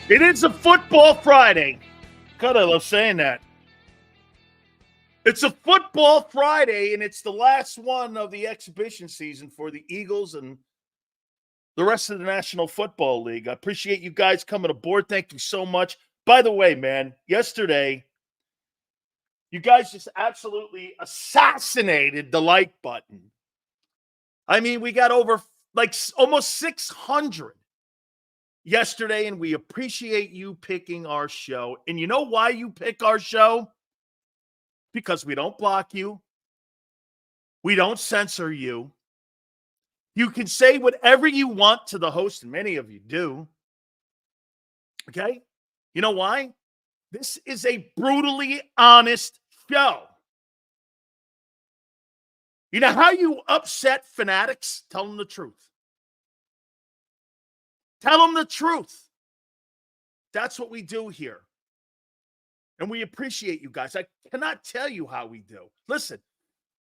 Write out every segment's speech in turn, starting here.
It is a football Friday. God, I love saying that. It's a football Friday, and it's the last one of the exhibition season for the Eagles and the rest of the National Football League. I appreciate you guys coming aboard. Thank you so much. By the way, man, yesterday, you guys just absolutely assassinated the like button. I mean, we got over almost 600 yesterday, and we appreciate you picking our show. And you know why you pick our show? Because we don't block you. We don't censor you. You can say whatever you want to the host, and many of you do. Okay? You know why? This is a brutally honest show. You know how you upset fanatics? Tell them the truth. Tell them the truth. That's what we do here. And we appreciate you guys. I cannot tell you how we do. Listen,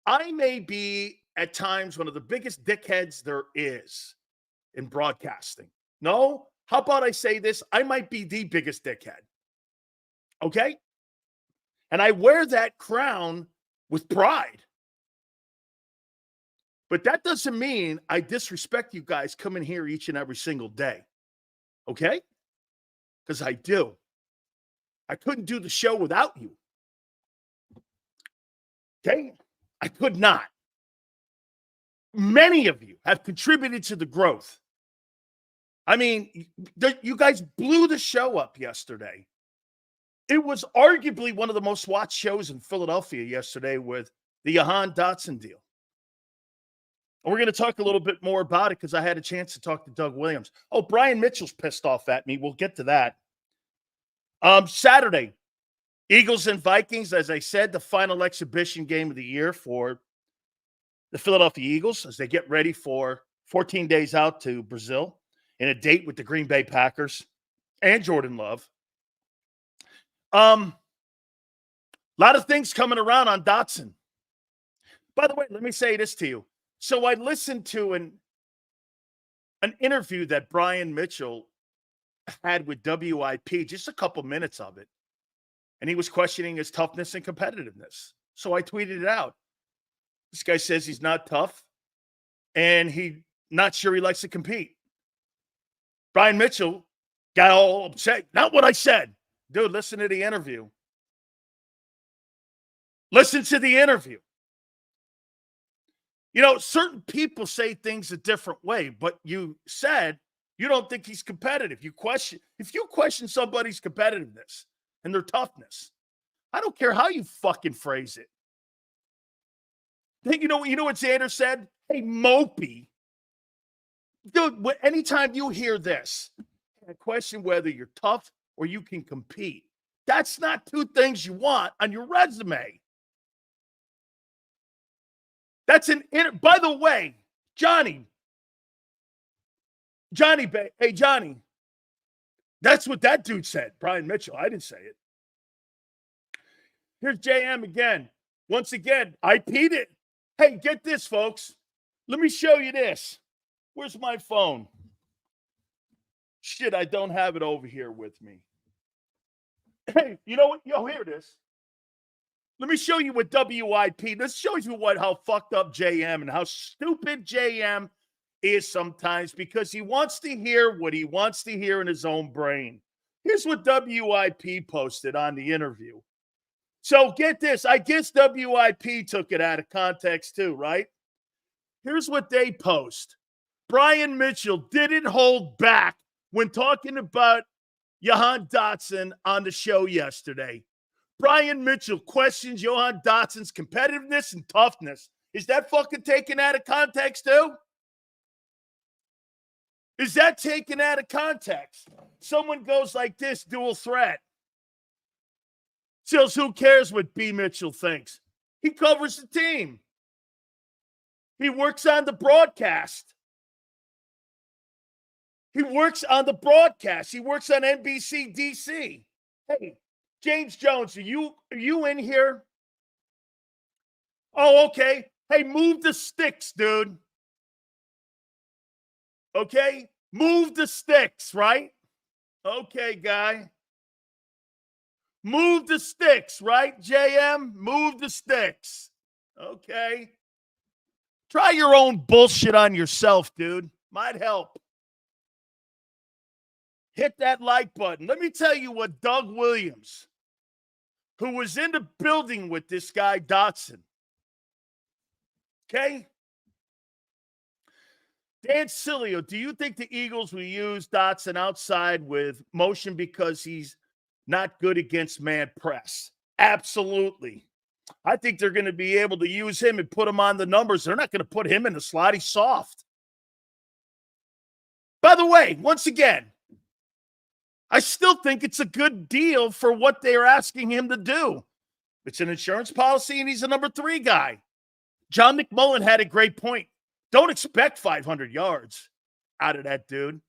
I may be at times one of the biggest dickheads there is in broadcasting. No? How about I say this? I might be the biggest dickhead. Okay? And I wear that crown with pride. But that doesn't mean I disrespect you guys coming here each and every single day. Okay? Because I do. I couldn't do the show without you. Okay? I could not. Many of you have contributed to the growth. I mean, you guys blew the show up yesterday. It was arguably one of the most watched shows in Philadelphia yesterday with the Dotson deal. And we're going to talk a little bit more about it because I had a chance to talk to Doug Williams. Oh, Brian Mitchell's pissed off at me. We'll get to that. Saturday, Eagles and Vikings, as I said, the final exhibition game of the year for the Philadelphia Eagles as they get ready for 14 days out to Brazil in a date with the Green Bay Packers and Jordan Love. A lot of things coming around on Dotson. By the way, let me say this to you. So I listened to an interview that Brian Mitchell had with WIP, just a couple minutes of it. And he was questioning his toughness and competitiveness. So I tweeted it out. This guy says he's not tough and he's not sure he likes to compete. Brian Mitchell got all upset. Not what I said. Dude, listen to the interview. Listen to the interview. You know, certain people say things a different way, but you said you don't think he's competitive. If you question somebody's competitiveness and their toughness, I don't care how you fucking phrase it. You know what Xander said? Hey, mopey. Dude, anytime you hear this, I question whether you're tough or you can compete. That's not two things you want on your resume. By the way, Johnny, hey, Johnny, that's what that dude said, Brian Mitchell. I didn't say it. Here's JM again. Once again, I peed it. Hey, get this, folks. Let me show you this. Where's my phone? Shit, I don't have it over here with me. Hey, you know what? Yo, here it is. Let me show you what WIP. This shows you how fucked up JM and how stupid JM is sometimes because he wants to hear what he wants to hear in his own brain. Here's what WIP posted on the interview. So get this. I guess WIP took it out of context too, right? Here's what they post. Brian Mitchell didn't hold back when talking about Jahan Dotson on the show yesterday. Brian Mitchell questions Jahan Dotson's competitiveness and toughness. Is that fucking taken out of context too? Is that taken out of context? Someone goes like this, dual threat. Sills, who cares what B. Mitchell thinks? He covers the team. He works on the broadcast. He works on NBC DC. Hey, James Jones, are you in here? Oh, okay. Hey, move the sticks, dude. Okay? Move the sticks, right? Okay, guy. Move the sticks, right, JM? Move the sticks. Okay. Try your own bullshit on yourself, dude. Might help. Hit that like button. Let me tell you what Doug Williams, who was in the building with this guy, Dotson. Okay? Dan Sileo, do you think the Eagles will use Dotson outside with motion because he's not good against man press? Absolutely. I think they're going to be able to use him and put him on the numbers. They're not going to put him in the slot. He's soft. By the way, once again, I still think it's a good deal for what they're asking him to do. It's an insurance policy, and he's a number 3 guy. John McMullen had a great point. Don't expect 500 yards out of that dude.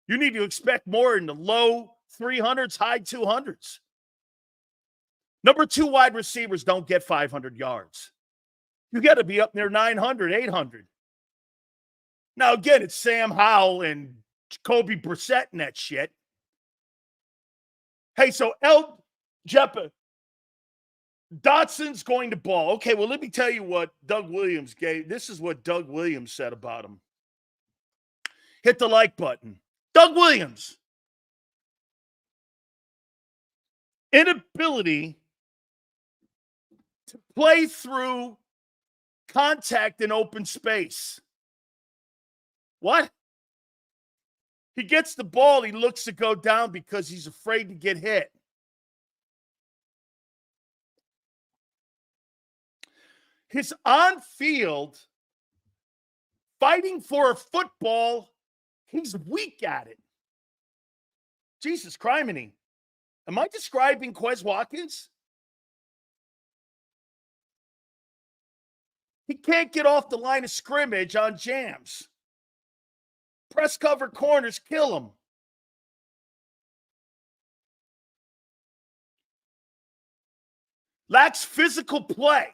You need to expect more in the low 300s, high 200s. Number 2 wide receivers don't get 500 yards. You got to be up near 900, 800. Now, again, it's Sam Howell and Jacoby Brissett and that shit. Hey, so Jeppa, Dotson's going to ball. Okay, well, let me tell you what Doug Williams gave. This is what Doug Williams said about him. Hit the like button. Doug Williams. Inability to play through contact in open space. What? He gets the ball, he looks to go down because he's afraid to get hit. His on-field fighting for a football, he's weak at it. Jesus criminy. Am I describing Quez Watkins? He can't get off the line of scrimmage on jams. Press cover corners kill him. Lacks physical play.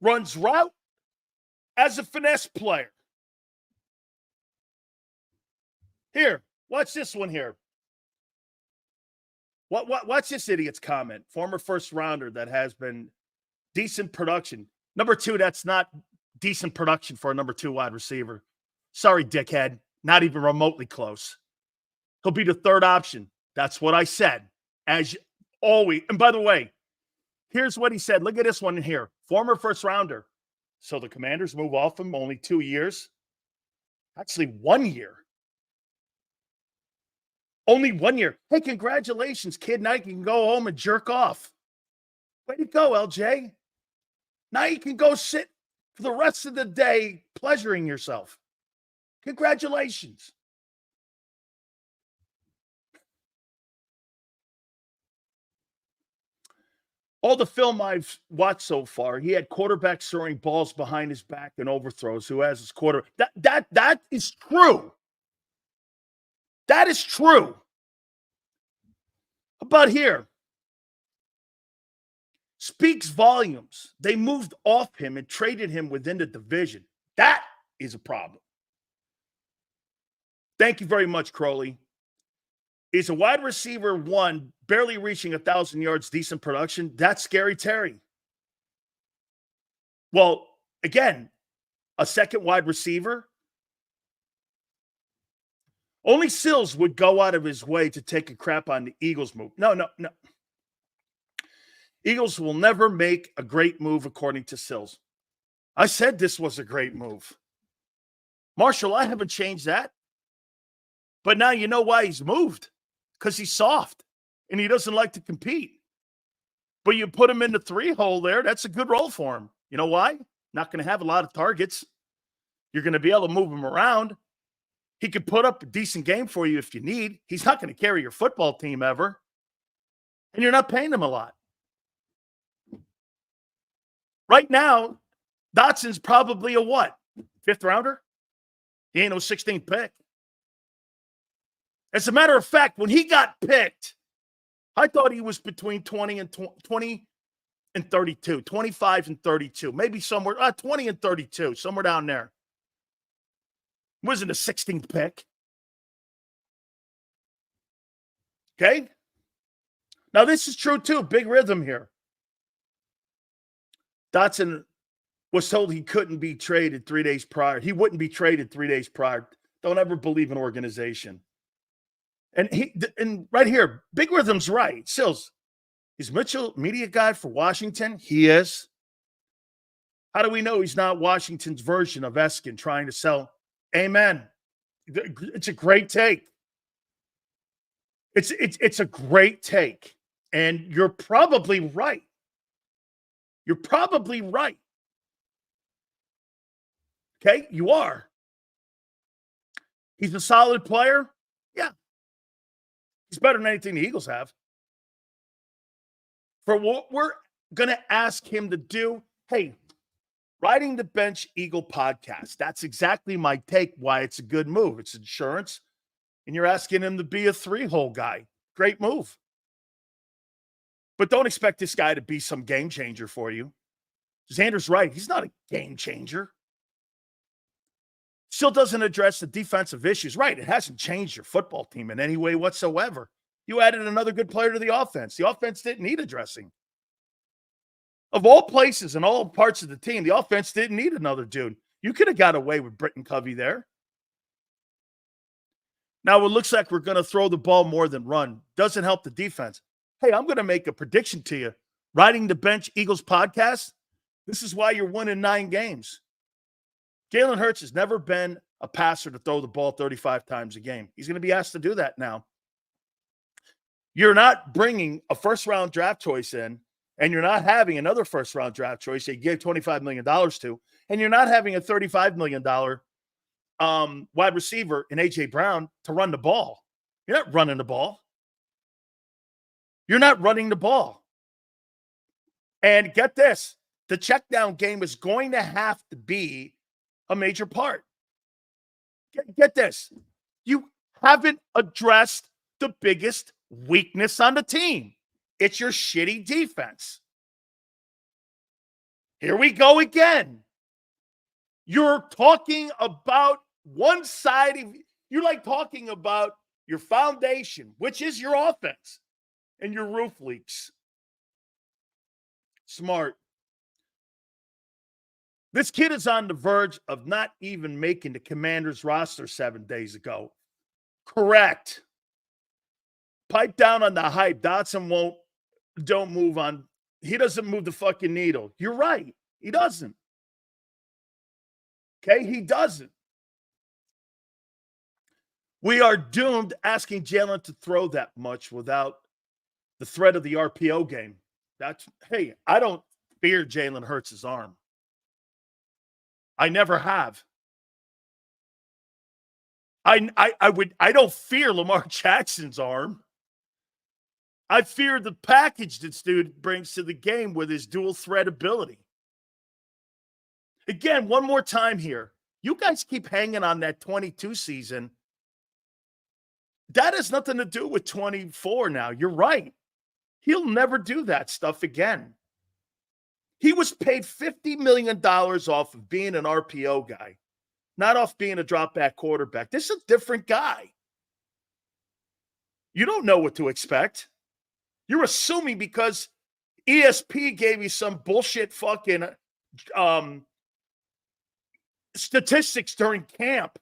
Runs route as a finesse player. Here, watch this one here. Watch this idiot's comment. Former first rounder that has been decent production. Number 2, that's not decent production for a number 2 wide receiver. Sorry, dickhead. Not even remotely close. He'll be the 3rd option. That's what I said. As always. And by the way, here's what he said. Look at this one here. Former first rounder. So the Commanders move off him only 2 years. Actually, 1 year. Only 1 year. Hey, congratulations, kid. Now you can go home and jerk off. Way to go, LJ. Now you can go sit for the rest of the day pleasuring yourself. Congratulations. All the film I've watched so far, he had quarterbacks throwing balls behind his back and overthrows. Who has his quarter? That is true. That is true. How about here? Speaks volumes. They moved off him and traded him within the division. That is a problem. Thank you very much, Crowley. Is a wide receiver 1 barely reaching 1,000 yards, decent production? That's Scary Terry. Well, again, a second wide receiver? Only Sills would go out of his way to take a crap on the Eagles move. No. Eagles will never make a great move, according to Sills. I said this was a great move. Marshall, I haven't changed that. But now you know why he's moved. Because he's soft and he doesn't like to compete. But you put him in the 3-hole there, that's a good role for him. You know why? Not going to have a lot of targets. You're going to be able to move him around. He could put up a decent game for you if you need. He's not going to carry your football team ever. And you're not paying him a lot. Right now, Dotson's probably a what? 5th rounder? He ain't no 16th pick. As a matter of fact, when he got picked, I thought he was between 20 and 32, 25 and 32, maybe somewhere 20 and 32, somewhere down there. Wasn't a 16th pick. Okay? Now, this is true, too. Big rhythm here. Dotson was told he couldn't be traded 3 days prior. He wouldn't be traded 3 days prior. Don't ever believe an organization. And right here, Big Rhythm's right. Sills, is Mitchell media guy for Washington? He is. How do we know he's not Washington's version of Eskin trying to sell? Amen. It's a great take. It's a great take. And you're probably right. You're probably right. Okay, you are. He's a solid player. Yeah. He's better than anything the Eagles have. For what we're going to ask him to do, hey, Riding the Bench Eagle podcast. That's exactly my take, why it's a good move. It's insurance, and you're asking him to be a three-hole guy. Great move. But don't expect this guy to be some game changer for you. Xander's right. He's not a game changer. Still doesn't address the defensive issues. Right, it hasn't changed your football team in any way whatsoever. You added another good player to the offense. The offense didn't need addressing. Of all places and all parts of the team, the offense didn't need another dude. You could have got away with Britton Covey there. Now, it looks like we're going to throw the ball more than run. Doesn't help the defense. Hey, I'm going to make a prediction to you. Riding the Bench Eagles podcast, this is why you're winning 9 games. Jalen Hurts has never been a passer to throw the ball 35 times a game. He's going to be asked to do that now. You're not bringing a first-round draft choice in, and you're not having another first-round draft choice that you gave $25 million to, and you're not having a $35 million wide receiver in A.J. Brown to run the ball. You're not running the ball. You're not running the ball. And get this, the check down game is going to have to be a major part. Get this. You haven't addressed the biggest weakness on the team. It's your shitty defense. Here we go again. You're talking about one side of you like talking about your foundation, which is your offense, and your roof leaks. Smart. This kid is on the verge of not even making the Commanders roster 7 days ago. Correct. Pipe down on the hype. Dotson don't move on. He doesn't move the fucking needle. You're right. He doesn't. Okay? He doesn't. We are doomed asking Jalen to throw that much without the threat of the RPO game. Hey, I don't fear Jalen Hurts' arm. I never have. I don't fear Lamar Jackson's arm. I fear the package this dude brings to the game with his dual threat ability. Again, one more time here. You guys keep hanging on that 22 season. That has nothing to do with 24 now. You're right. He'll never do that stuff again. He was paid $50 million off of being an RPO guy, not off being a drop back quarterback. This is a different guy. You don't know what to expect. You're assuming because ESP gave you some bullshit fucking statistics during camp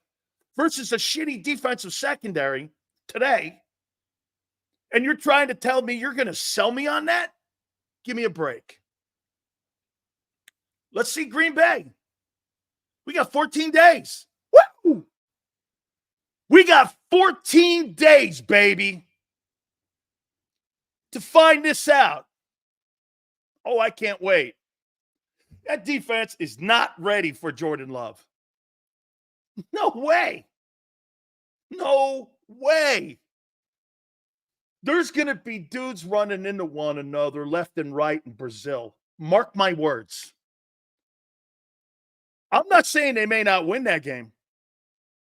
versus a shitty defensive secondary today, and you're trying to tell me you're going to sell me on that? Give me a break. Let's see Green Bay. We got 14 days. Woo! We got 14 days, baby, to find this out. Oh, I can't wait. That defense is not ready for Jordan Love. No way. No way. There's going to be dudes running into one another left and right in Brazil. Mark my words. I'm not saying they may not win that game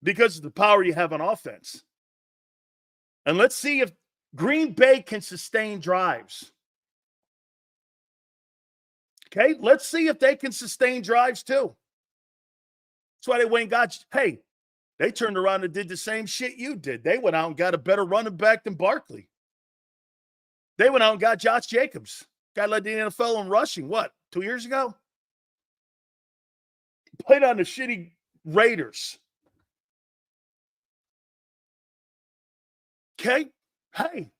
because of the power you have on offense. And let's see if Green Bay can sustain drives. Okay, let's see if they can sustain drives too. That's why they went and got, hey, They turned around and did the same shit you did. They went out and got a better running back than Barkley. They went out and got Josh Jacobs. Guy led the NFL in rushing, 2 years ago? Played on the shitty Raiders. Okay? Hey,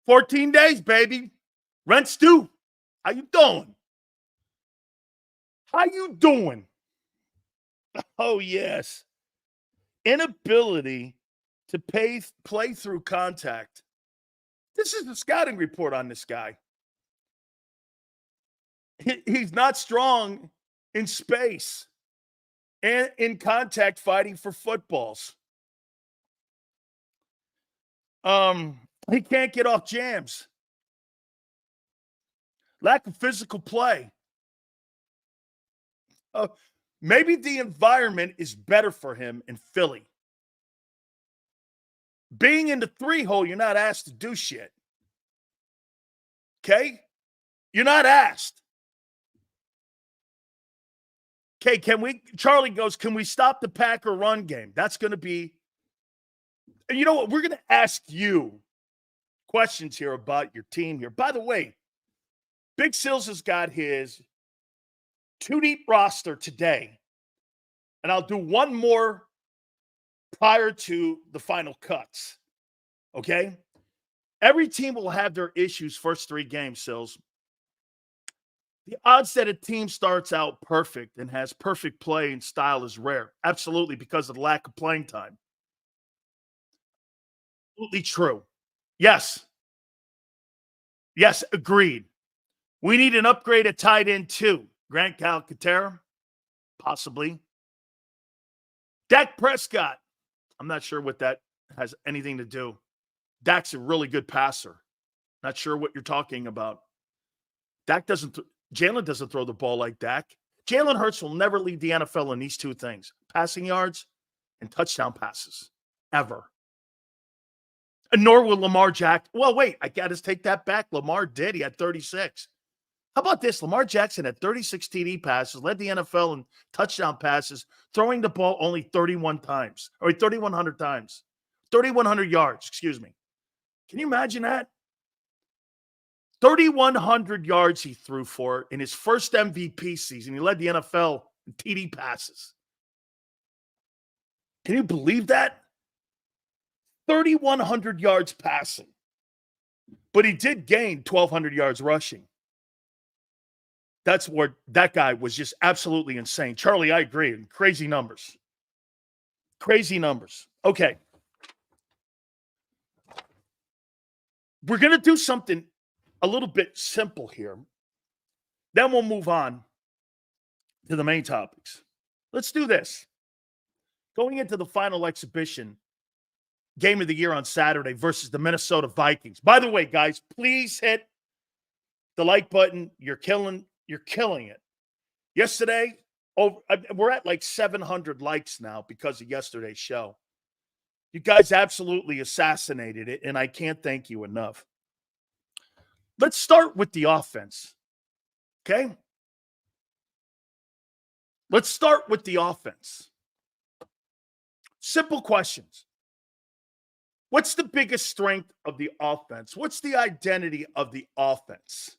14 days, baby. Rent's due. How you doing? How you doing? Oh, yes. Inability to play through contact. This is the scouting report on this guy. He's not strong in space and in contact fighting for footballs. He can't get off jams. Lack of physical play. Maybe the environment is better for him in Philly. Being in the 3-hole, you're not asked to do shit. Okay? You're not asked. Okay, Charlie goes, can we stop the Packer run game? That's going to be, and you know what? We're going to ask you questions here about your team here. By the way, Big Sills has got his 2-deep roster today, and I'll do one more prior to the final cuts. Okay? Every team will have their issues first 3 games, Sills. The odds that a team starts out perfect and has perfect play and style is rare. Absolutely, because of the lack of playing time. Absolutely true. Yes. Yes, agreed. We need an upgrade at tight end too. Grant Calcaterra, possibly. Dak Prescott. I'm not sure what that has anything to do. Dak's a really good passer. Not sure what you're talking about. Jalen doesn't throw the ball like Dak. Jalen Hurts will never lead the NFL in these 2 things: passing yards and touchdown passes, ever. And nor will Lamar Jackson. Well, wait, I got to take that back. Lamar did. He had 36. How about this? Lamar Jackson had 36 TD passes, led the NFL in touchdown passes, throwing the ball only 31 times, or 3,100 times. 3,100 yards, excuse me. Can you imagine that? 3,100 yards he threw for in his first MVP season. He led the NFL in TD passes. Can you believe that? 3,100 yards passing. But he did gain 1,200 yards rushing. That's where that guy was just absolutely insane. Charlie, I agree. Crazy numbers. Crazy numbers. Okay. We're going to do something a little bit simple here. Then we'll move on to the main topics. Let's do this. Going into the final exhibition game of the year on Saturday versus the Minnesota Vikings. By the way, guys, please hit the like button. You're killing it. Yesterday, we're at like 700 likes now because of yesterday's show. You guys absolutely assassinated it, and I can't thank you enough. Let's start with the offense, okay? Let's start with the offense. Simple questions. What's the biggest strength of the offense? What's the identity of the offense?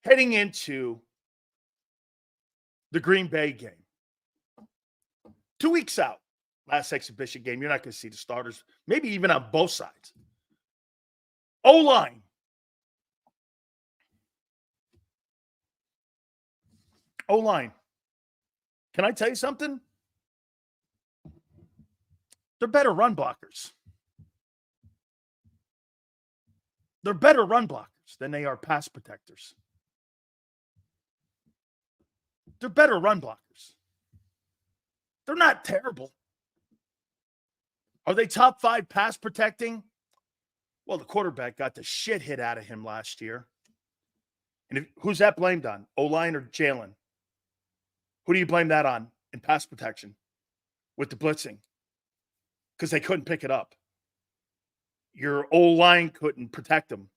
Heading into the Green Bay game. 2 weeks out, last exhibition game, you're not going to see the starters, maybe even on both sides. O-line. O-line. Can I tell you something? They're better run blockers. They're better run blockers than they are pass protectors. They're better run blockers. They're not terrible. Are they top 5 pass protecting? Well, the quarterback got the shit hit out of him last year. And who's that blamed on? O-line or Jalen? Who do you blame that on in pass protection with the blitzing? Because they couldn't pick it up. Your O-line couldn't protect them.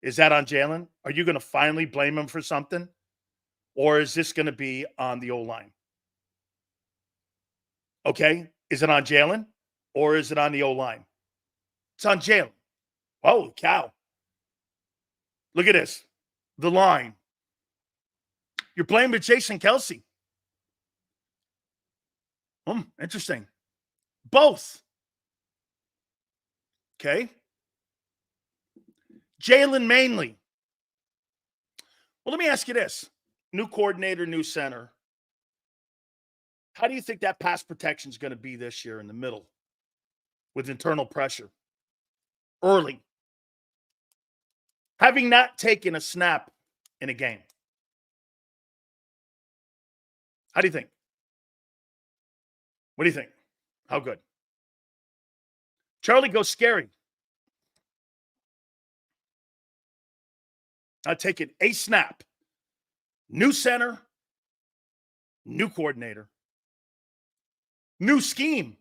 Is that on Jalen? Are you going to finally blame him for something? Or is this going to be on the O-line? Okay. Is it on Jalen or is it on the O-line? It's on Jalen. Holy cow. Look at this. The line. You're playing with Jason Kelsey. Interesting. Both. Okay. Jalen mainly. Well, let me ask you this. New coordinator, new center. How do you think that pass protection is going to be this year in the middle with internal pressure? Early. Having not taken a snap in a game. How do you think? What do you think? How good? Charlie goes scary. Not taking a snap. New center. New coordinator. New scheme.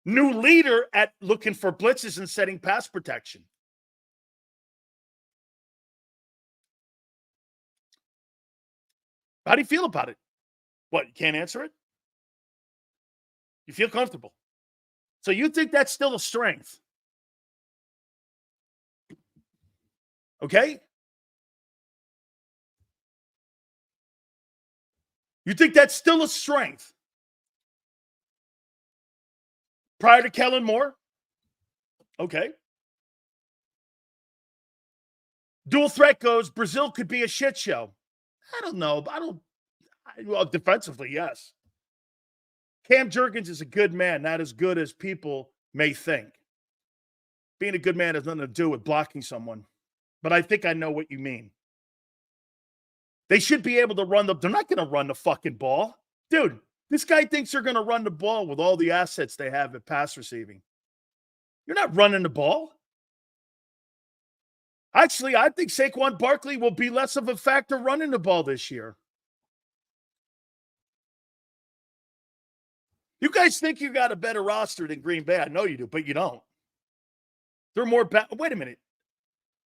New leader at looking for blitzes and setting pass protection. How do you feel about it? What, you can't answer it? You feel comfortable. So you think that's still a strength? Okay? You think that's still a strength? Prior to Kellen Moore? Okay. Dual threat goes, Brazil could be a shit show. I don't know. Well, defensively, yes. Cam Jurgens is a good man, not as good as people may think. Being a good man has nothing to do with blocking someone. But I think I know what you mean. They should be able to run they're not going to run the fucking ball. Dude, this guy thinks they're going to run the ball with all the assets they have at pass receiving. You're not running the ball. Actually, I think Saquon Barkley will be less of a factor running the ball this year. You guys think you got a better roster than Green Bay. I know you do, but you don't. They're more wait a minute.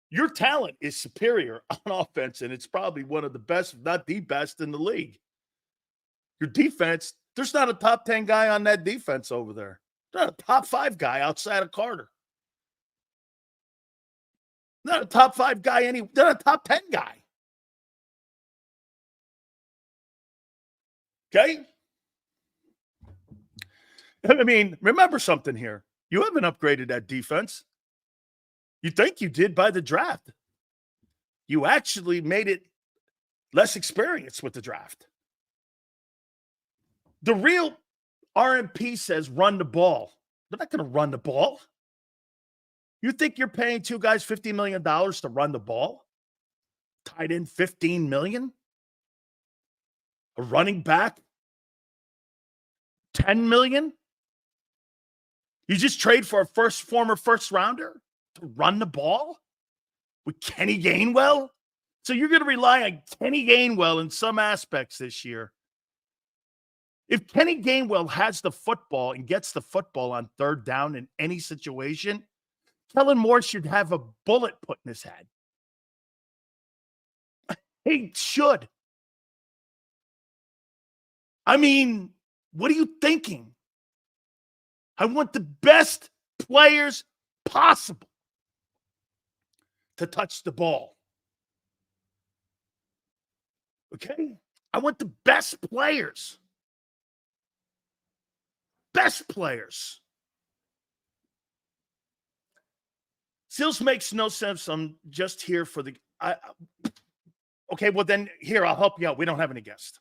Your talent is superior on offense, and it's probably one of the best, if not the best, in the league. Your defense, there's not a top 10 guy on that defense over there. Not a top 5 guy outside of Carter. Not a top 5 guy, not a top 10 guy. Okay? I mean, remember something here. You haven't upgraded that defense. You think you did by the draft. You actually made it less experienced with the draft. The real RMP says run the ball. They're not going to run the ball. You think you're paying 2 guys $50 million to run the ball? Tight end $15 million? A running back $10 million? You just trade for a former first rounder to run the ball with Kenny Gainwell? So you're going to rely on Kenny Gainwell in some aspects this year. If Kenny Gainwell has the football and gets the football on third down in any situation, Kellen Moore should have a bullet put in his head. He should. I mean, what are you thinking? I want the best players possible to touch the ball. Okay? I want the best players. Best players. Seals makes no sense. I'm just here for the... okay, well then, here, I'll help you out. We don't have any guests.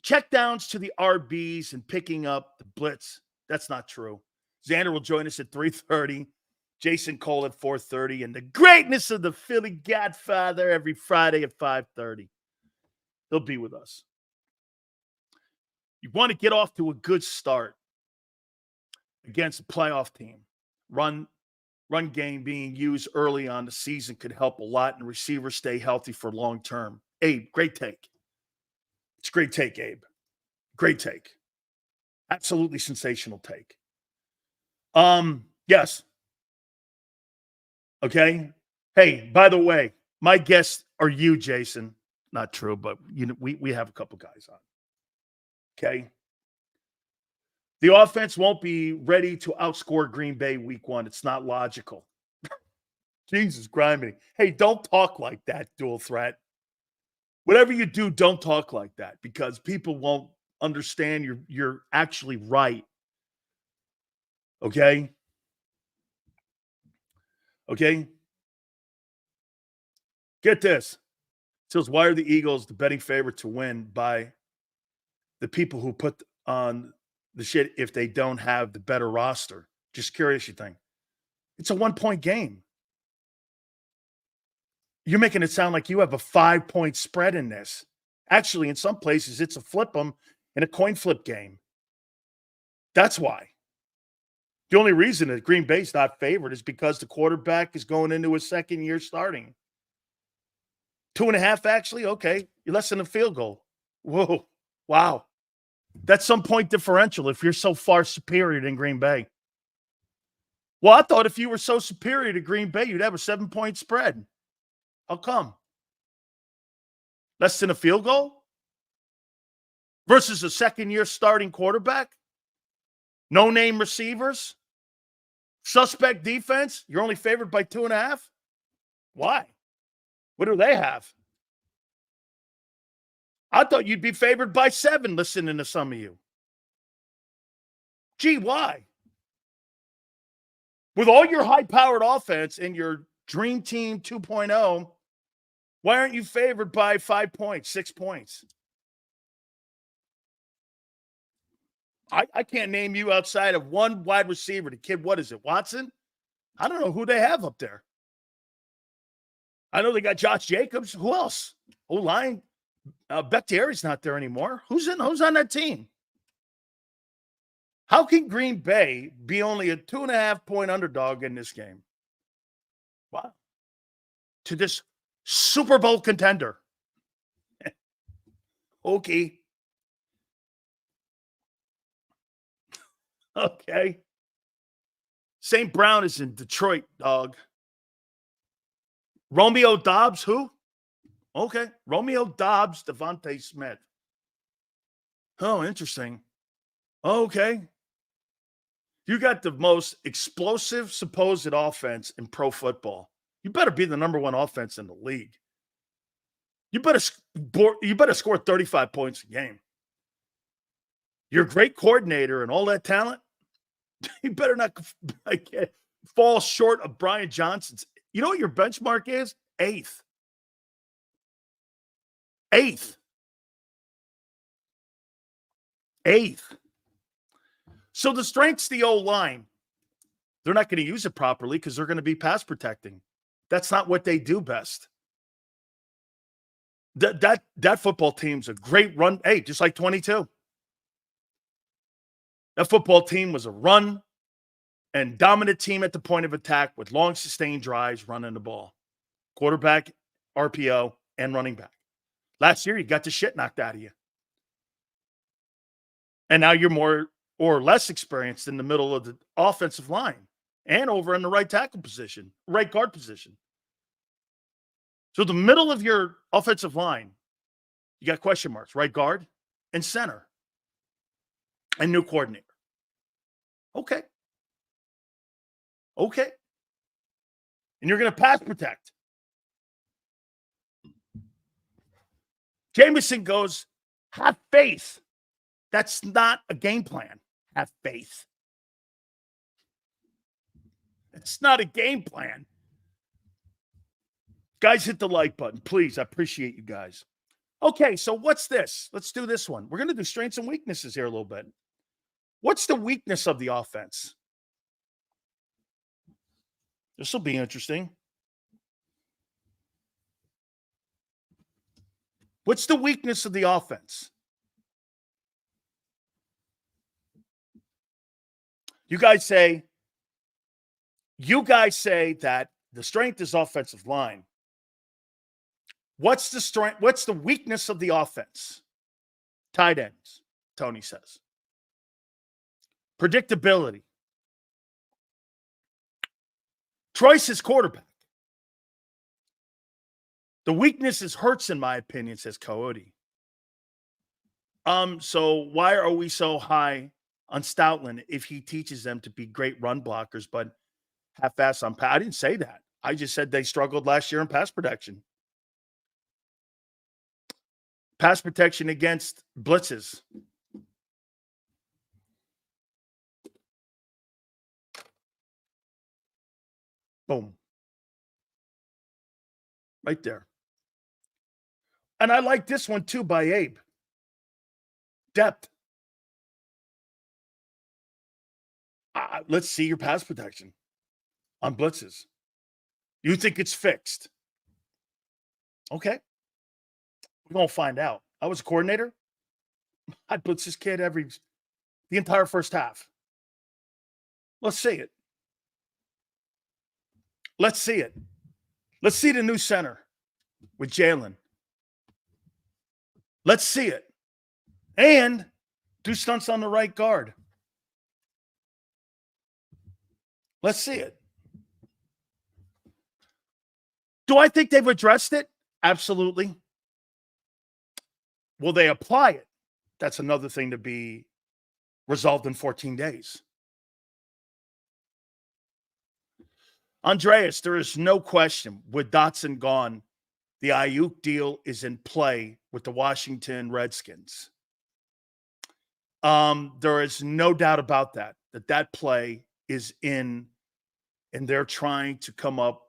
Check downs to the RBs and picking up the blitz. That's not true. Xander will join us at 3:30. Jason Cole at 4:30. And the greatness of the Philly Godfather every Friday at 5:30. He'll be with us. You want to get off to a good start against a playoff team. Run game being used early on the season could help a lot, and receivers stay healthy for long term. Abe, great take. It's a great take, Abe. Great take. Absolutely sensational take. Yes. Okay. Hey, by the way, my guests are you, Jason. Not true, but we have a couple guys on. Okay. The offense won't be ready to outscore Green Bay week 1. It's not logical. Jesus, grimy. Hey, don't talk like that, dual threat. Whatever you do, don't talk like that because people won't understand you're actually right. Okay? Okay? Get this. It says, why are the Eagles the betting favorite to win by the people who put on the shit if they don't have the better roster? Just curious, you think. It's a 1-point game. You're making it sound like you have a 5-point spread in this. Actually, in some places, it's a flip 'em in a coin flip game. That's why. The only reason that Green Bay's not favored is because the quarterback is going into his second year starting. 2.5, actually? Okay. You're less than a field goal. Whoa. Wow. That's some point differential if you're so far superior than Green Bay. Well, I thought if you were so superior to Green Bay, you'd have a 7-point spread. How come? Less than a field goal? Versus a second-year starting quarterback? No-name receivers? Suspect defense? You're only favored by 2.5? Why? What do they have? I thought you'd be favored by 7, listening to some of you. Gee, why? With all your high-powered offense and your Dream Team 2.0, why aren't you favored by 5 points, 6 points? I can't name you outside of one wide receiver. The kid, what is it, Watson? I don't know who they have up there. I know they got Josh Jacobs. Who else? O-line. Bakhtiari's not there anymore. Who's on that team? How can Green Bay be only a 2.5-point underdog in this game? Wow. To this Super Bowl contender. Okay. Okay. St. Brown is in Detroit, dog. Romeo Dobbs, who? Okay. Romeo Dobbs, Devontae Smith. Oh, interesting. Okay. You got the most explosive supposed offense in pro football. You better be the number 1 offense in the league. You better score 35 points a game. You're a great coordinator and all that talent. You better not fall short of Brian Johnson's. You know what your benchmark is? 8th. 8th. 8th. So the strength's the O-line. They're not going to use it properly because they're going to be pass protecting. That's not what they do best. That football team's a great run. Hey, just like 22. That football team was a run and dominant team at the point of attack with long sustained drives running the ball. Quarterback, RPO, and running back. Last year, you got the shit knocked out of you. And now you're more or less experienced in the middle of the offensive line and over in the right tackle position, right guard position. So the middle of your offensive line, you got question marks, right guard and center and new coordinator. Okay. Okay. And you're going to pass protect. Jameson goes, have faith. That's not a game plan. Have faith. It's not a game plan. Guys, hit the like button, please. I appreciate you guys. Okay, so what's this? Let's do this one. We're going to do strengths and weaknesses here a little bit. What's the weakness of the offense? This will be interesting. What's the weakness of the offense? You guys say that the strength is offensive line. What's the strength? What's the weakness of the offense? Tight ends, Tony says. Predictability. Troy's his quarterback. The weakness is Hurts, in my opinion, says Coyote. So why are we so high on Stoutland if he teaches them to be great run blockers, but half-ass on pass? I didn't say that. I just said they struggled last year in pass protection. Pass protection against blitzes. Boom. Right there. And I like this one too by Abe. Depth. Let's see your pass protection on blitzes. You think it's fixed? Okay. We're going to find out. I was a coordinator. I'd blitz this kid the entire first half. Let's see it. Let's see it. Let's see the new center with Jalen. Let's see it. And do stunts on the right guard. Let's see it. Do I think they've addressed it? Absolutely. Will they apply it? That's another thing to be resolved in 14 days. Andreas, there is no question with Dotson gone, the Aiyuk deal is in play with the Washington Redskins. There is no doubt about that play is in, and they're trying to come up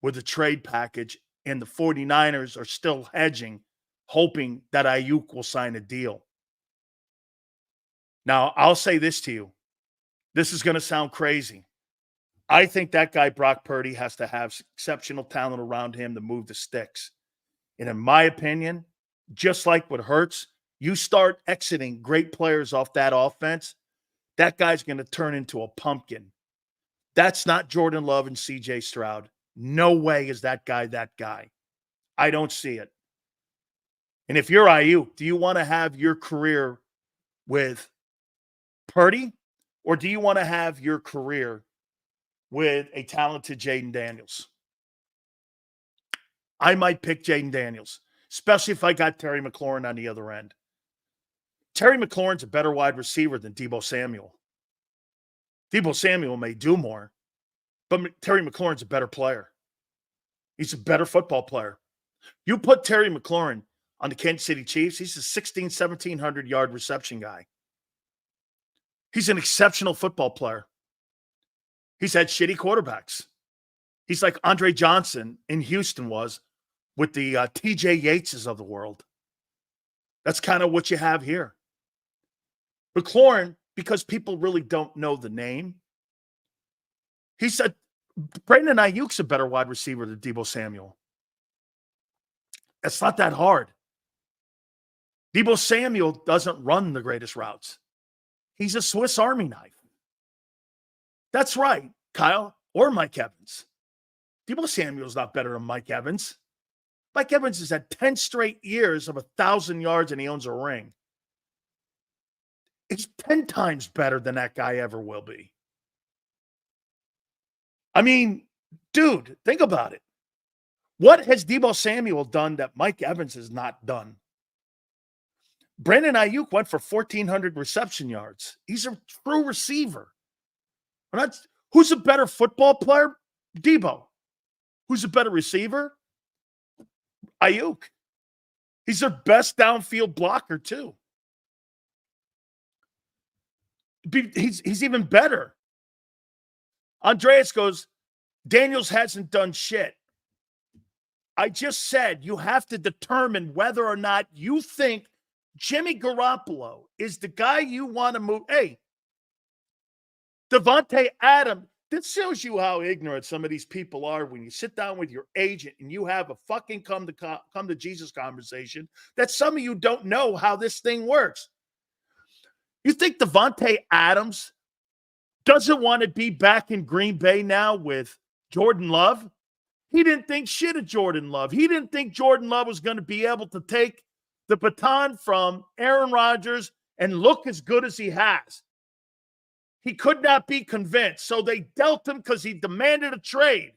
with a trade package, and the 49ers are still hedging, hoping that Aiyuk will sign a deal. Now, I'll say this to you. This is going to sound crazy. I think that guy, Brock Purdy, has to have exceptional talent around him to move the sticks. And in my opinion, just like with Hurts, you start exiting great players off that offense, that guy's going to turn into a pumpkin. That's not Jordan Love and C.J. Stroud. No way is that guy that guy. I don't see it. And if you're Aiyuk, do you want to have your career with Purdy, or do you want to have your career with a talented Jaden Daniels? I might pick Jaden Daniels, especially if I got Terry McLaurin on the other end. Terry McLaurin's a better wide receiver than Deebo Samuel. Deebo Samuel may do more, but Terry McLaurin's a better player. He's a better football player. You put Terry McLaurin on the Kansas City Chiefs, he's a 1,700-yard reception guy. He's an exceptional football player. He's had shitty quarterbacks. He's like Andre Johnson in Houston was with the T.J. Yateses of the world. That's kind of what you have here. McLaurin, because people really don't know the name, he said Brandon Ayuk's a better wide receiver than Deebo Samuel. It's not that hard. Deebo Samuel doesn't run the greatest routes. He's a Swiss Army knife. That's right, Kyle, or Mike Evans. Deebo Samuel's not better than Mike Evans. Mike Evans has had 10 straight years of 1,000 yards and he owns a ring. He's 10 times better than that guy ever will be. I mean, dude, think about it. What has Deebo Samuel done that Mike Evans has not done? Brandon Aiyuk went for 1,400 reception yards. He's a true receiver. Who's a better football player? Deebo. Who's a better receiver? Aiyuk. He's their best downfield blocker, too. He's even better. Andreas goes, Daniels hasn't done shit. I just said you have to determine whether or not you think Jimmy Garoppolo is the guy you want to move. Hey, Devontae Adams, this shows you how ignorant some of these people are when you sit down with your agent and you have a fucking come to Jesus conversation that some of you don't know how this thing works. You think Devontae Adams doesn't want to be back in Green Bay now with Jordan Love? He didn't think shit of Jordan Love. He didn't think Jordan Love was going to be able to take the baton from Aaron Rodgers and look as good as he has. He could not be convinced. So they dealt him because he demanded a trade.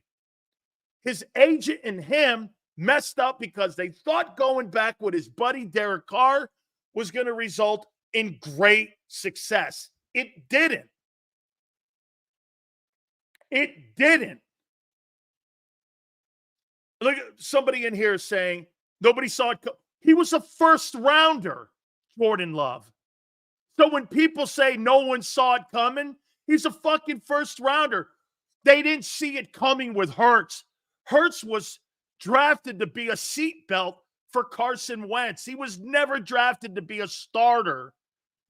His agent and him messed up because they thought going back with his buddy Derek Carr was going to result in great success. It didn't. It didn't. Look, somebody in here is saying nobody saw it. He was a first rounder, Jordan Love. So when people say no one saw it coming, he's a fucking first rounder. They didn't see it coming with Hurts. Hurts was drafted to be a seatbelt for Carson Wentz. He was never drafted to be a starter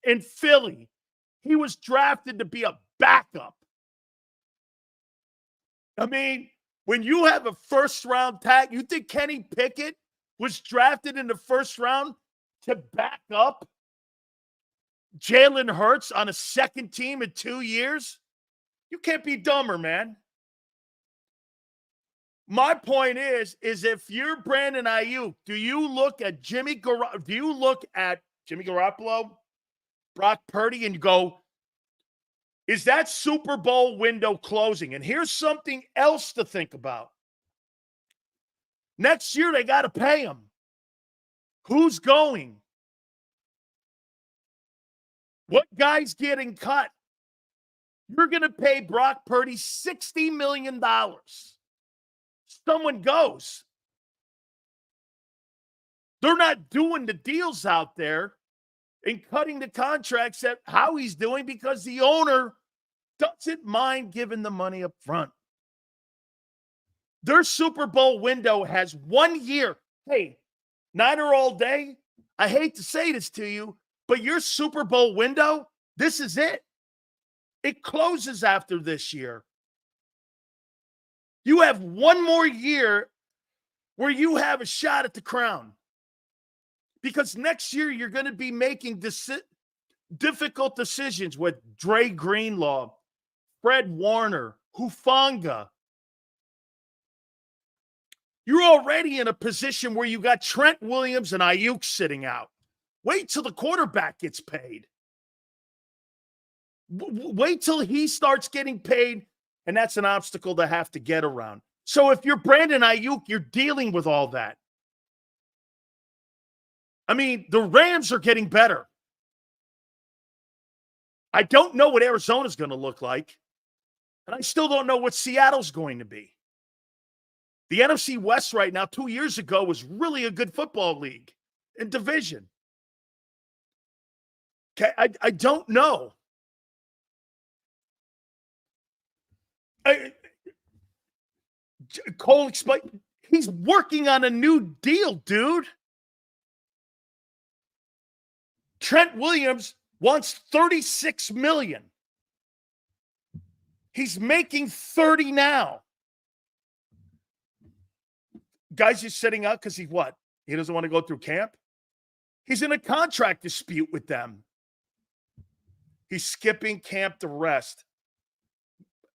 in Philly. He was drafted to be a backup. I mean, when you have a first-round tag, you think Kenny Pickett was drafted in the first round to back up Jalen Hurts on a second team in 2 years? You can't be dumber, man. My point is if you're Brandon Aiyuk, do you look at Jimmy Garoppolo, Brock Purdy, and go, is that Super Bowl window closing? And here's something else to think about. Next year, they got to pay him. Who's going? What guy's getting cut? You're going to pay Brock Purdy $60 million. Someone goes. They're not doing the deals out there and cutting the contracts that Howie's doing because the owner doesn't mind giving the money up front. Their Super Bowl window has 1 year. Hey, Niner all day, I hate to say this to you, but your Super Bowl window, this is it. It closes after this year. You have 1 more year where you have a shot at the crown. Because next year you're going to be making difficult decisions with Dre Greenlaw, Fred Warner, Hufanga. You're already in a position where you got Trent Williams and Aiyuk sitting out. Wait till the quarterback gets paid. Wait till he starts getting paid, and that's an obstacle to have to get around. So if you're Brandon Aiyuk, you're dealing with all that. I mean, the Rams are getting better. I don't know what Arizona's going to look like, and I still don't know what Seattle's going to be. The NFC West right now, 2 years ago, was really a good football league and division. Okay, I don't know. Cole explained, he's working on a new deal, dude. Trent Williams wants $36 million. He's making 30 now. Guys just sitting out because he what? He doesn't want to go through camp? He's in a contract dispute with them. He's skipping camp to rest.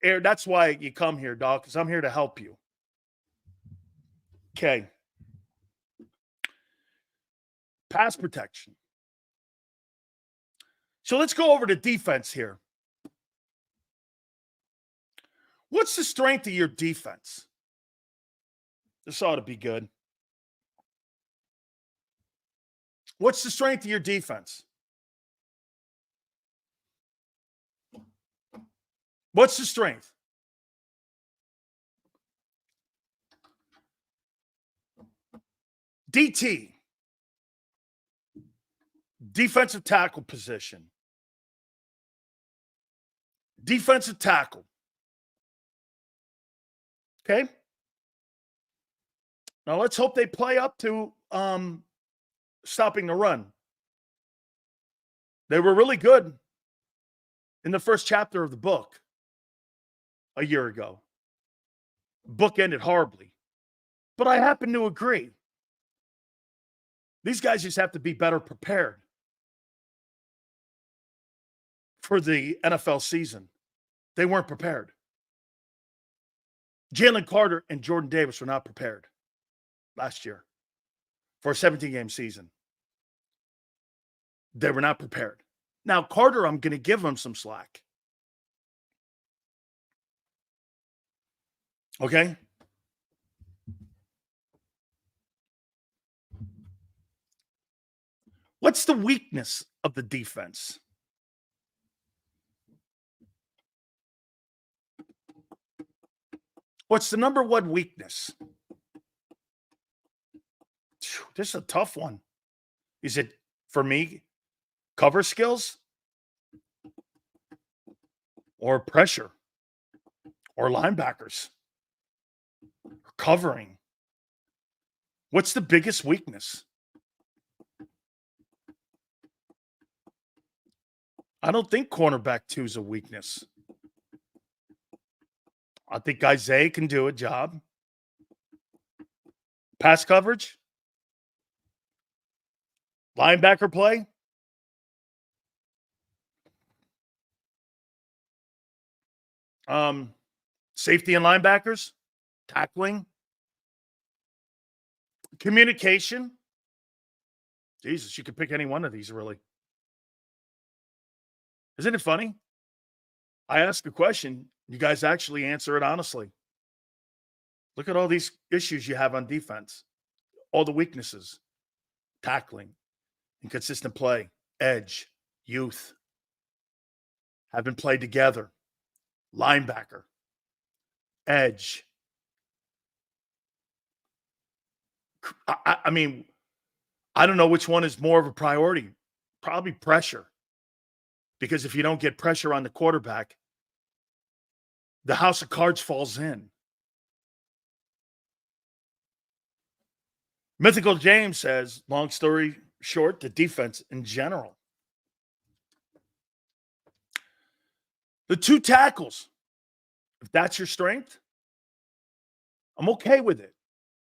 That's why you come here, dog, because I'm here to help you. Okay. Pass protection. So let's go over to defense here. What's the strength of your defense? This ought to be good. What's the strength of your defense? What's the strength? DT. Defensive tackle position. Defensive tackle. Okay. Now let's hope they play up to stopping the run. They were really good in the first chapter of the book a year ago. Book ended horribly. But I happen to agree. These guys just have to be better prepared for the NFL season. They weren't prepared. Jalen Carter and Jordan Davis were not prepared last year for a 17-game season. They were not prepared. Now, Carter, I'm going to give him some slack. Okay? What's the weakness of the defense? What's the number one weakness? This is a tough one. Is it, for me, cover skills? Or pressure? Or linebackers? Or covering? What's the biggest weakness? I don't think cornerback 2 is a weakness. I think Isaiah can do a job. Pass coverage? Linebacker play? Safety and linebackers? Tackling? Communication? Jesus, you could pick any one of these, really. Isn't it funny? I ask a question, you guys actually answer it honestly. Look at all these issues you have on defense. All the weaknesses. Tackling, inconsistent play, edge, youth, haven't played together, linebacker, edge. I mean, I don't know which one is more of a priority. Probably pressure. Because if you don't get pressure on the quarterback, the house of cards falls in. Mythical James says, long story short, the defense in general. The 2 tackles, if that's your strength, I'm okay with it.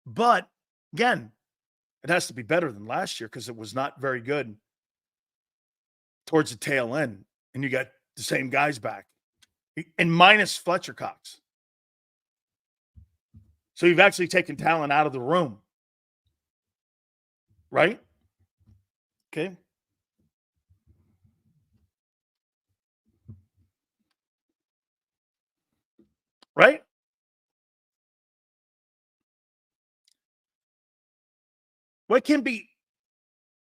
But, again, it has to be better than last year because it was not very good towards the tail end. And you got the same guys back. And minus Fletcher Cox. So you've actually taken talent out of the room. Right? Okay. Right? What can be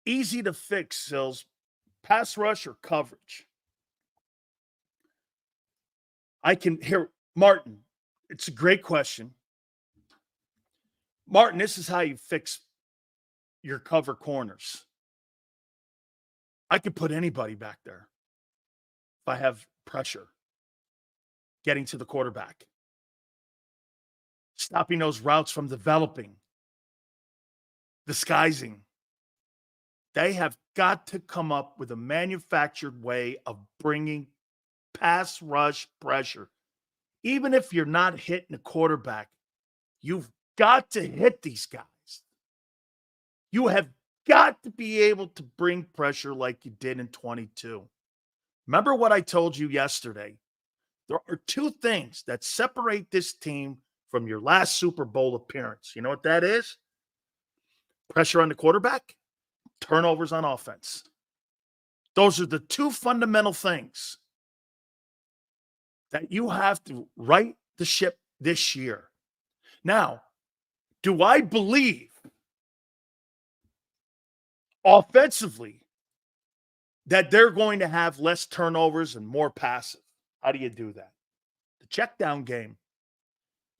easy to fix, Sills? Pass rush or coverage? I can hear Martin. It's a great question. Martin, this is how you fix your cover corners. I could put anybody back there if I have pressure getting to the quarterback, stopping those routes from developing, disguising. They have got to come up with a manufactured way of bringing pass rush pressure. Even if you're not hitting the quarterback, you've got to hit these guys. You have got to be able to bring pressure like you did in 22. Remember what I told you yesterday? There are 2 things that separate this team from your last Super Bowl appearance. You know what that is? Pressure on the quarterback, turnovers on offense. Those are the 2 fundamental things that you have to right the ship this year. Now, do I believe offensively that they're going to have less turnovers and more passes? How do you do that? The check down game.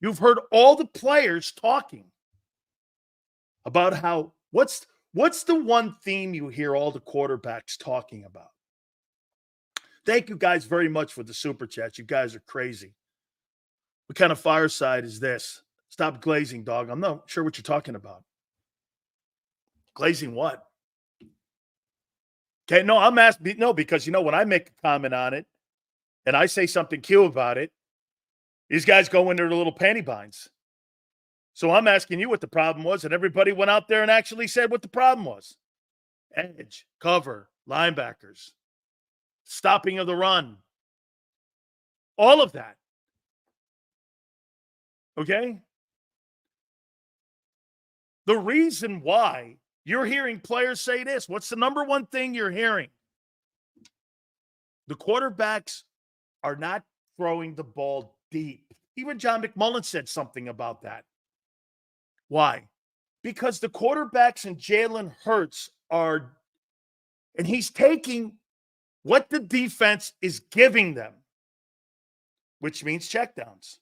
You've heard all the players talking about how what's the one theme you hear all the quarterbacks talking about? Thank you guys very much for the super chat. You guys are crazy. What kind of fireside is this? Stop glazing, dog. I'm not sure what you're talking about. Glazing what? Okay, no, I'm asking. No, because, when I make a comment on it and I say something cute about it, these guys go into their little panty binds. So I'm asking you what the problem was, and everybody went out there and actually said what the problem was. Edge, cover, linebackers, stopping of the run. All of that. Okay? The reason why you're hearing players say this, what's the number one thing you're hearing? The quarterbacks are not throwing the ball deep. Even John McMullen said something about that. Why? Because the quarterbacks and Jalen Hurts are And he's taking what the defense is giving them, which means checkdowns.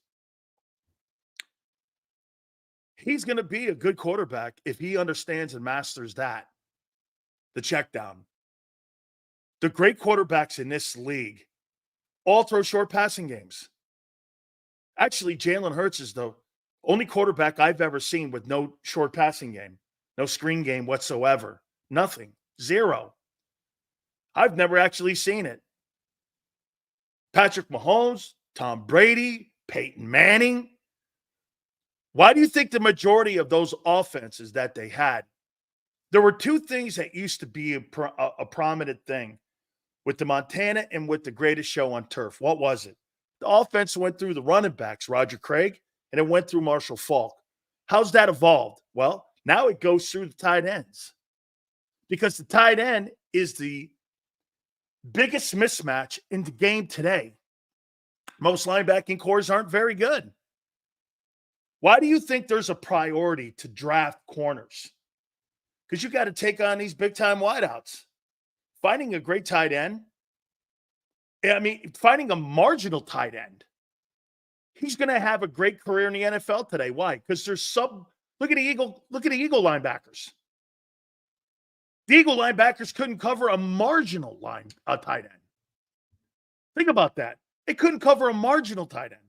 He's going to be a good quarterback if he understands and masters that, the check down. The great quarterbacks in this league all throw short passing games. Actually, Jalen Hurts is the only quarterback I've ever seen with no short passing game, no screen game whatsoever. Nothing. Zero. I've never actually seen it. Patrick Mahomes, Tom Brady, Peyton Manning. Why do you think the majority of those offenses that they had, there were two things that used to be a prominent thing with the Montana and with the Greatest Show on Turf? What was it? The offense went through the running backs, Roger Craig, and it went through Marshall Faulk. How's that evolved? Well, now it goes through the tight ends, because the tight end is the biggest mismatch in the game today. Most linebacking cores aren't very good. Why do you think there's a priority to draft corners? Because you got to take on these big-time wideouts. Finding a great tight end, finding a marginal tight end, he's going to have a great career in the NFL today. Why? Because there's look at the Eagle linebackers. The Eagle linebackers couldn't cover a marginal tight end. Think about that. They couldn't cover a marginal tight end.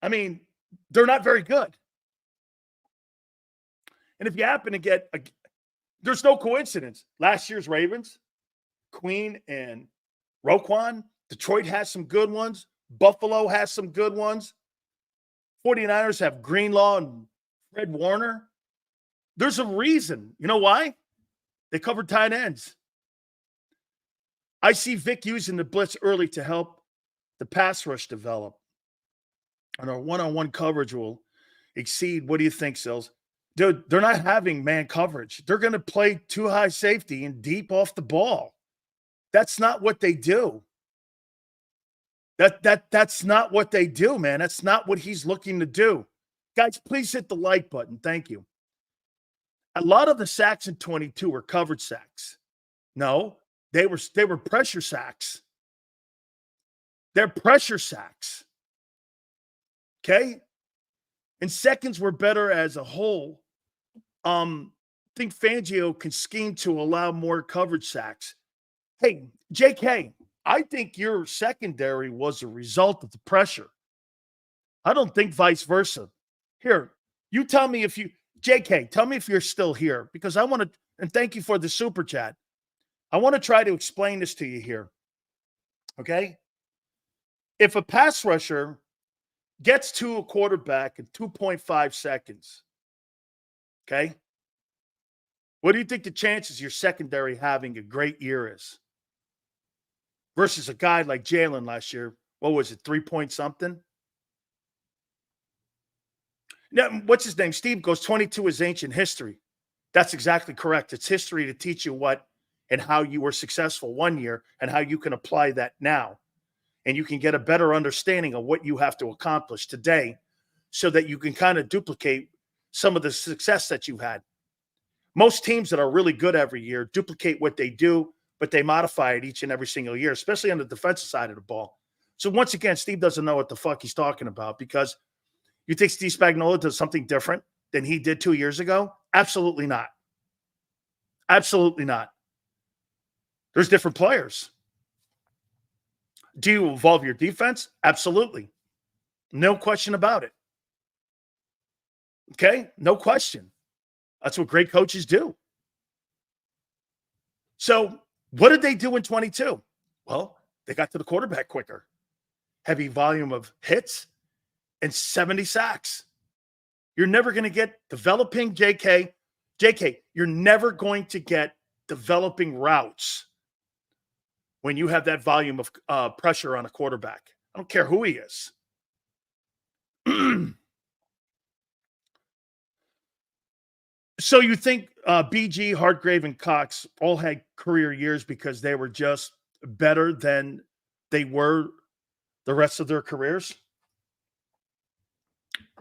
I mean, they're not very good. And if you happen to get there's no coincidence. Last year's Ravens, Queen and Roquan, Detroit has some good ones. Buffalo has some good ones. 49ers have Greenlaw and Fred Warner. There's a reason. You know why? They covered tight ends. I see Vic using the blitz early to help the pass rush develop. And our one-on-one coverage will exceed. What do you think, Sills? Dude, they're not having man coverage. They're going to play too high safety and deep off the ball. That's not what they do. That's not what they do, man. That's not what he's looking to do. Guys, please hit the like button. Thank you. A lot of the sacks in 22 were coverage sacks. No, they were pressure sacks. They're pressure sacks. Okay? And seconds were better as a whole. I think Fangio can scheme to allow more coverage sacks. Hey, JK, I think your secondary was a result of the pressure. I don't think vice versa. Here, you tell me JK, tell me if you're still here, because I want to, and thank you for the super chat. I want to try to explain this to you here. Okay? If a pass rusher gets to a quarterback in 2.5 seconds, okay, what do you think the chances your secondary having a great year is? Versus a guy like Jalen last year, what was it, 3 point something? Now, what's his name? Steve goes, 22 is ancient history. That's exactly correct. It's history to teach you what and how you were successful one year and how you can apply that now. And you can get a better understanding of what you have to accomplish today so that you can kind of duplicate some of the success that you had. Most teams that are really good every year duplicate what they do, but they modify it each and every single year, especially on the defensive side of the ball. So once again, Steve doesn't know what the fuck he's talking about, because you think Steve Spagnuolo does something different than he did 2 years ago? Absolutely not. Absolutely not. There's different players. Do you evolve your defense? Absolutely. No question about it. Okay? No question. That's what great coaches do. So what did they do in 22? Well, they got to the quarterback quicker. Heavy volume of hits and 70 sacks. You're never going to get developing JK, you're never going to get developing routes when you have that volume of pressure on a quarterback. I don't care who he is. So you think BG, Hartgrave, and Cox all had career years because they were just better than they were the rest of their careers?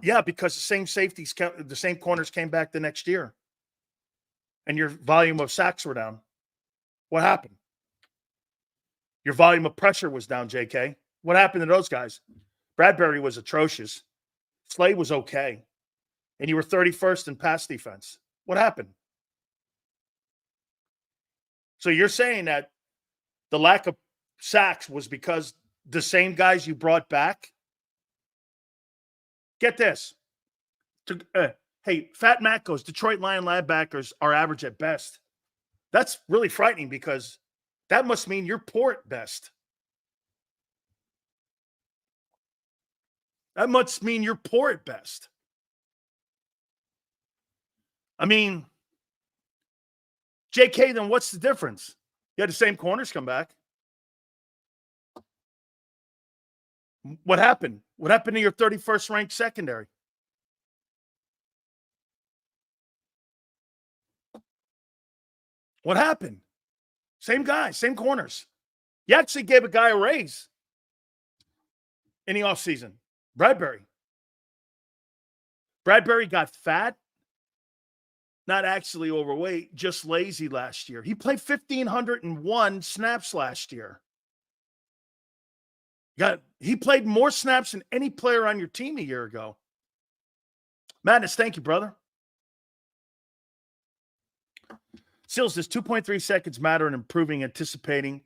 Yeah, because the same corners came back the next year. and your volume of sacks were down. What happened? Your volume of pressure was down, JK. What happened to those guys? Bradbury was atrocious. Slade was okay. And you were 31st in pass defense. What happened? So you're saying that the lack of sacks was because the same guys you brought back? Get this. Hey, Fat Matt goes, Detroit Lion linebackers are average at best. That's really frightening because that must mean you're poor at best. That must mean you're poor at best. I mean, JK, then what's the difference? You had the same corners come back. What happened? What happened to your 31st ranked secondary? What happened? Same guys, same corners. You actually gave a guy a raise in the offseason. Bradbury. Bradbury got fat, not actually overweight, just lazy last year. He played 1,501 snaps last year. He played more snaps than any player on your team a year ago. Madness, thank you, brother. Sills, does 2.3 seconds matter in improving, anticipating,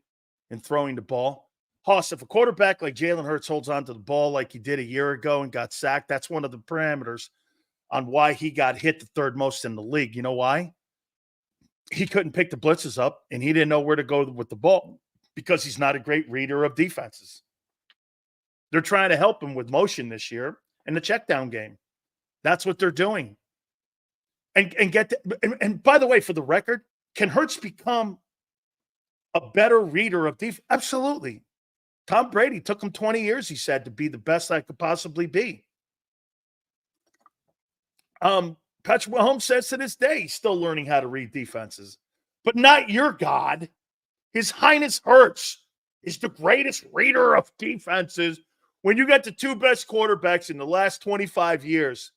and throwing the ball? Hoss, if a quarterback like Jalen Hurts holds on to the ball like he did a year ago and got sacked, that's one of the parameters on why he got hit the third most in the league. You know why? He couldn't pick the blitzes up, and he didn't know where to go with the ball because he's not a great reader of defenses. They're trying to help him with motion this year in the check down game. That's what they're doing. And by the way, for the record, can Hurts become a better reader of defense? Absolutely. Tom Brady took him 20 years, he said, to be the best I could possibly be. Patrick Mahomes says to this day he's still learning how to read defenses. But not your God. His Highness Hurts is the greatest reader of defenses. When you got the two best quarterbacks in the last 25 years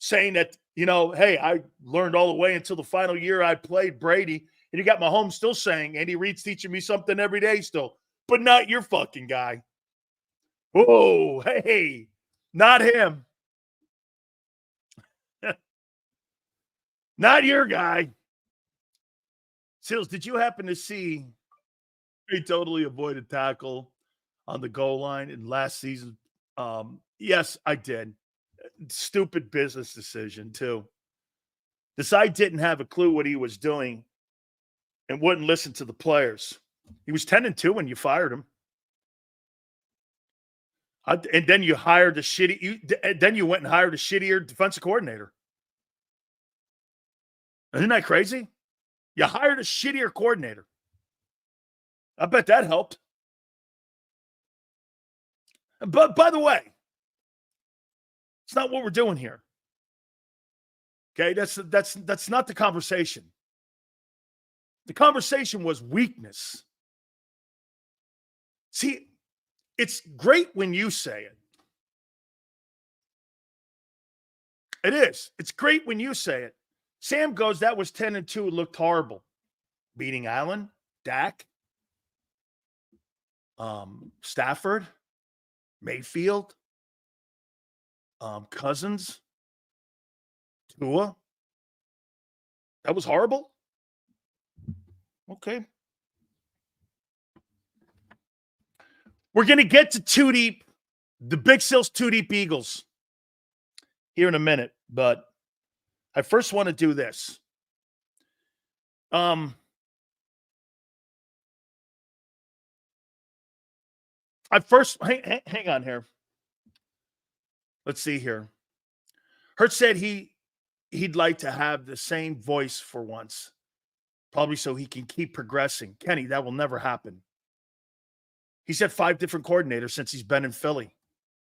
saying that, hey, I learned all the way until the final year I played Brady, and you got Mahomes still saying, Andy Reid's teaching me something every day still, but not your fucking guy. Oh, hey, not him. Not your guy. Sills, did you happen to see he totally avoided tackle on the goal line in last season? Yes, I did. Stupid business decision, too. The side didn't have a clue what he was doing and wouldn't listen to the players. He was 10-2 when you fired him. And then you hired then you went and hired a shittier defensive coordinator. Isn't that crazy? You hired a shittier coordinator. I bet that helped. But by the way, it's not what we're doing here. Okay, that's not the conversation. The conversation was weakness. See, it's great when you say it. It is. It's great when you say it. Sam goes, that was 10-2. It looked horrible. Beating Allen, Dak, Stafford, Mayfield, Cousins, Tua. That was horrible? Okay. We're going to get to Two Deep, the Big Sills Two Deep Eagles here in a minute, but I first want to do this. I first hang on here. Let's see here. Hurts said he'd like to have the same voice for once, probably so he can keep progressing. Kenny, that will never happen. He's had 5 different coordinators since he's been in Philly.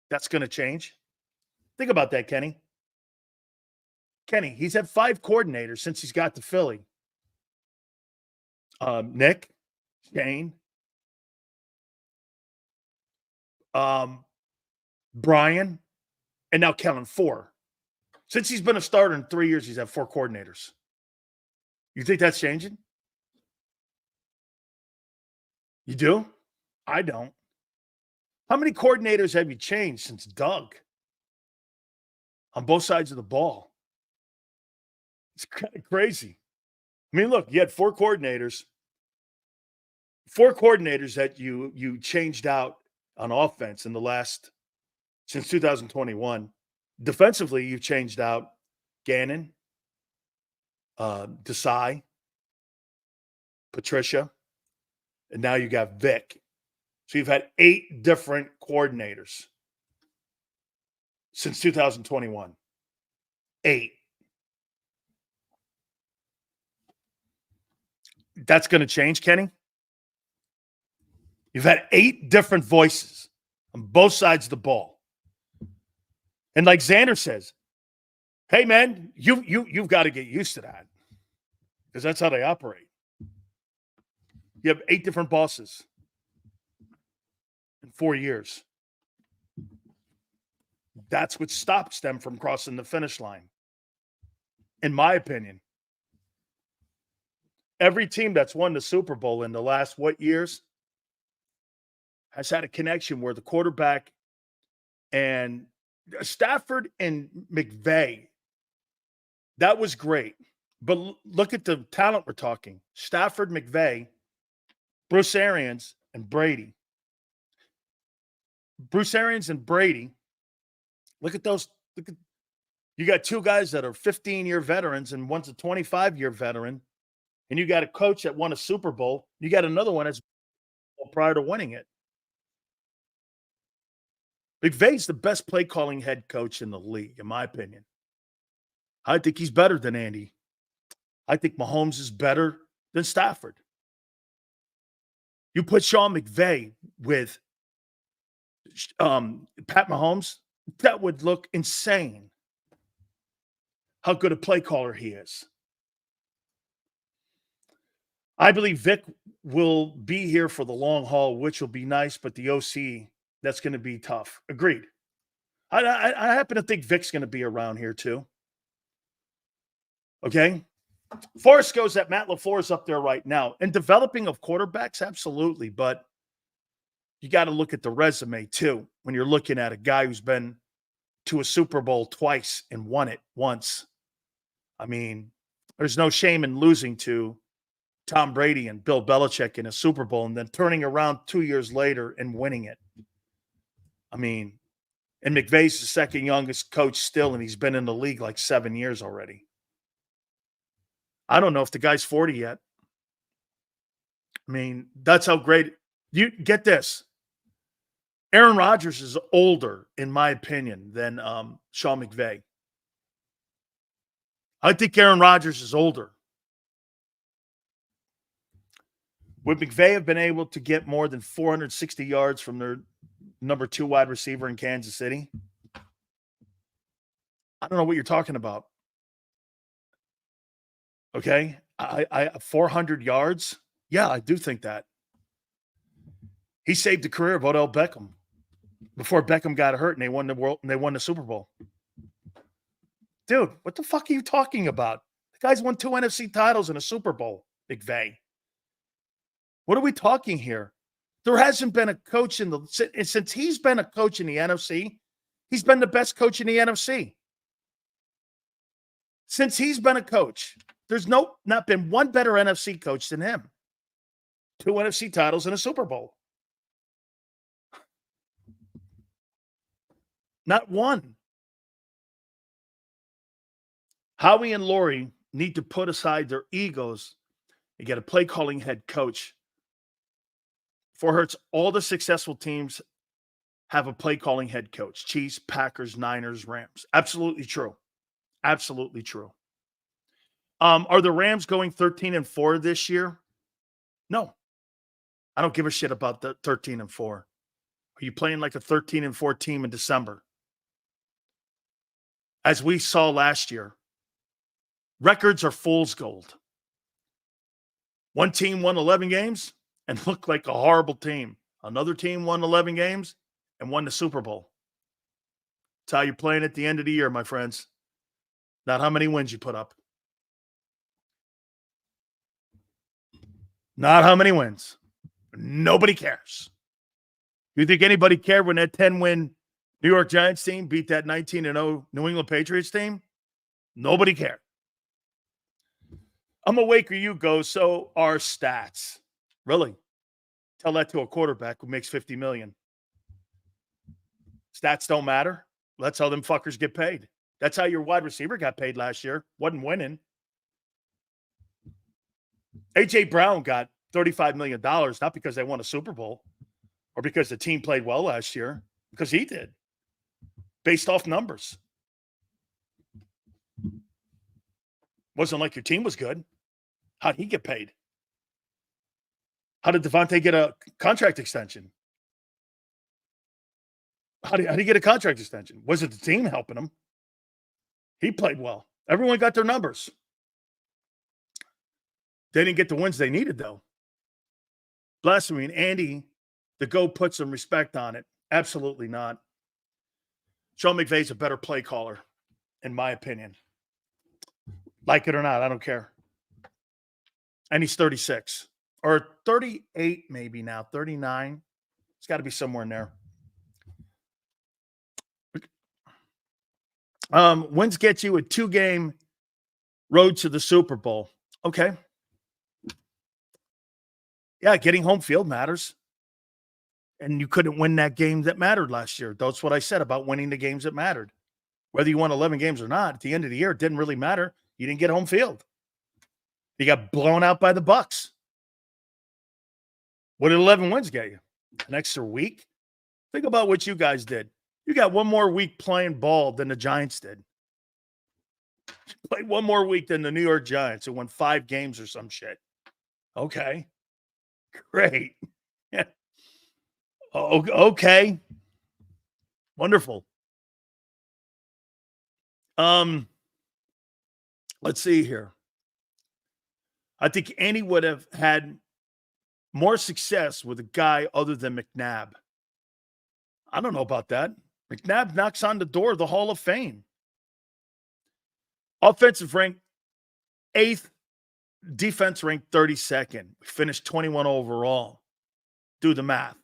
That's going to change. Think about that, Kenny. Kenny, he's had 5 coordinators since he's got to Philly. Nick, Shane, Brian, and now Kellen, 4. Since he's been a starter in 3 years, he's had 4 coordinators. You think that's changing? You do? I don't. How many coordinators have you changed since Doug on both sides of the ball? It's kind of crazy. I mean, look, you had four coordinators that you changed out on offense in the last since 2021. Defensively, you've changed out Gannon, Desai, Patricia, and now you got Vic. So you've had 8 different coordinators since 2021. 8. That's going to change, Kenny. You've had 8 different voices on both sides of the ball. And like Xander says, hey, man, you've got to get used to that because that's how they operate. You have 8 different bosses in 4 years. That's what stops them from crossing the finish line, in my opinion. Every team that's won the Super Bowl in the last years has had a connection where the quarterback and Stafford and McVay, that was great. But look at the talent we're talking. Stafford, McVay, Bruce Arians, and Brady. Bruce Arians and Brady, look at those. You got 2 guys that are 15-year veterans and one's a 25-year veteran. And you got a coach that won a Super Bowl. You got another one that's prior to winning it. McVay's the best play-calling head coach in the league, in my opinion. I think he's better than Andy. I think Mahomes is better than Stafford. You put Sean McVay with Pat Mahomes, that would look insane how good a play caller he is. I believe Vic will be here for the long haul, which will be nice, but the OC, that's going to be tough. Agreed. I happen to think Vic's going to be around here too. Okay? Forrest goes that Matt LaFleur's up there right now. And developing of quarterbacks, absolutely. But you got to look at the resume too when you're looking at a guy who's been to a Super Bowl twice and won it once. I mean, there's no shame in losing to Tom Brady and Bill Belichick in a Super Bowl and then turning around 2 years later and winning it. I mean, and McVay's the second youngest coach still, and he's been in the league like 7 years already. I don't know if the guy's 40 yet. I mean, that's how great. You get this. Aaron Rodgers is older, in my opinion, than Sean McVay. I think Aaron Rodgers is older. Would McVay have been able to get more than 460 yards from their number 2 wide receiver in Kansas City? I don't know what you're talking about. Okay, I 400 yards. Yeah, I do think that. He saved the career of Odell Beckham before Beckham got hurt and they won the Super Bowl. Dude, what the fuck are you talking about? The guy's won 2 NFC titles and a Super Bowl, McVay. What are we talking here? There hasn't been a coach since he's been a coach in the NFC, he's been the best coach in the NFC. Since he's been a coach, there's not been one better NFC coach than him. 2 NFC titles and a Super Bowl. Not one. Howie and Laurie need to put aside their egos and get a play-calling head coach. For Hurts, all the successful teams have a play-calling head coach. Chiefs, Packers, Niners, Rams. Absolutely true. Absolutely true. Are the Rams going 13-4 this year? No. I don't give a shit about the 13-4. Are you playing like a 13-4 team in December? As we saw last year, records are fool's gold. One team won 11 games and looked like a horrible team. Another team won 11 games and won the Super Bowl. That's how you're playing at the end of the year, my friends. Not how many wins you put up. Not how many wins. Nobody cares. You think anybody cared when that 10-win New York Giants team beat that 19-0 New England Patriots team? Nobody cared. I'm awake or you go, so are stats. Really? Tell that to a quarterback who makes $50 million. Stats don't matter. That's how them fuckers get paid. That's how your wide receiver got paid last year. Wasn't winning. A.J. Brown got $35 million, not because they won a Super Bowl or because the team played well last year, because he did, based off numbers. Wasn't like your team was good. How'd he get paid? How did Devontae get a contract extension? How did he get a contract extension? Was it the team helping him? He played well. Everyone got their numbers. They didn't get the wins they needed, though. Blasphemy. And Andy, the GOAT, put some respect on it. Absolutely not. Sean McVay's a better play caller, in my opinion. Like it or not, I don't care. And he's 36. Or 38 maybe now, 39. It's got to be somewhere in there. Wins get you a 2-game road to the Super Bowl. Okay. Yeah, getting home field matters. And you couldn't win that game that mattered last year. That's what I said about winning the games that mattered. Whether you won 11 games or not, at the end of the year, it didn't really matter. You didn't get home field. You got blown out by the Bucs. What did 11 wins get you? An extra week? Think about what you guys did. You got one more week playing ball than the Giants did. You played one more week than the New York Giants who won 5 games or some shit. Okay. Great. Yeah. Okay. Wonderful. Let's see here. I think Andy would have had more success with a guy other than McNabb. I don't know about that. McNabb knocks on the door of the Hall of Fame. Offensive rank 8th, defense ranked 32nd. We finished 21 overall. Do the math.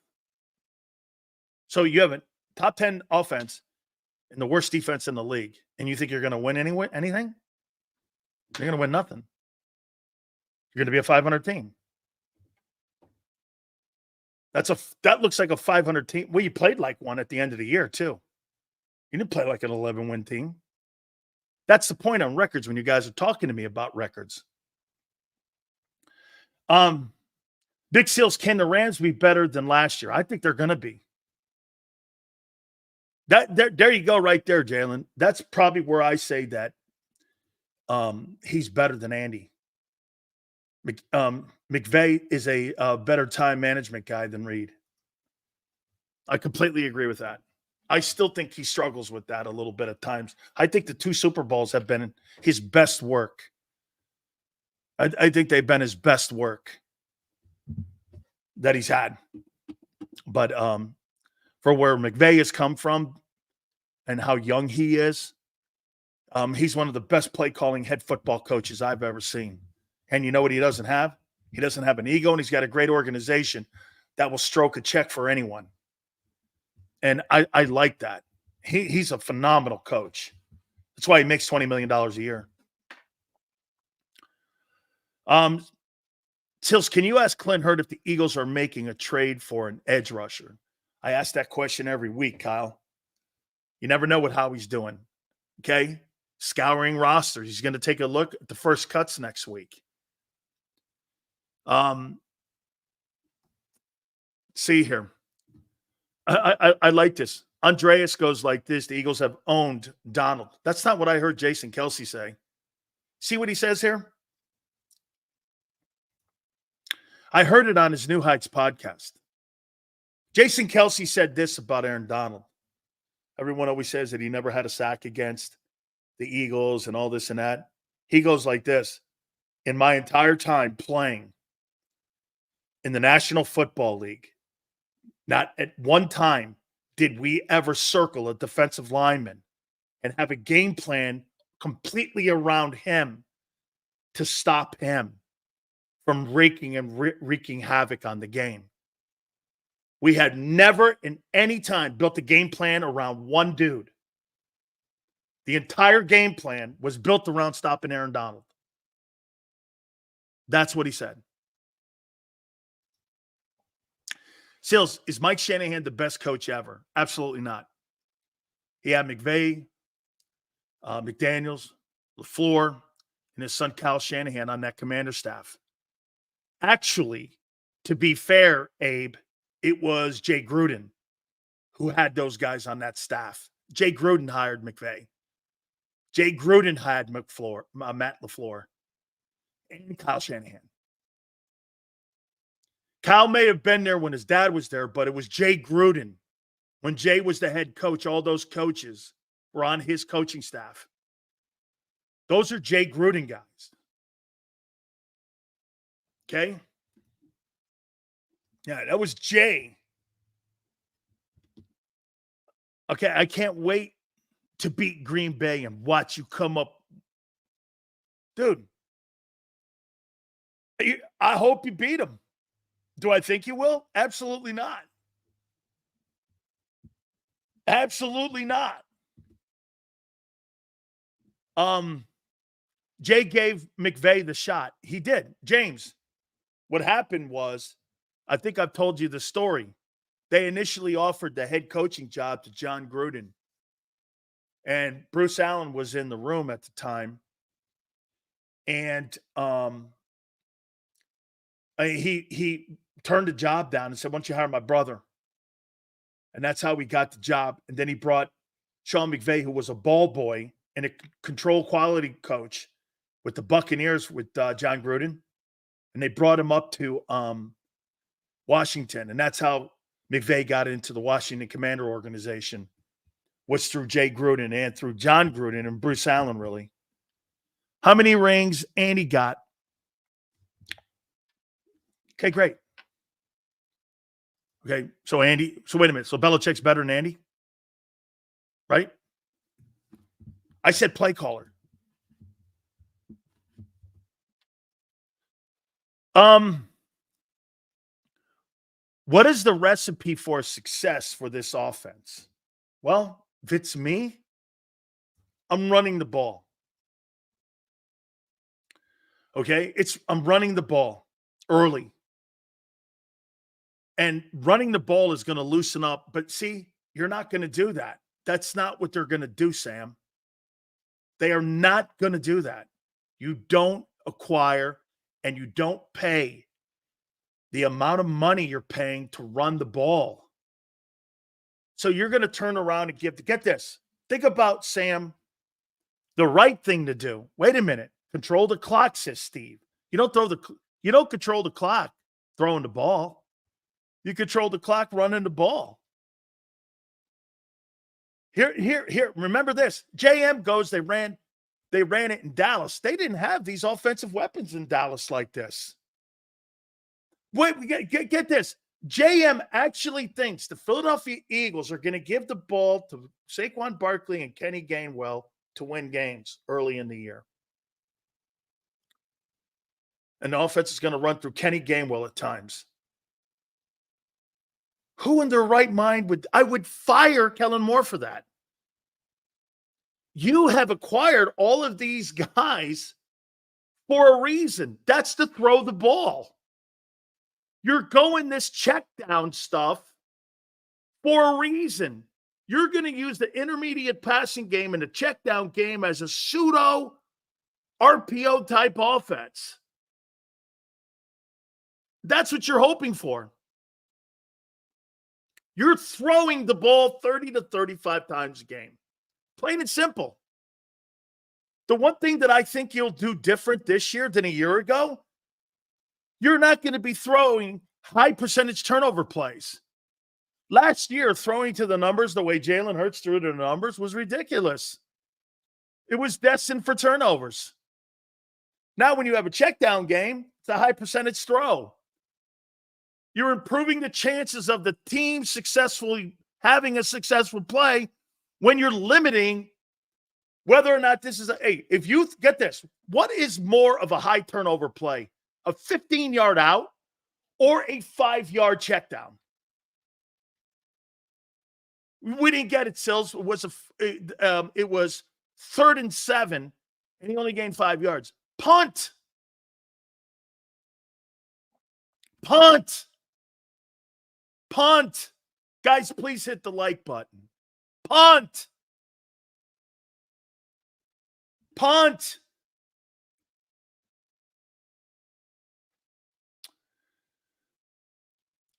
So you have a top 10 offense and the worst defense in the league, and you think you're going to win anything? You're going to win nothing. You're going to be a 500 team. That looks like a 500 team. Well, you played like one at the end of the year, too. You didn't play like an 11-win team. That's the point on records when you guys are talking to me about records. Big Seals, can the Rams be better than last year? I think they're going to be. There you go right there, Jalen. That's probably where I say that he's better than Andy. McVay is a better time management guy than Reed. I completely agree with that. I still think he struggles with that a little bit at times. I think the 2 Super Bowls have been his best work. I think they've been his best work that he's had. But for where McVay has come from and how young he is, he's one of the best play-calling head football coaches I've ever seen. And you know what he doesn't have? He doesn't have an ego, and he's got a great organization that will stroke a check for anyone. And I like that. He's a phenomenal coach. That's why he makes $20 million a year. Tills, can you ask Clint Hurd if the Eagles are making a trade for an edge rusher? I ask that question every week, Kyle. You never know what Howie's doing. Okay? Scouring rosters. He's going to take a look at the first cuts next week. See here. I like this. Andreas goes like this. The Eagles have owned Donald. That's not what I heard Jason Kelsey say. See what he says here? I heard it on his New Heights podcast. Jason Kelsey said this about Aaron Donald. Everyone always says that he never had a sack against the Eagles and all this and that. He goes like this. In my entire time playing in the National Football League, not at one time did we ever circle a defensive lineman and have a game plan completely around him to stop him from wreaking havoc on the game. We had never in any time built a game plan around one dude. The entire game plan was built around stopping Aaron Donald. That's what he said. Seals, is Mike Shanahan the best coach ever? Absolutely not. He had McVay, McDaniels, LaFleur, and his son Kyle Shanahan on that commander staff. Actually, to be fair, Abe, it was Jay Gruden who had those guys on that staff. Jay Gruden hired McVay. Jay Gruden had Matt LaFleur, and Kyle Shanahan. Kyle may have been there when his dad was there, but it was Jay Gruden. When Jay was the head coach, all those coaches were on his coaching staff. Those are Jay Gruden guys. Okay? Yeah, that was Jay. Okay, I can't wait to beat Green Bay and watch you come up. Dude, I hope you beat them. Do I think you will? Absolutely not. Absolutely not. Jay gave McVay the shot. He did. James, what happened was, I think I've told you the story. They initially offered the head coaching job to John Gruden. And Bruce Allen was in the room at the time. And he turned the job down and said, "Why don't you hire my brother?" And that's how he got the job. And then he brought Sean McVay, who was a ball boy and a control quality coach with the Buccaneers with John Gruden. And they brought him up to Washington. And that's how McVay got into the Washington Commander organization, was through Jay Gruden and through John Gruden and Bruce Allen, really. How many rings Andy got? Okay, great. Okay, so Andy, so wait a minute. So Belichick's better than Andy? Right? I said play caller. What is the recipe for success for this offense? Well, if it's me, I'm running the ball. Okay? I'm running the ball early. And running the ball is going to loosen up. But see, you're not going to do that. That's not what they're going to do, Sam. They are not going to do that. You don't acquire and you don't pay the amount of money you're paying to run the ball. So you're going to turn around and get this. Think about, Sam, the right thing to do. Wait a minute. Control the clock, says Steve. You don't control the clock throwing the ball. You control the clock running the ball. Here. Remember this. JM goes, they ran it in Dallas. They didn't have these offensive weapons in Dallas like this. Wait, get this. JM actually thinks the Philadelphia Eagles are going to give the ball to Saquon Barkley and Kenny Gainwell to win games early in the year. And the offense is going to run through Kenny Gainwell at times. Who in their right mind I would fire Kellen Moore for that? You have acquired all of these guys for a reason. That's to throw the ball. You're going this check down stuff for a reason. You're going to use the intermediate passing game and the check down game as a pseudo RPO type offense. That's what you're hoping for. You're throwing the ball 30 to 35 times a game. Plain and simple. The one thing that I think you'll do different this year than a year ago, you're not going to be throwing high percentage turnover plays. Last year, throwing to the numbers the way Jalen Hurts threw to the numbers was ridiculous. It was destined for turnovers. Now, when you have a check down game, it's a high percentage throw. You're improving the chances of the team successfully having a successful play when you're limiting whether or not this is if you get this, what is more of a high turnover play? a 15-yard out or a 5-yard check down. We didn't get it, Sills. It was 3rd and 7, and he only gained 5 yards. Punt. Punt. Punt. Guys, please hit the like button. Punt. Punt.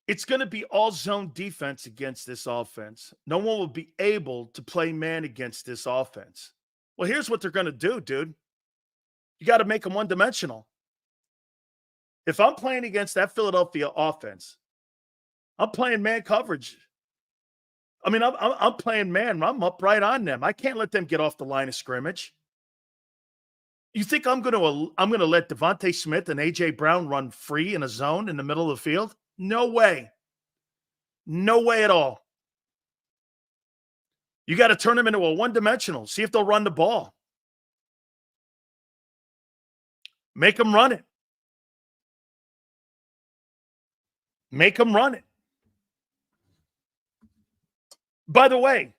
It's going to be all zone defense against this offense. No one will be able to play man against this offense. Well, here's what they're going to do, dude. You got to make them one-dimensional. If I'm playing against that Philadelphia offense, I'm playing man coverage. I mean, I'm playing man. I'm up right on them. I can't let them get off the line of scrimmage. You think I'm going to let Devontae Smith and A.J. Brown run free in a zone in the middle of the field? No way. No way at all. You got to turn them into a one-dimensional. See if they'll run the ball. Make them run it. Make them run it. By the way,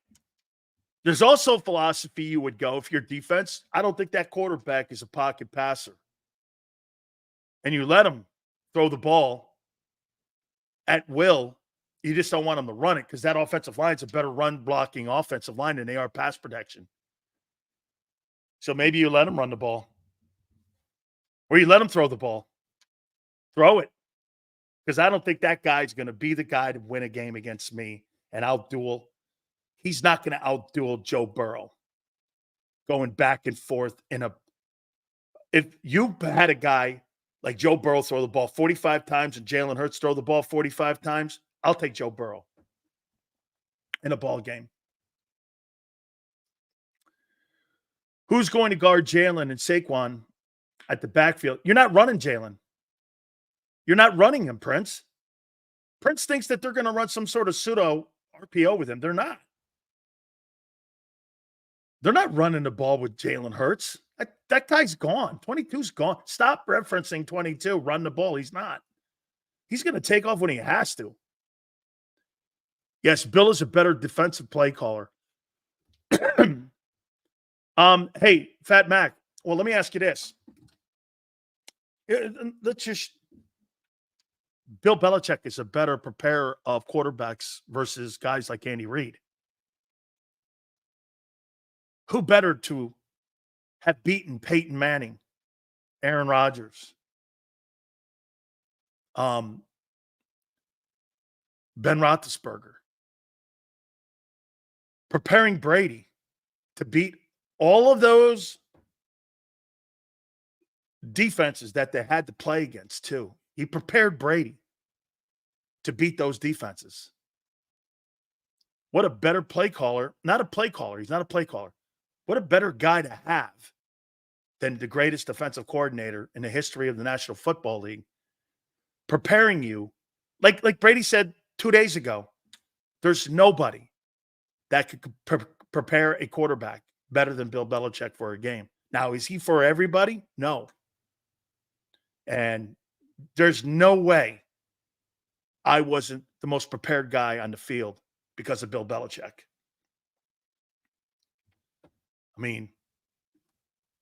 there's also a philosophy you would go if your defense, I don't think that quarterback is a pocket passer. And you let him throw the ball at will. You just don't want them to run it because that offensive line is a better run-blocking offensive line than they are pass protection. So maybe you let them run the ball. Or you let them throw the ball. Throw it. Because I don't think that guy's going to be the guy to win a game against me and outduel. He's not going to outduel Joe Burrow going back and forth if you had a guy like Joe Burrow throw the ball 45 times and Jalen Hurts throw the ball 45 times, I'll take Joe Burrow in a ball game. Who's going to guard Jalen and Saquon at the backfield? You're not running Jalen. You're not running him, Prince. Prince thinks that they're going to run some sort of pseudo RPO with him. They're not. They're not running the ball with Jalen Hurts. That guy's gone. 22's gone. Stop referencing 22. Run the ball. He's not. He's going to take off when he has to. Yes, Bill is a better defensive play caller. Hey, Fat Mac. Well, let me ask you this. Bill Belichick is a better preparer of quarterbacks versus guys like Andy Reid. Who better to have beaten Peyton Manning, Aaron Rodgers, Ben Roethlisberger, preparing Brady to beat all of those defenses that they had to play against too. He prepared Brady to beat those defenses. What a better play caller. Not a play caller. He's not a play caller. What a better guy to have than the greatest defensive coordinator in the history of the National Football League, preparing you. Like Brady said 2 days ago, there's nobody that could prepare a quarterback better than Bill Belichick for a game. Now, is he for everybody? No. And there's no way I wasn't the most prepared guy on the field because of Bill Belichick. I mean,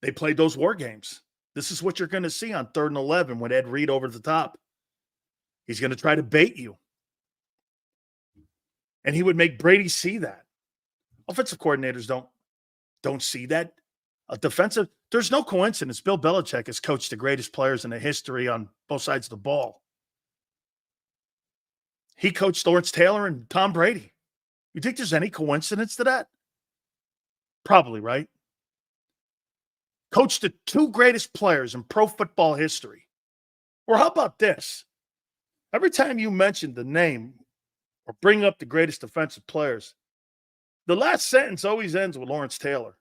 they played those war games. This is what you're going to see on 3rd and 11 with Ed Reed over the top. He's going to try to bait you. And he would make Brady see that. Offensive coordinators don't see that. There's no coincidence. Bill Belichick has coached the greatest players in the history on both sides of the ball. He coached Lawrence Taylor and Tom Brady. You think there's any coincidence to that? Probably, right? Coached the 2 greatest players in pro football history. Or how about this? Every time you mention the name or bring up the greatest defensive players, the last sentence always ends with Lawrence Taylor.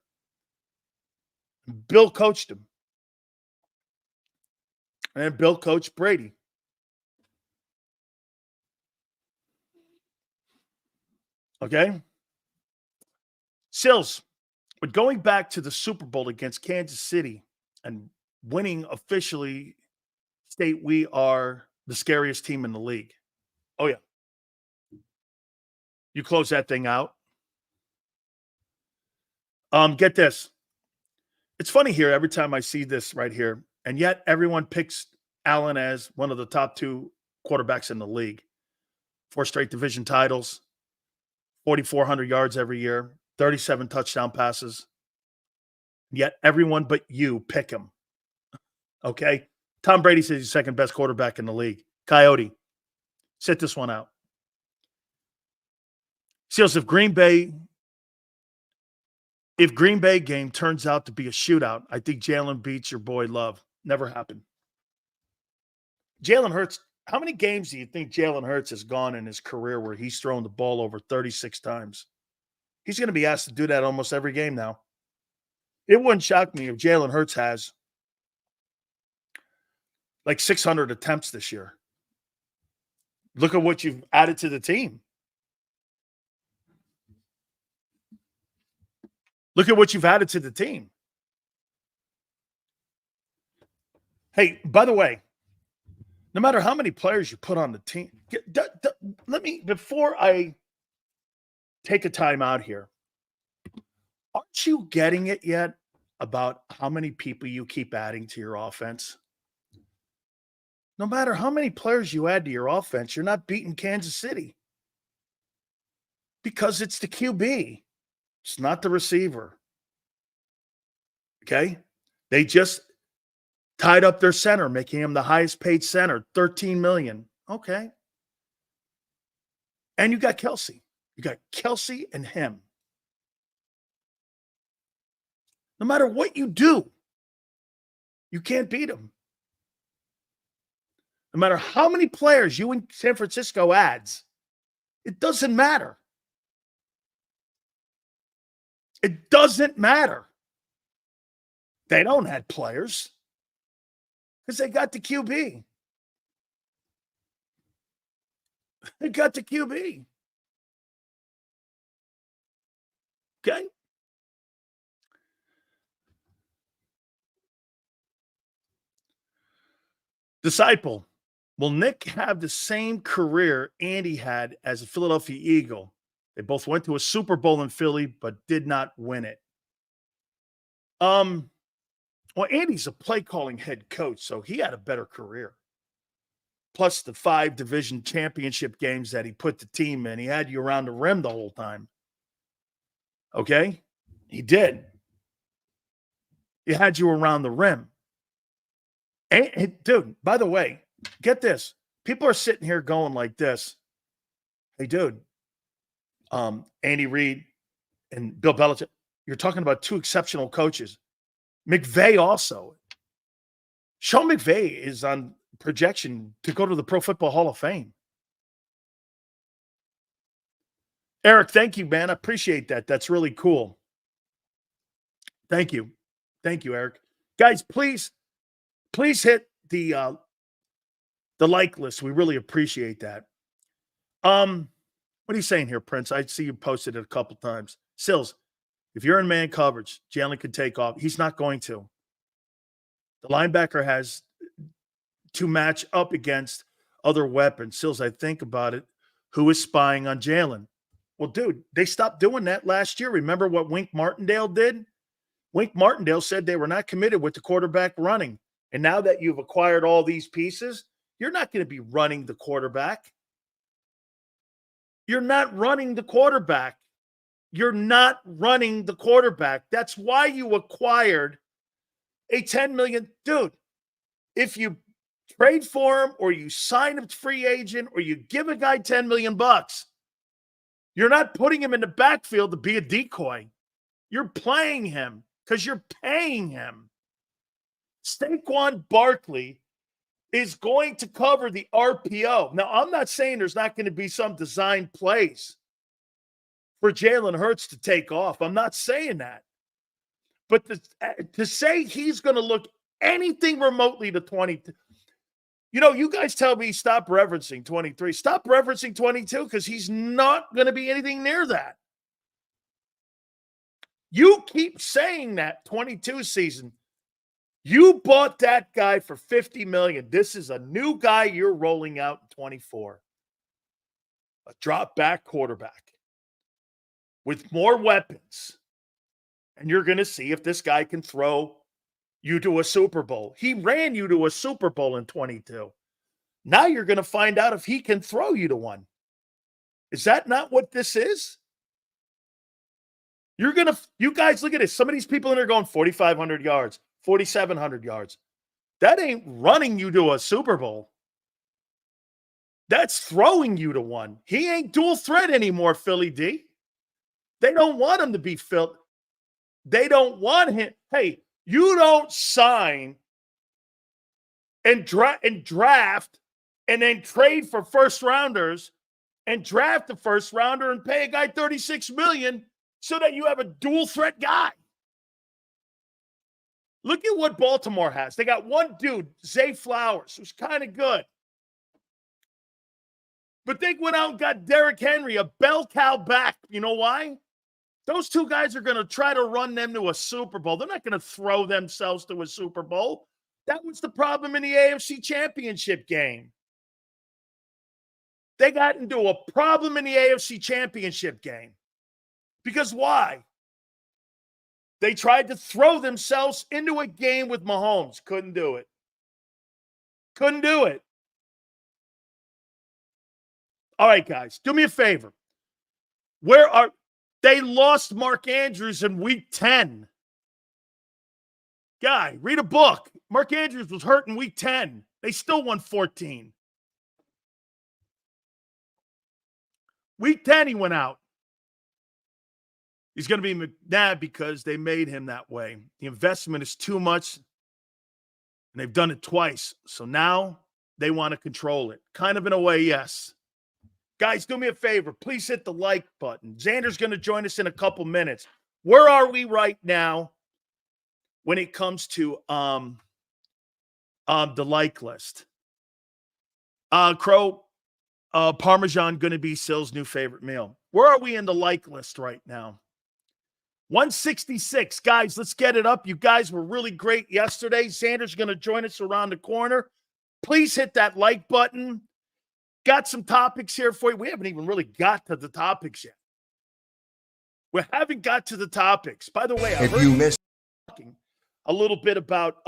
Bill coached him. And Bill coached Brady. Okay? Sills, but going back to the Super Bowl against Kansas City and winning officially state we are the scariest team in the league. Oh, yeah. You close that thing out. Get this. It's funny here every time I see this right here, and yet everyone picks Allen as one of the top 2 quarterbacks in the league. 4 straight division titles, 4,400 yards every year, 37 touchdown passes. Yet everyone but you pick him. Okay? Tom Brady says he's second best quarterback in the league. Coyote, sit this one out. Seals, if Green Bay game turns out to be a shootout, I think Jalen beats your boy Love. Never happened. Jalen Hurts, how many games do you think Jalen Hurts has gone in his career where he's thrown the ball over 36 times? He's going to be asked to do that almost every game now. It wouldn't shock me if Jalen Hurts has like 600 attempts this year. Look at what you've added to the team. Look at what you've added to the team. Hey, by the way, no matter how many players you put on the team, let me, before I take a time out here, aren't you getting it yet about how many people you keep adding to your offense? No matter how many players you add to your offense, you're not beating Kansas City because it's the QB. It's not the receiver. Okay? They just tied up their center, making him the highest paid center, $13 million. Okay. And you got Kelsey. You got Kelsey and him. No matter what you do, you can't beat him. No matter how many players you in San Francisco adds, it doesn't matter. It doesn't matter. They don't add players because they got the QB. They got the QB. Okay? Disciple, will Nick have the same career Andy had as a Philadelphia Eagle? They both went to a Super Bowl in Philly, but did not win it. Well, Andy's a play-calling head coach, so he had a better career. Plus the 5 division championship games that he put the team in. He had you around the rim the whole time. Okay? He did. He had you around the rim. And, dude, by the way, get this. People are sitting here going like this. Hey, dude, Andy Reid and Bill Belichick, you're talking about 2 exceptional coaches. McVay also. Sean McVay is on projection to go to the Pro Football Hall of Fame. Eric, thank you, man. I appreciate that. That's really cool. Thank you. Thank you, Eric. Guys, please hit the like list. We really appreciate that. What are you saying here, Prince? I see you posted it a couple times. Sills, if you're in man coverage, Jalen could take off. He's not going to. The linebacker has to match up against other weapons. Sills, I think about it. Who is spying on Jalen? Well, dude, they stopped doing that last year. Remember what Wink Martindale did? Wink Martindale said they were not committed with the quarterback running. And now that you've acquired all these pieces, you're not going to be running the quarterback. You're not running the quarterback. You're not running the quarterback. That's why you acquired a $10 million. Dude, if you trade for him or you sign a free agent or you give a guy $10 million, you're not putting him in the backfield to be a decoy. You're playing him because you're paying him. Saquon Barkley is going to cover the RPO. Now, I'm not saying there's not going to be some design plays for Jalen Hurts to take off. I'm not saying that. But to say he's going to look anything remotely to 22, you guys tell me stop referencing 23. Stop referencing 22 because he's not going to be anything near that. You keep saying that 22 season. You bought that guy for $50 million. This is a new guy you're rolling out in 24. A drop-back quarterback with more weapons. And you're going to see if this guy can throw you to a Super Bowl. He ran you to a Super Bowl in 22. Now you're going to find out if he can throw you to one. Is that not what this is? You guys, look at this. Some of these people in there going 4,500 yards, 4,700 yards. That ain't running you to a Super Bowl. That's throwing you to one. He ain't dual threat anymore, Philly D. They don't want him to be Phil. They don't want him. Hey, you don't sign and draft and then trade for first rounders and draft the first rounder and pay a guy $36 million so that you have a dual threat guy. Look at what Baltimore has. They got one dude, Zay Flowers, who's kind of good. But they went out and got Derrick Henry, a bell cow back. You know why? Those two guys are going to try to run them to a Super Bowl. They're not going to throw themselves to a Super Bowl. That was the problem in the AFC Championship game. They got into a problem in the AFC Championship game. Because why? They tried to throw themselves into a game with Mahomes. Couldn't do it. Couldn't do it. All right, guys, do me a favor. They lost Mark Andrews in week 10. Guy, read a book. Mark Andrews was hurt in week 10. They still won 14. Week 10, he went out. He's going to be mad because they made him that way. The investment is too much, and they've done it twice. So now they want to control it. Kind of in a way, yes. Guys, do me a favor. Please hit the like button. Xander's going to join us in a couple minutes. Where are we right now when it comes to the like list? Crow, Parmesan going to be Sill's new favorite meal. Where are we in the like list right now? 166. Guys, let's get it up. You guys were really great yesterday. Xander's going to join us around the corner. Please hit that like button. Got some topics here for you. We haven't even really got to the topics yet. We haven't got to the topics. By the way, I heard you missed talking a little bit about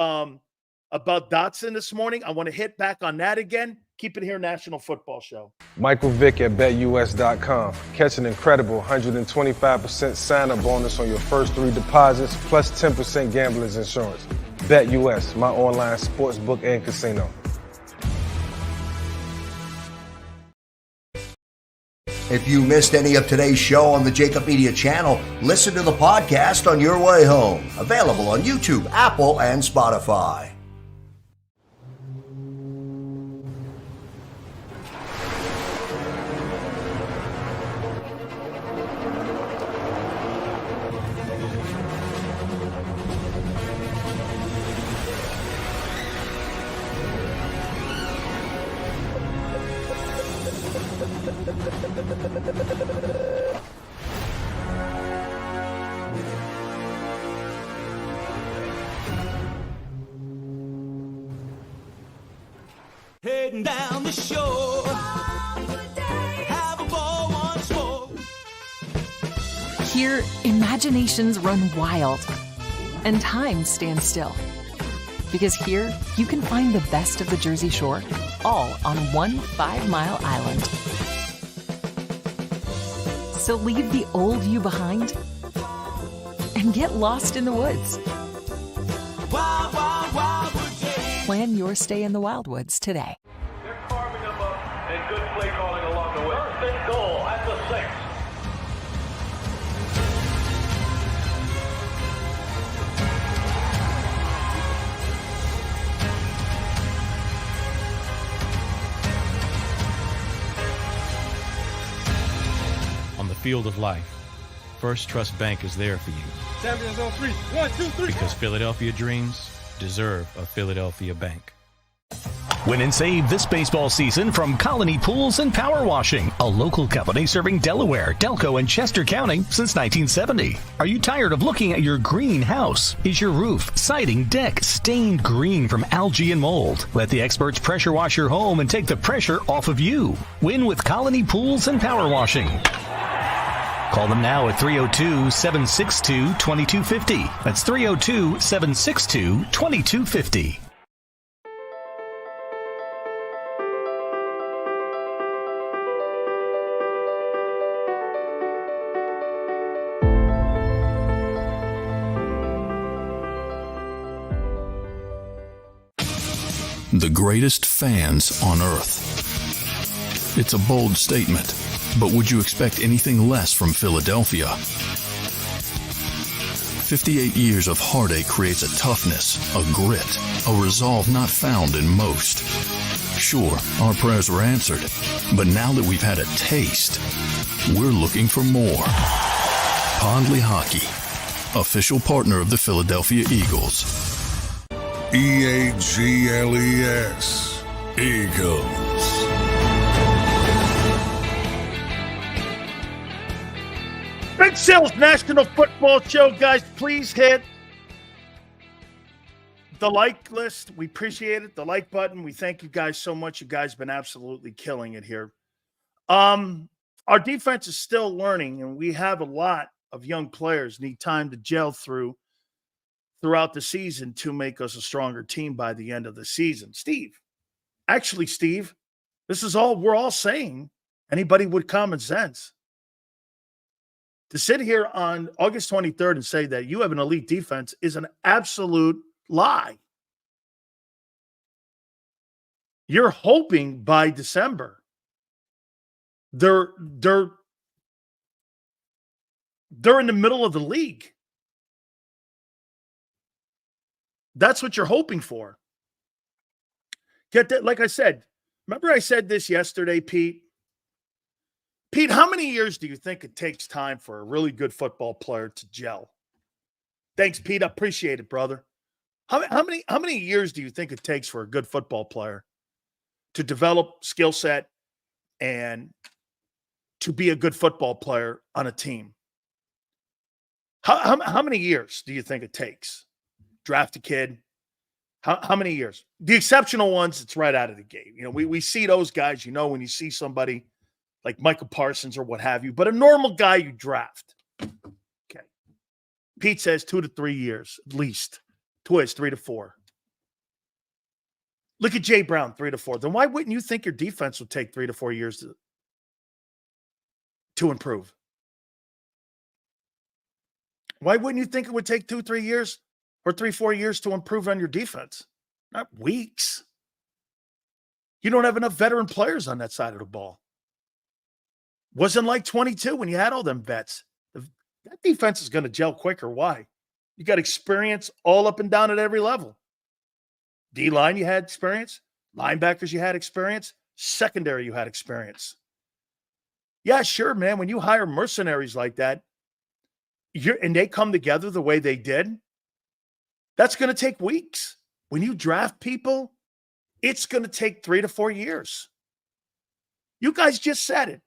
Dotson this morning. I want to hit back on that again. Keep it here, National Football Show. Michael Vick at BetUS.com. Catch an incredible 125% sign-up bonus on your first 3 deposits, plus 10% gambler's insurance. BetUS, my online sportsbook and casino. If you missed any of today's show on the JAKIB Media channel, listen to the podcast on your way home. Available on YouTube, Apple, and Spotify. Heading down the shore, have a ball once more. Here, imaginations run wild and time stands still. Because here, you can find the best of the Jersey Shore, all on one 5-mile island. So leave the old you behind and get lost in the woods. Wild, wild, wildwood days. Plan your stay in the Wildwoods today. They're carving them up and good play calling along the way. First and goal at the 6. On the field of life, First Trust Bank is there for you. Champions on 3. 1, 2, 3. Because Philadelphia dreams deserve a Philadelphia bank. Win and save this baseball season from Colony Pools and Power Washing, a local company serving Delaware, Delco, and Chester County since 1970. Are you tired of looking at your green house? Is your roof, siding, deck stained green from algae and mold? Let the experts pressure wash your home and take the pressure off of you. Win with Colony Pools and Power Washing. Call them now at 302-762-2250. That's 302-762-2250. The greatest fans on earth. It's a bold statement, but would you expect anything less from Philadelphia? 58 years of heartache creates a toughness, a grit, a resolve not found in most. Sure, our prayers were answered, but now that we've had a taste, we're looking for more. Pondley Hockey, official partner of the Philadelphia Eagles. EAGLES, Eagles. Big Sales National Football Show, guys. Please hit the like list. We appreciate it. The like button. We thank you guys so much. You guys have been absolutely killing it here. Our defense is still learning, and we have a lot of young players need time to gel throughout the season to make us a stronger team by the end of the season. Steve, this is all we're all saying. Anybody with common sense. To sit here on August 23rd and say that you have an elite defense is an absolute lie. You're hoping by December they're in the middle of the league. That's what you're hoping for. Get that? Like I said, remember I said this yesterday, Pete? Pete, how many years do you think it takes time for a really good football player to gel? Thanks, Pete. I appreciate it, brother. How many years do you think it takes for a good football player to develop skill set and to be a good football player on a team? How many years do you think it takes? Draft a kid. How many years? The exceptional ones, it's right out of the gate. You know, we see those guys, you know, when you see somebody like Michael Parsons or what have you, but a normal guy you draft. Okay. Pete says 2 to 3 years, at least. Twiz, 3 to 4. Look at Jay Brown, 3 to 4. Then why wouldn't you think your defense would take 3 to 4 years to improve? Why wouldn't you think it would take 2, 3 years or 3, 4 years to improve on your defense? Not weeks. You don't have enough veteran players on that side of the ball. Wasn't like 22 when you had all them vets. That defense is going to gel quicker. Why? You got experience all up and down at every level. D-line, you had experience. Linebackers, you had experience. Secondary, you had experience. Yeah, sure, man. When you hire mercenaries like that, and they come together the way they did, that's going to take weeks. When you draft people, it's going to take 3 to 4 years. You guys just said it.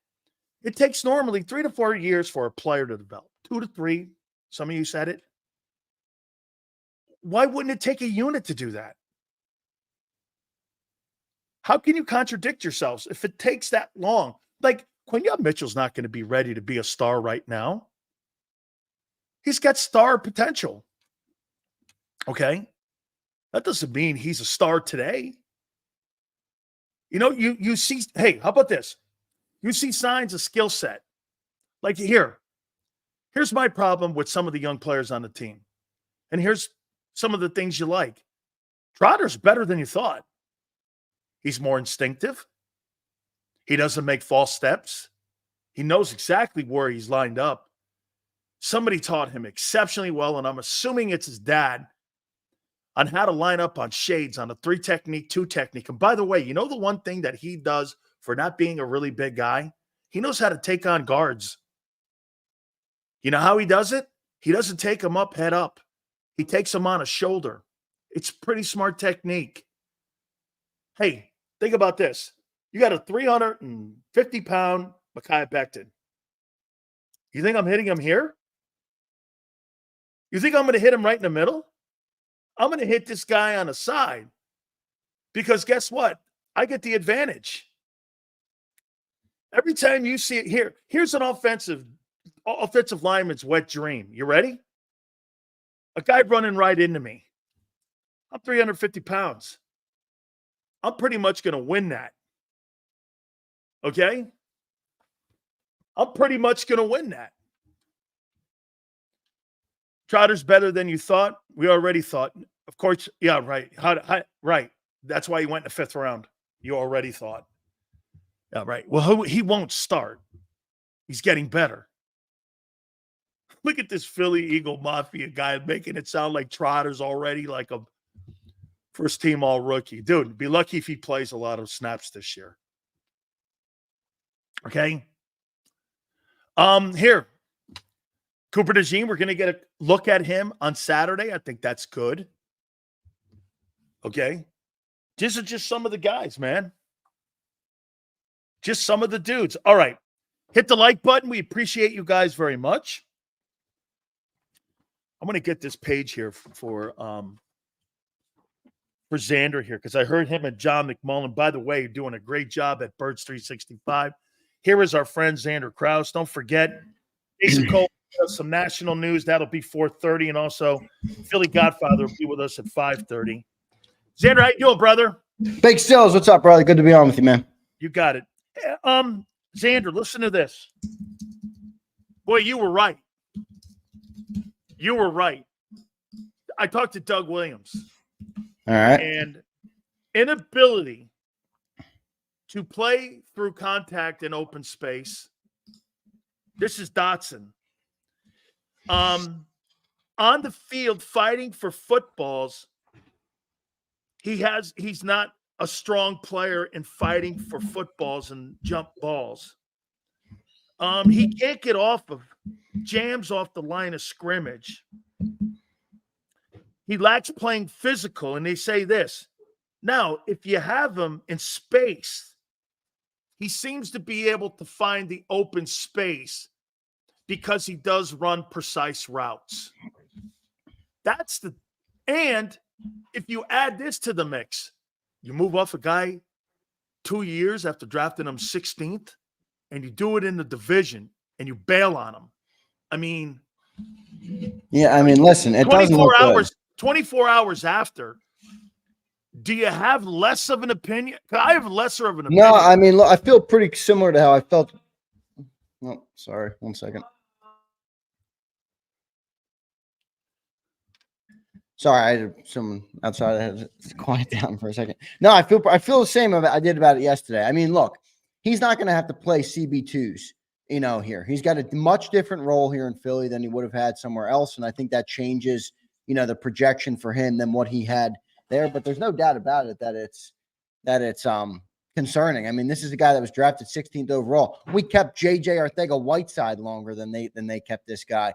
It takes normally 3 to 4 years for a player to develop. 2 to 3. Some of you said it. Why wouldn't it take a unit to do that? How can you contradict yourselves if it takes that long? Like, Quinyon Mitchell's not going to be ready to be a star right now. He's got star potential. Okay? That doesn't mean he's a star today. You know, you see, hey, how about this? You see signs of skill set. Like here's my problem with some of the young players on the team. And here's some of the things you like. Trotter's better than you thought. He's more instinctive. He doesn't make false steps. He knows exactly where he's lined up. Somebody taught him exceptionally well, and I'm assuming it's his dad, on how to line up on shades on a 3 technique, 2 technique. And by the way, you know the one thing that he does for not being a really big guy? He knows how to take on guards. You know how he does it? He doesn't take them up, head up. He takes them on a shoulder. It's pretty smart technique. Hey, think about this. You got a 350-pound Mekhi Becton. You think I'm hitting him here? You think I'm going to hit him right in the middle? I'm going to hit this guy on the side because guess what? I get the advantage. Every time you see it here's an offensive lineman's wet dream. You ready? A guy running right into me. I'm 350 pounds. I'm pretty much going to win that. Okay? I'm pretty much going to win that. Trotter's better than you thought. We already thought. Of course, yeah, right. Right. That's why he went in the 5th round. You already thought. Yeah, right. Well, he won't start. He's getting better. Look at this Philly Eagle Mafia guy making it sound like Trotter's already like a first-team all-rookie. Dude, be lucky if he plays a lot of snaps this year. Okay? Here. Cooper DeJean, we're going to get a look at him on Saturday. I think that's good. Okay? These are just some of the guys, man. Just some of the dudes. All right. Hit the like button. We appreciate you guys very much. I'm going to get this page here for Xander here because I heard him and John McMullen. By the way, doing a great job at Birds 365. Here is our friend Xander Krauss. Don't forget, Jason Cole has some national news. That'll be 4:30, and also Philly Godfather will be with us at 5:30. Xander, how you doing, brother? Big Stills, what's up, brother? Good to be on with you, man. You got it. Xander, listen to this. Boy, you were right. You were right. I talked to Doug Williams. All right. And inability to play through contact in open space. This is Dotson. On the field fighting for footballs, he's not a strong player in fighting for footballs and jump balls. He can't get off of jams off the line of scrimmage. He lacks playing physical, and they say this. Now, if you have him in space, he seems to be able to find the open space because he does run precise routes. And if you add this to the mix, you move off a guy 2 years after drafting him 16th, and you do it in the division, and you bail on him. I mean, yeah, I mean, listen, it doesn't look good. 24 hours after, do you have less of an opinion? I have lesser of an opinion. No, I mean, look, I feel pretty similar to how I felt. Oh, sorry. 1 second. Sorry, I had someone outside. I had to quiet down for a second. No, I feel the same I did about it yesterday. I mean, look, he's not going to have to play CB2s, here. He's got a much different role here in Philly than he would have had somewhere else, and I think that changes, the projection for him than what he had there. But there's no doubt about it that it's concerning. I mean, this is a guy that was drafted 16th overall. We kept J.J. Arcega-Whiteside longer than they kept this guy.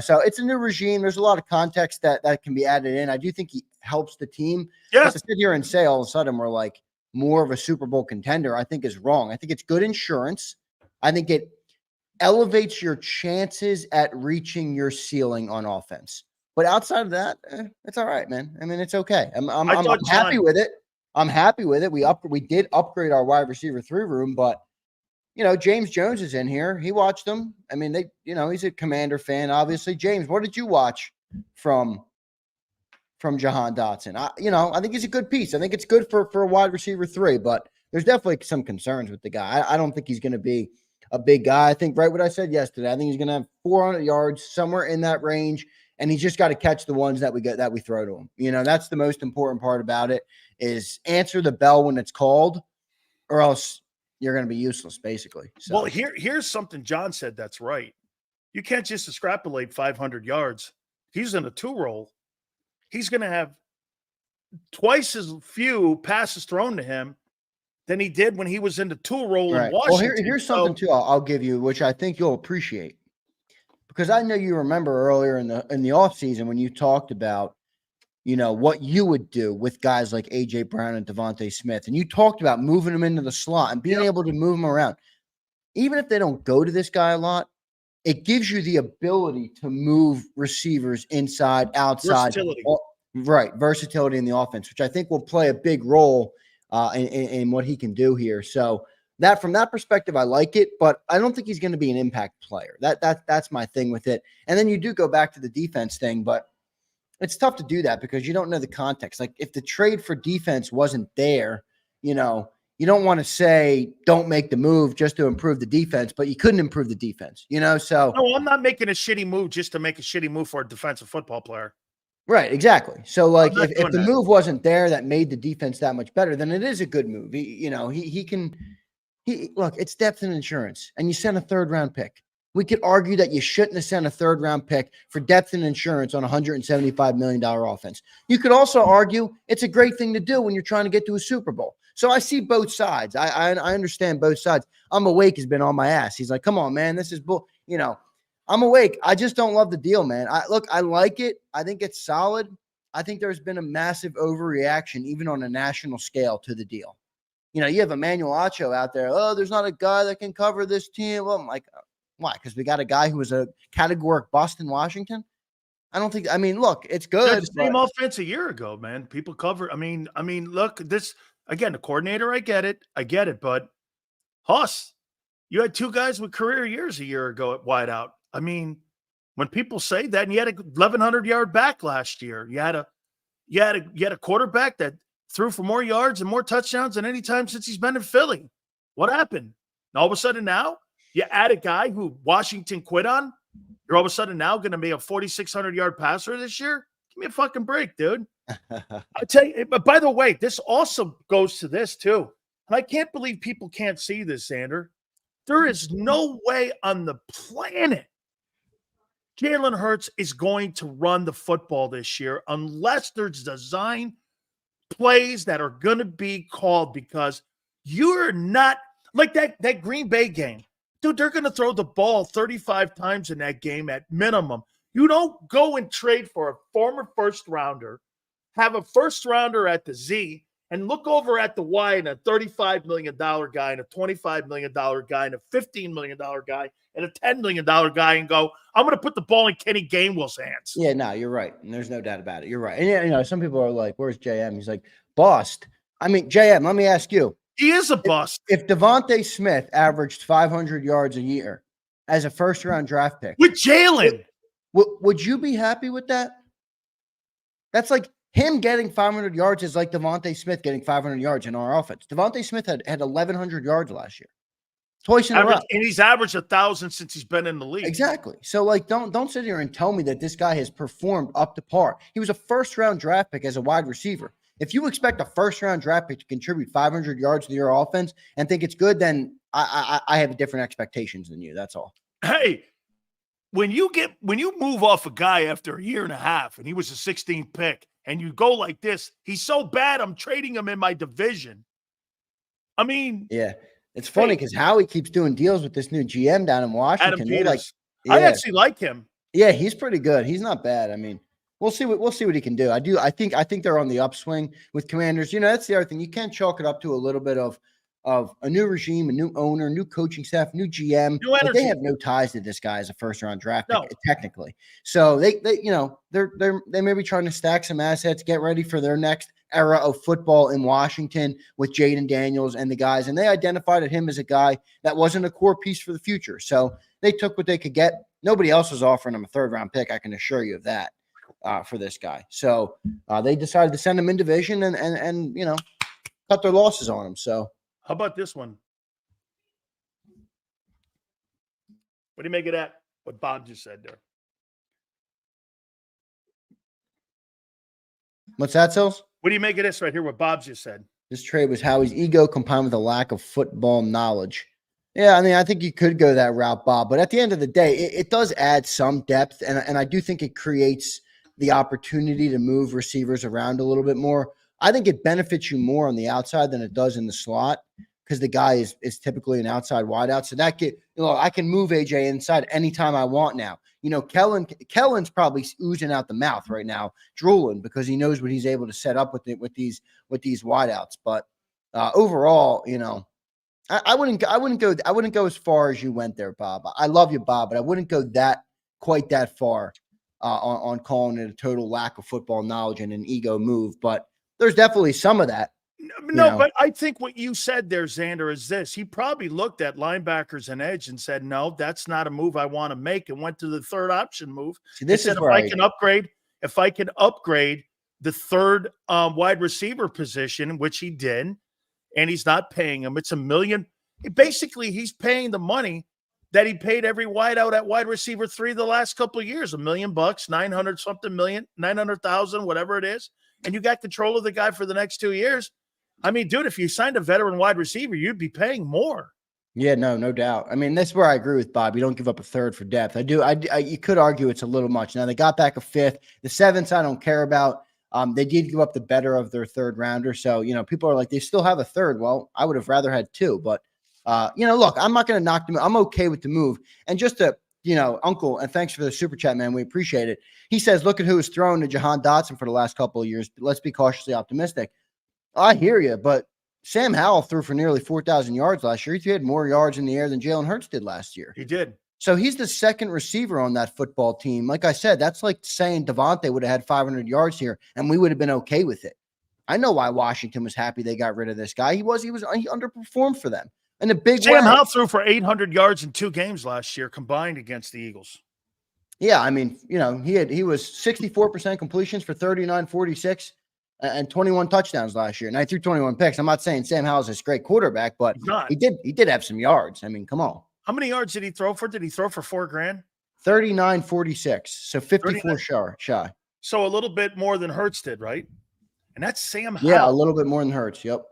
So it's a new regime. There's a lot of context that can be added in. I do think he helps the team. Yes. But to sit here and say all of a sudden we're like more of a Super Bowl contender, I think is wrong. I think it's good insurance. I think it elevates your chances at reaching your ceiling on offense. But outside of that, it's all right, man. I mean, it's okay. I'm happy with it. I'm happy with it. We did upgrade our wide receiver 3 room, but James Jones is in here. He watched them. I mean, he's a Commander fan, obviously. James, what did you watch from Jahan Dotson? I think he's a good piece. I think it's good for a wide receiver 3, but there's definitely some concerns with the guy. I don't think he's going to be a big guy. I think right what I said yesterday. I think he's going to have 400 yards, somewhere in that range. And he's just got to catch the ones that we throw to him. That's the most important part about it is answer the bell when it's called, or else you're going to be useless, basically. So. Well, here's something John said that's right. You can't just extrapolate 500 yards. He's in a 2 role. He's going to have twice as few passes thrown to him than he did when he was in the 2 role in Washington. Well, here's something too I'll give you, which I think you'll appreciate. Because I know you remember earlier in the offseason when you talked about what you would do with guys like A.J. Brown and Devontae Smith. And you talked about moving them into the slot and being able to move them around. Even if they don't go to this guy a lot, it gives you the ability to move receivers inside, outside. Versatility. Right. Versatility in the offense, which I think will play a big role in what he can do here. So from that perspective, I like it, but I don't think he's going to be an impact player. That's my thing with it. And then you do go back to the defense thing, but it's tough to do that because you don't know the context. Like if the trade for defense wasn't there, you don't want to say don't make the move just to improve the defense, but you couldn't improve the defense, so. No, I'm not making a shitty move just to make a shitty move for a defensive football player. Right, exactly. So like if the move wasn't there that made the defense that much better, then it is a good move. Look, it's depth and insurance, and you send a 3rd round pick. We could argue that you shouldn't have sent a 3rd round pick for depth and insurance on a $175 million offense. You could also argue it's a great thing to do when you're trying to get to a Super Bowl. So I see both sides. I understand both sides. I'm Awake has been on my ass. He's like, come on, man, this is bull. I'm Awake. I just don't love the deal, man. I like it. I think it's solid. I think there's been a massive overreaction, even on a national scale, to the deal. You have Emmanuel Acho out there. Oh, there's not a guy that can cover this team. Well, I'm like, why? Because we got a guy who was a categoric bust in Washington. Look, it's good. The same offense a year ago, man. People cover. Look, this again, the coordinator. I get it. But Huss, you had 2 guys with career years a year ago at wideout. When people say that, and you had a 1,100-yard back last year, you had a quarterback that threw for more yards and more touchdowns than any time since he's been in Philly. What happened? And all of a sudden now, you add a guy who Washington quit on. You're all of a sudden now going to be a 4,600-yard passer this year? Give me a fucking break, dude. I tell you, but by the way, this also goes to this too. And I can't believe people can't see this, Xander. There is no way on the planet Jalen Hurts is going to run the football this year unless there's design plays that are going to be called, because you're not like that Green Bay game. Dude, they're going to throw the ball 35 times in that game at minimum. You don't go and trade for a former first rounder, have a first rounder at the Z, and look over at the Y and a $35 million guy and a $25 million guy and a $15 million guy and a $10 million guy and go, I'm going to put the ball in Kenny Gainwell's hands. Yeah, no, you're right. And there's no doubt about it. You're right. And, some people are like, where's JM? He's like, bust. JM, let me ask you. He is a bust. If Devontae Smith averaged 500 yards a year as a first-round draft pick. With Jalen. Would you be happy with that? That's like him getting 500 yards is like Devontae Smith getting 500 yards in our offense. Devontae Smith had 1,100 yards last year. Twice in a row. And he's averaged 1,000 since he's been in the league. Exactly. So, don't sit here and tell me that this guy has performed up to par. He was a first-round draft pick as a wide receiver. If you expect a first-round draft pick to contribute 500 yards to your offense and think it's good, then I have different expectations than you. That's all. Hey, when you move off a guy after a year and a half and he was a 16th pick and you go like this, he's so bad I'm trading him in my division. Yeah. It's funny because Howie keeps doing deals with this new GM down in Washington. Adam Peters. I actually like him. Yeah, he's pretty good. He's not bad. We'll see what he can do. I think they're on the upswing with Commanders. That's the other thing. You can chalk it up to a little bit of a new regime, a new owner, new coaching staff, new GM. But they have no ties to this guy as a first-round draft pick, technically. So they may be trying to stack some assets, get ready for their next era of football in Washington with Jaden Daniels and the guys. And they identified him as a guy that wasn't a core piece for the future. So they took what they could get. Nobody else was offering him a 3rd-round pick. I can assure you of that for this guy. So they decided to send him in division and cut their losses on him. So how about this one? What do you make of that? What Bob just said there. What's that, Sills? What do you make of this right here? What Bob just said. This trade was Howie's ego combined with a lack of football knowledge. Yeah, I think you could go that route, Bob. But at the end of the day, it does add some depth, and I do think it creates the opportunity to move receivers around a little bit more. I think it benefits you more on the outside than it does in the slot. because the guy is typically an outside wideout. So that I can move AJ inside anytime I want now. Kellen's probably oozing out the mouth right now, drooling, because he knows what he's able to set up with these wideouts. But overall, I wouldn't go as far as you went there, Bob. I love you, Bob, but I wouldn't go quite that far on calling it a total lack of football knowledge and an ego move. But there's definitely some of that. No, but I think what you said there, Xander, is this. He probably looked at linebackers and edge and said, no, that's not a move I want to make, and went to the third option move. See, this is where if I can upgrade the third wide receiver position, which he did, and he's not paying him. It's $1 million. Basically, he's paying the money that he paid every wideout at wide receiver 3 the last couple of years, $1 million, 900 something million, 900,000, whatever it is. And you got control of the guy for the next 2 years. I mean, dude, if you signed a veteran wide receiver, you'd be paying more. Yeah, no doubt. I mean, that's where I agree with Bob. You don't give up a third for depth. You could argue it's a little much. Now, they got back a 5th. The 7th, I don't care about. They did give up the better of their third rounder. So, people are like, they still have a third. Well, I would have rather had 2. But, look, I'm not going to knock them. I'm okay with the move. And just to, Uncle, and thanks for the super chat, man. We appreciate it. He says, look at who was thrown to Jahan Dotson for the last couple of years. Let's be cautiously optimistic. I hear you, but Sam Howell threw for nearly 4,000 yards last year. He had more yards in the air than Jalen Hurts did last year. He did. So he's the second receiver on that football team. Like I said, that's like saying Devontae would have had 500 yards here, and we would have been okay with it. I know why Washington was happy they got rid of this guy. He underperformed for them. And the big Sam Howell threw for 800 yards in 2 games last year combined against the Eagles. Yeah, I mean, he was 64% completions for 39-46. And 21 touchdowns last year. And I threw 21 picks. I'm not saying Sam Howell's this great quarterback, but he did have some yards. I mean, come on. How many yards did he throw for? Did he throw for $4,000? 39-46. So 54 shy. So a little bit more than Hurts did, right? And that's Sam Howell. Yeah, a little bit more than Hurts. Yep.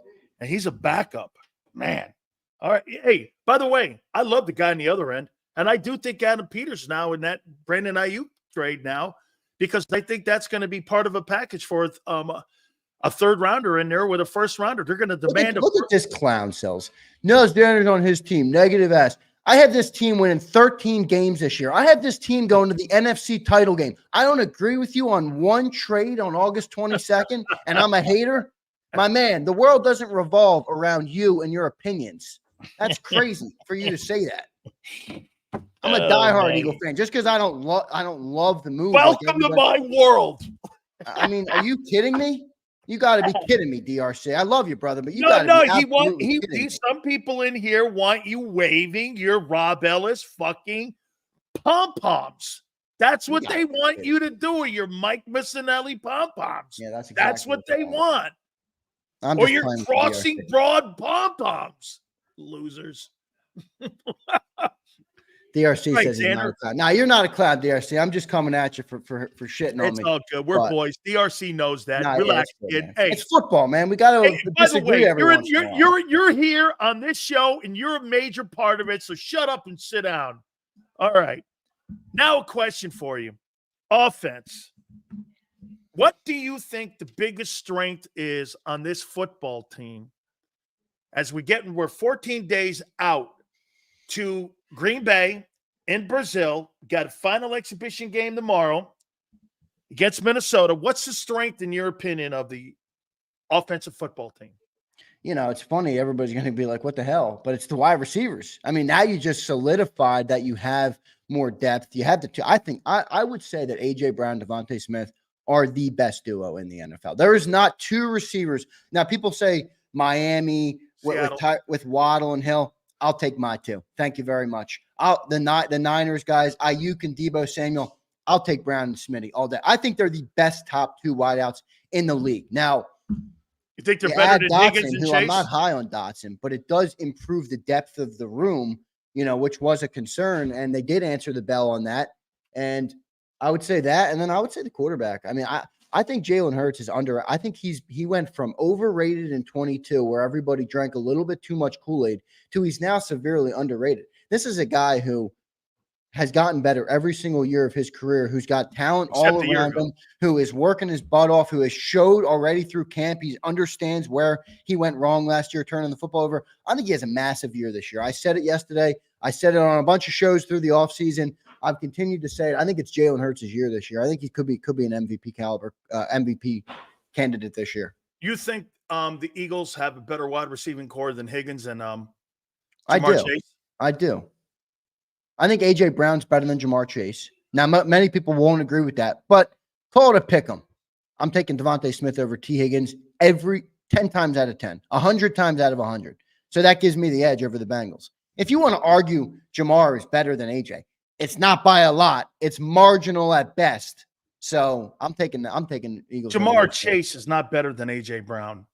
And he's a backup. Man. All right. Hey, by the way, I love the guy on the other end. And I do think Adam Peters now in that Brandon Aiyuk trade now, because I think that's going to be part of a package for a third rounder in there with a first rounder. They're going to demand. Look at this clown cells. No standards on his team. Negative ass. I have this team winning 13 games this year. I have this team going to the NFC title game. I don't agree with you on one trade on August 22nd, and I'm a hater. My man, the world doesn't revolve around you and your opinions. That's crazy for you to say that. I'm a diehard Eagle fan. Just because I don't love the move. Welcome to my world. I mean, are you kidding me? You got to be kidding me, DRC. I love you, brother, but you got to be some people in here want you waving your Rob Ellis fucking pom-poms. That's what they want you to do, your Mike Missinelli pom-poms. Yeah, that's what they want. Or you're crossing broad pom-poms, losers. DRC says he's not a clown. Now, you're not a clown, DRC. I'm just coming at you for shitting on me. It's all good. We're boys. DRC knows that. Relax, kid. Hey, it's football, man. We got to disagree every once in a while. You're here on this show, and you're a major part of it, so shut up and sit down. All right. Now a question for you. Offense. What do you think the biggest strength is on this football team as we're 14 days out to Green Bay in Brazil? Got a final exhibition game tomorrow against Minnesota. What's the strength, in your opinion, of the offensive football team? It's funny. Everybody's going to be like, what the hell? But it's the wide receivers. I mean, now you just solidified that you have more depth. You have the two. I would say that A.J. Brown, Devontae Smith are the best duo in the NFL. There is not 2 receivers. Now, people say Miami with Waddle and Hill. I'll take my 2. Thank you very much. The Niners guys, Aiyuk and Deebo Samuel, I'll take Brown and Smitty all day. I think they're the best top 2 wideouts in the league. Now, you think they're better than Dotson, Higgins and Chase? I'm not high on Dotson, but it does improve the depth of the room, which was a concern, and they did answer the bell on that. And I would say that, and then I would say the quarterback. I mean, I think Jalen Hurts is under. I think he went from overrated in 22, where everybody drank a little bit too much Kool-Aid, to he's now severely underrated. This is a guy who has gotten better every single year of his career, who's got talent Except all a year around ago. him, who is working his butt off, who has showed already through camp he understands where he went wrong last year, turning the football over. I think he has a massive year this year. I said it yesterday. I said it on a bunch of shows through the offseason. I've continued to say it. I think it's Jalen Hurts' year this year. I think he could be an MVP caliber, MVP candidate this year. You think the Eagles have a better wide receiving core than Higgins and I Jamar do. Chase? I do. I think A.J. Brown's better than Jamar Chase. Now, many people won't agree with that, but call it a pick 'em. I'm taking Devontae Smith over T. Higgins every 10 times out of 10, 100 times out of 100. So that gives me the edge over the Bengals. If you want to argue Jamar is better than A.J., it's not by a lot. It's marginal at best. So I'm taking Eagles. Jamar Chase is not better than A.J. Brown.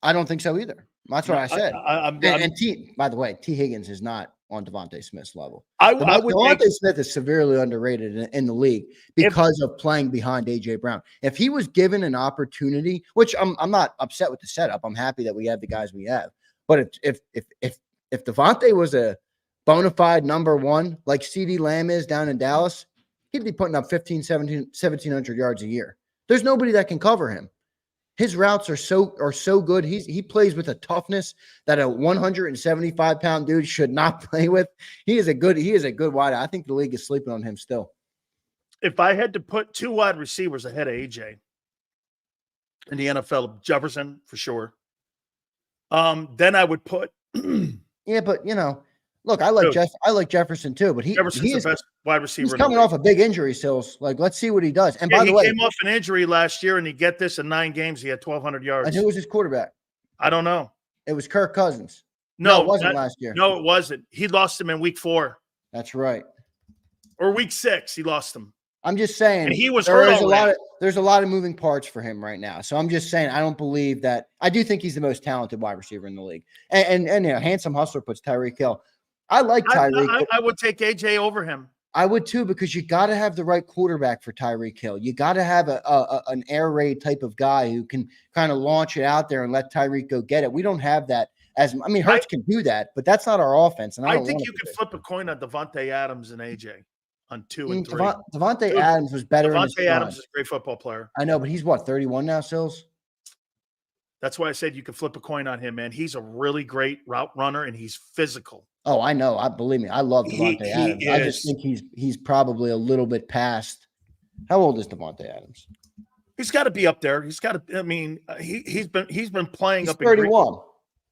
I don't think so either. That's what I said. I'm By the way, T. Higgins is not on Devontae Smith's level. I would Devontae Smith is severely underrated in the league because of playing behind A.J. Brown. If he was given an opportunity, which I'm not upset with the setup. I'm happy that we have the guys we have. But if Devontae was a bona fide number one, like CeeDee Lamb is down in Dallas, he'd be putting up 1,700 yards a year. There's nobody that can cover him. His routes are so good. He plays with a toughness that a 175-pound dude should not play with. He is a good wide. I think the league is sleeping on him still. If I had to put two wide receivers ahead of AJ in the NFL, Jefferson for sure. Then I would put yeah, but look, I like Jefferson too, but Jefferson's the best wide receiver. He's coming off a big injury, Sills. Like, let's see what he does. And by the way, he came off an injury last year, and you get this in 9 games, he had 1,200 yards. And who was his quarterback? I don't know. It was Kirk Cousins. No, it wasn't last year. No, it wasn't. He lost him in week 4. That's right. Or week 6, he lost him. I'm just saying. And he was hurt already. There's a lot of moving parts for him right now. So I'm just saying, I don't believe that. I do think he's the most talented wide receiver in the league. And Handsome Hustler puts Tyreek Hill. I like Tyreek. I would take AJ over him. I would too, because you got to have the right quarterback for Tyreek Hill. You got to have an air raid type of guy who can kind of launch it out there and let Tyreek go get it. We don't have that. Hurts can do that, but that's not our offense. And I think you could flip a coin on Devontae Adams and AJ on 2 and 3. Devontae Adams was better. Devontae Adams is a great football player. I know, but he's what, 31 now, Sills? That's why I said you could flip a coin on him, man. He's a really great route runner, and he's physical. Oh, I know. Believe me, I love Devontae Adams. I just think he's probably a little bit past. How old is Devontae Adams? He's got to be up there. He's got to. I mean, he's been playing up. 31.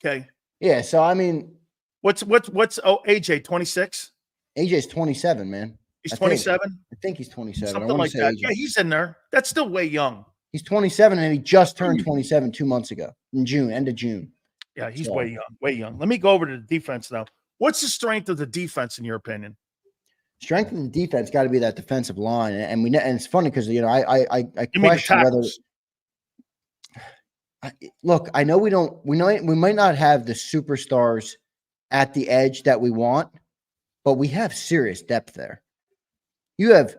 Okay. Yeah. So I mean, what's AJ 26? AJ's 27, man. He's 27. I think he's 27. Something like that. Yeah, he's in there. That's still way young. He's 27, and he just turned 27 2 months ago in June, end of June. Yeah, he's way young, way young. Let me go over to the defense now. What's the strength of the defense in your opinion? Strength of the defense got to be that defensive line, and it's funny because I question whether. Look, I know we might not have the superstars at the edge that we want, but we have serious depth there. You have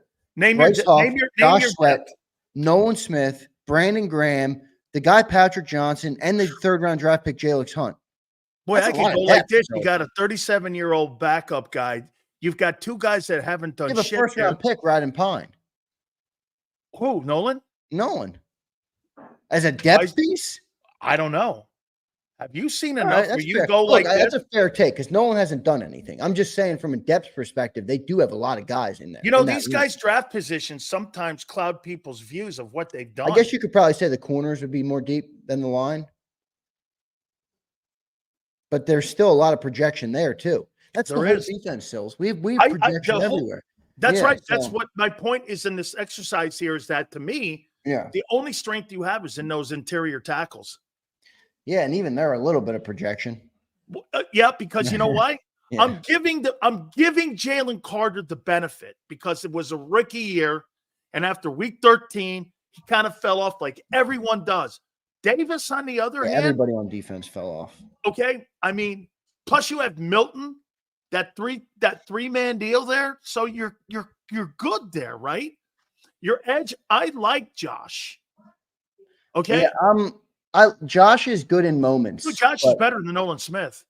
Josh Sweat, Nolan Smith, Brandon Graham, the guy Patrick Johnson, and the 3rd-round draft pick Jalix Hunt. Boy, I can go like this. You got a 37-year-old backup guy. You've got 2 guys that haven't done shit. You have a 1st-round pick, Riding Pine. Who? Nolan? As a depth piece? I don't know. Have you seen enough for you to go Look, like this? That's a fair take because Nolan hasn't done anything. I'm just saying from a depth perspective, they do have a lot of guys in there. These guys' draft positions sometimes cloud people's views of what they've done. I guess you could probably say the corners would be more deep than the line. But there's still a lot of projection there too. That's the whole defense, Sills. We projection everywhere. That's right. That's what my point is in this exercise here is that to me, the only strength you have is in those interior tackles. Yeah, and even there a little bit of projection. Because you know why? I'm giving Jalen Carter the benefit because it was a rookie year, and after week 13, he kind of fell off like everyone does. Davis, on the other hand, everybody on defense fell off. Okay, I mean, plus you have Milton, that 3-man deal there, so you're good there, right? Your edge, I like Josh. Okay, Josh is good in moments. Josh is better than Nolan Smith.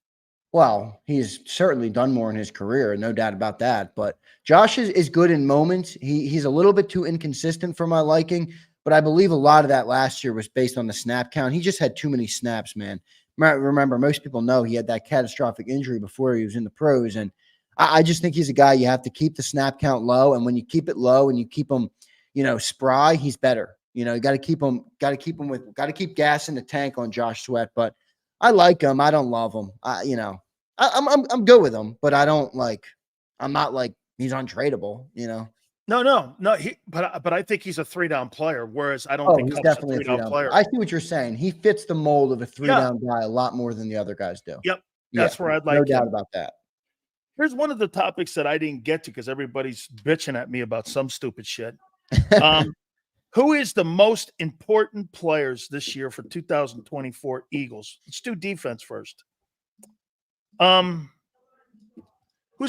Well, he's certainly done more in his career, no doubt about that. But Josh is good in moments. He's a little bit too inconsistent for my liking, but I believe a lot of that last year was based on the snap count. He just had too many snaps, man. Remember, most people know he had that catastrophic injury before he was in the pros, and I just think he's a guy you have to keep the snap count low, and when you keep it low and you keep him, spry, he's better. You got to keep keep gas in the tank on Josh Sweat, but I like him. I don't love him. I'm good with him, but I'm not like he's untradeable, No. But I think he's a 3-down player, whereas I don't think he's Cup's definitely a 3-down player. I see what you're saying. He fits the mold of a 3-down guy a lot more than the other guys do. Yep. That's where I'd like no doubt him. about that. Here's one of the topics that I didn't get to because everybody's bitching at me about some stupid shit. Who is the most important players this year for 2024 Eagles? Let's do defense first. Who's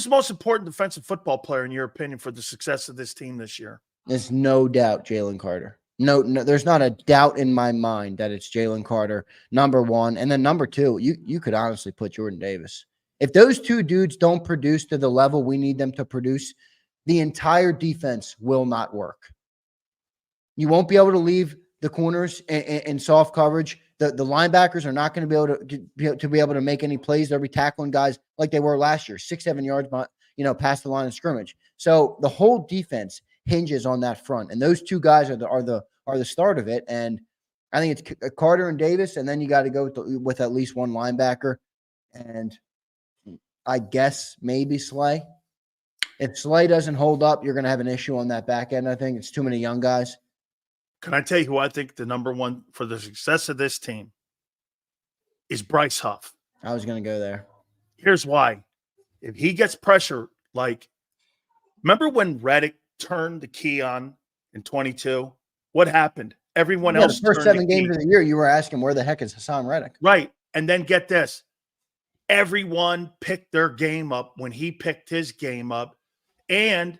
the most important defensive football player in your opinion for the success of this team this year? There's no doubt Jalen Carter. No, there's not a doubt in my mind that it's Jalen Carter, number one. And then number two, you could honestly put Jordan Davis. If those two dudes don't produce to the level we need them to produce, the entire defense will not work. You won't be able to leave the corners in soft coverage. The linebackers are not going to be able to make any plays. They'll be tackling guys like they were last year, 6-7 yards, past the line of scrimmage. So the whole defense hinges on that front, and those two guys are the start of it. And I think it's Carter and Davis, and then you got to go with at least one linebacker, and I guess maybe Slay. If Slay doesn't hold up, you're going to have an issue on that back end. I think it's too many young guys. Can I tell you who I think the number one for the success of this team is? Bryce Huff. I was going to go there. Here's why. If he gets pressure, remember when Reddick turned the key on in 22? What happened? Everyone else. The first 7 games of the year, you were asking where the heck is Hassan Reddick? Right. And then get this. Everyone picked their game up when he picked his game up. And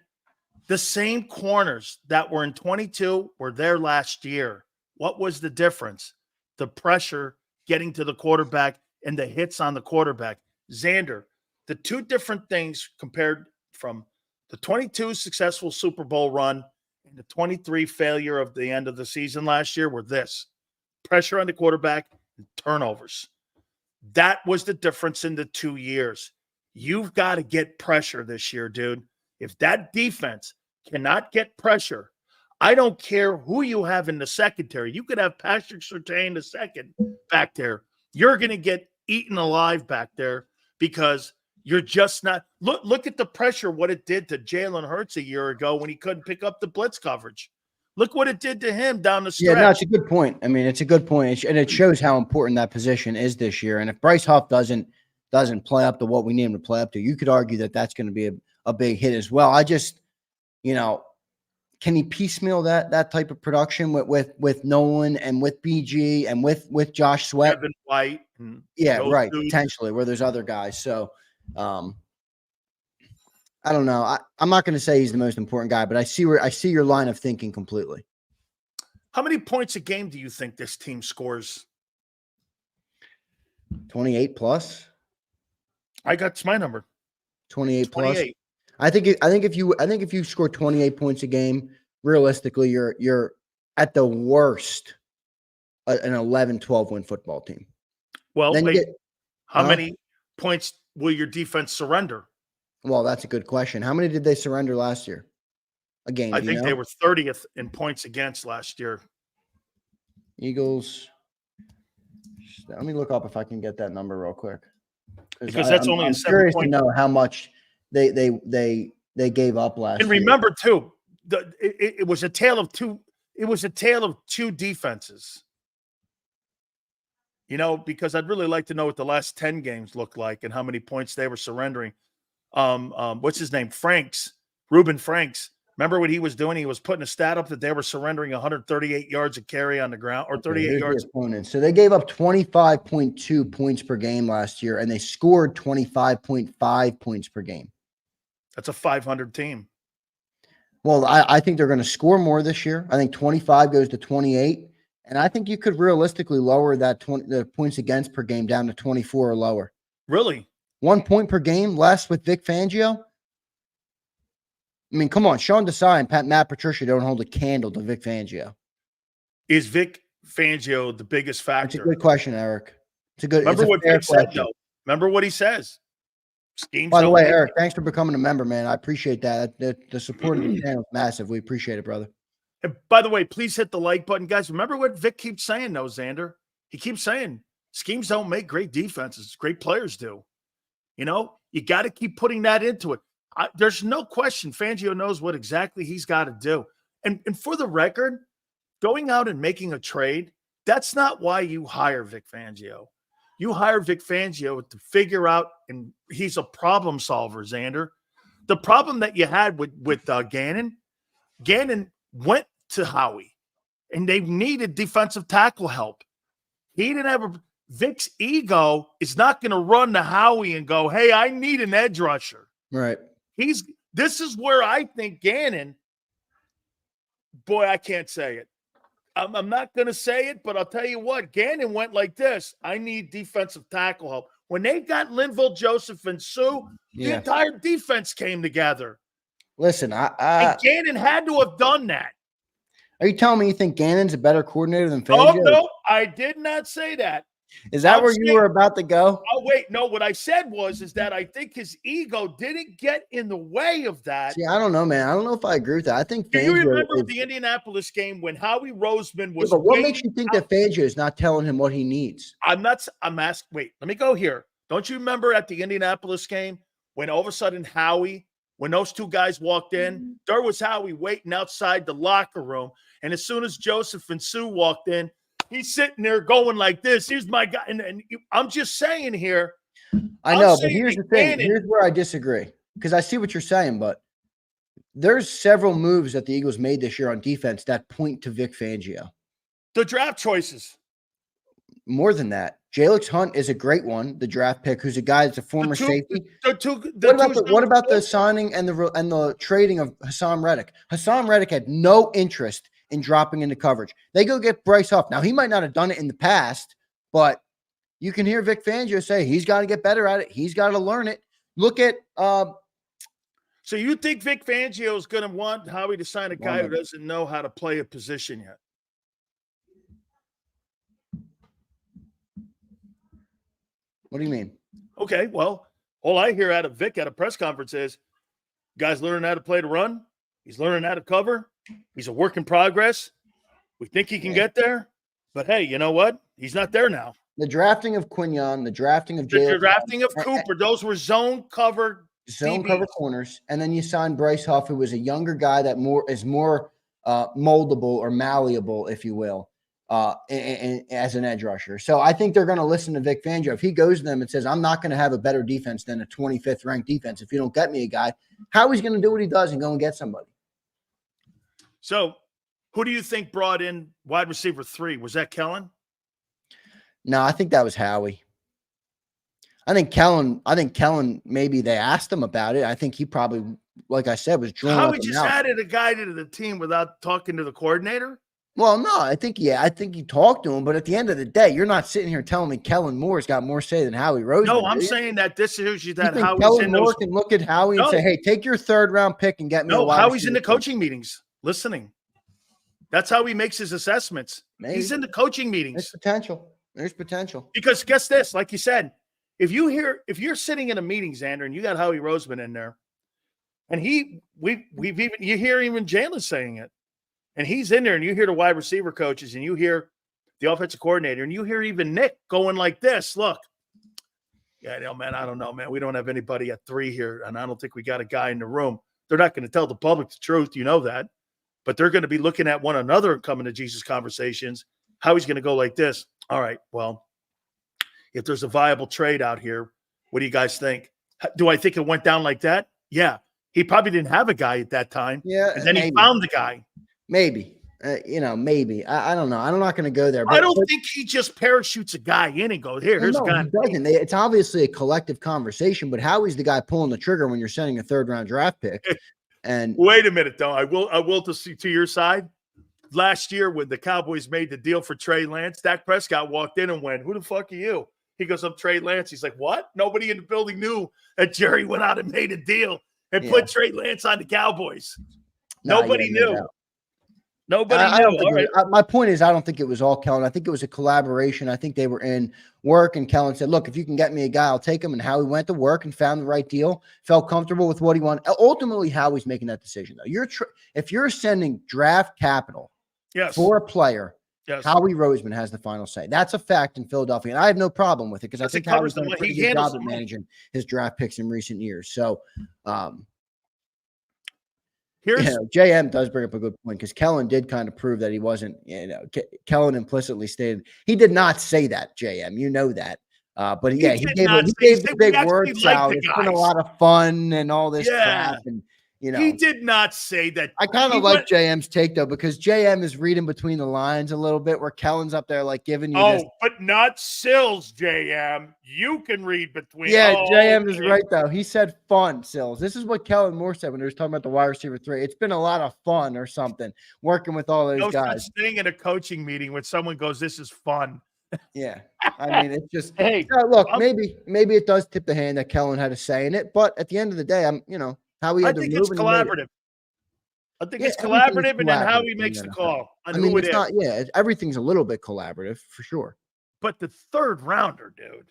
the same corners that were in 22 were there last year. What was the difference? The pressure getting to the quarterback and the hits on the quarterback. Xander, the two different things compared from the 22 successful Super Bowl run and the 23 failure of the end of the season last year were this: pressure on the quarterback and turnovers. That was the difference in the 2 years. You've got to get pressure this year, dude. If that defense cannot get pressure, I don't care who you have in the secondary. You could have Patrick Surtain the second back there. You're going to get eaten alive back there because you're just not. Look at the pressure, what it did to Jalen Hurts a year ago when he couldn't pick up the blitz coverage. Look what it did to him down the stretch. Yeah, no, it's a good point. I mean, it's a good point, and it shows how important that position is this year. And if Bryce Huff doesn't play up to what we need him to play up to, you could argue that that's going to be a big hit as well. I just, can he piecemeal that type of production with Nolan and with BG and with Josh Sweat? Kevin White. Yeah, right. Dudes. Potentially where there's other guys. So, I don't know. I'm not going to say he's the most important guy, but I see your line of thinking completely. How many points a game do you think this team scores? 28 plus. That's my number. 28 plus. I think if you score 28 points a game, realistically, you're at the worst an 11-12 win football team. Well, wait. How many points will your defense surrender? Well, that's a good question. How many did they surrender last year? A game? I think they were 30th in points against last year. Eagles. Let me look up if I can get that number real quick. Because that's only I'm a 7 curious point. To know how much they gave up last year. And remember too, it was a tale of two. It was a tale of two defenses. Because I'd really like to know what the last 10 games looked like and how many points they were surrendering. What's his name? Reuben Franks. Remember what he was doing? He was putting a stat up that they were surrendering 138 yards a carry on the ground, or 38 yards. So they gave up 25.2 points per game last year, and they scored 25.5 points per game. That's a 500 team. Well, I think they're going to score more this year. I think 25 goes to 28, and I think you could realistically lower that the points against per game down to 24 or lower. Really? 1 point per game less with Vic Fangio? I mean, come on. Sean Desai and Matt Patricia don't hold a candle to Vic Fangio. Is Vic Fangio the biggest factor? That's a good question, Eric. It's a good. Remember what Vic said, though. Remember what he says. By the way, Eric, thanks for becoming a member, man. I appreciate that. The support of the channel is massive. We appreciate it, brother. And by the way, please hit the like button, guys. Remember what Vic keeps saying, though, Xander. He keeps saying schemes don't make great defenses. Great players do. You know, you got to keep putting that into it. There's no question Fangio knows what exactly he's got to do. And for the record, going out and making a trade, that's not why you hire Vic Fangio. You hire Vic Fangio to figure out, and he's a problem solver, Xander. The problem that you had with Gannon went to Howie, and they needed defensive tackle help. He didn't have Vic's ego is not going to run to Howie and go, hey, I need an edge rusher. Right. This is where I think Gannon, boy, I can't say it. I'm not going to say it, but I'll tell you what, Gannon went like this. I need defensive tackle help. When they got Linval, Joseph, and Sue, the entire defense came together. Listen, and Gannon had to have done that. Are you telling me you think Gannon's a better coordinator than Fangio? Oh, no, I did not say that. Is that where you were about to go? Oh, wait. No, what I said is that I think his ego didn't get in the way of that. See, I don't know, man. I don't know if I agree with that. I think Do you remember the Indianapolis game when Howie Roseman was but what makes you think that Fangio is not telling him what he needs? I'm asking. Wait, let me go here. Don't you remember at the Indianapolis game when all of a sudden Howie, when those two guys walked in, there was Howie waiting outside the locker room. And as soon as Joseph and Sue walked in, he's sitting there going like this. Here's my guy. And I'm just saying here. I know, but here's the thing. Here's where I disagree. Because I see what you're saying, but there's several moves that the Eagles made this year on defense that point to Vic Fangio. The draft choices. More than that. Jalix Hunt is a great one, the draft pick, who's a guy that's a former safety. What about the signing and the trading of Hassan Reddick? Hassan Reddick had no interest in dropping into coverage. They go get Bryce Huff. Now, he might not have done it in the past, but you can hear Vic Fangio say he's got to get better at it. He's got to learn it. Look at so you think Vic Fangio is going to want Howie to sign a guy who doesn't know how to play a position yet? What do you mean? Okay, well, all I hear out of Vic at a press conference is guys learning how to play the run. He's learning how to cover. He's a work in progress. We think he can get there. But, hey, you know what? He's not there now. The drafting of Quinyon, the drafting of Jalen. The drafting of Cooper, those were zone cover corners. And then you signed Bryce Huff, who was a younger guy that is more moldable or malleable, if you will, as an edge rusher. So I think they're going to listen to Vic Fangio. If he goes to them and says, I'm not going to have a better defense than a 25th ranked defense if you don't get me a guy, how he's going to do what he does and go and get somebody. So who do you think brought in wide receiver 3? Was that Kellen? No, I think that was Howie. I think Kellen, maybe they asked him about it. I think he probably, like I said, was drawn. Howie just added a guy to the team without talking to the coordinator? Well, no, I think he talked to him, but at the end of the day, you're not sitting here telling me Kellen Moore's got more say than Howie Roseman. No, I'm saying that this is that Howie's Kellen Moore can look at Howie and say, hey, take your 3rd round pick and get me a wide Howie's receiver. in the coaching meetings, listening. That's how he makes his assessments. Maybe. He's in the coaching meetings. There's potential. Because guess this, like you said, if you're sitting in a meeting, Xander, and you got Howie Roseman in there, and you hear even Jalen saying it, and he's in there, and you hear the wide receiver coaches, and you hear the offensive coordinator, and you hear even Nick going like this, look, yeah, no, man, I don't know, man. We don't have anybody at 3 here, and I don't think we got a guy in the room. They're not going to tell the public the truth, you know that. But they're going to be looking at one another and coming to Jesus conversations. Howie's going to go like this. All right, well, if there's a viable trade out here, what do you guys think? Do I think it went down like that? Yeah. He probably didn't have a guy at that time. Yeah. And then he found the guy. Maybe. Maybe. I don't know. I'm not going to go there. I don't think he just parachutes a guy in and goes, here's a guy. He doesn't. It's obviously a collective conversation, but Howie's the guy pulling the trigger when you're sending a 3rd round draft pick. And wait a minute, though. I will to your side. Last year, when the Cowboys made the deal for Trey Lance, Dak Prescott walked in and went, "Who the fuck are you?" He goes, I'm Trey Lance. He's like, what? Nobody in the building knew that Jerry went out and made a deal and put Trey Lance on the Cowboys. Nobody knew. Nobody knew. My point is, I don't think it was all Kellen. I think it was a collaboration. I think they were in work, and Kellen said, look, if you can get me a guy, I'll take him. And Howie went to work and found the right deal, felt comfortable with what he wanted. Ultimately, Howie's making that decision, though. If you're sending draft capital for a player, Howie Roseman has the final say. That's a fact in Philadelphia, and I have no problem with it because I think Howie's done a pretty good job at managing his draft picks in recent years. So, JM does bring up a good point because Kellen did kind of prove that he wasn't, Kellen implicitly stated he did not say that, JM. You know that. But he gave the big word salad. It's been a lot of fun and all this crap. And, he did not say that. I kind of like JM's take, though, because JM is reading between the lines a little bit where Kellen's up there like giving you this. But not Sills, JM. You can read between. Yeah, JM is right, though. He said fun, Sills. This is what Kellen Moore said when he was talking about the wide receiver 3. It's been a lot of fun or something working with all those guys. Staying in a coaching meeting when someone goes, this is fun. Yeah. I mean, it's just, look, maybe it does tip the hand that Kellen had a say in it. But at the end of the day, I think it's collaborative. I think it's collaborative, and then Howie makes the call. It's not. Yeah, everything's a little bit collaborative for sure. But the third rounder, dude.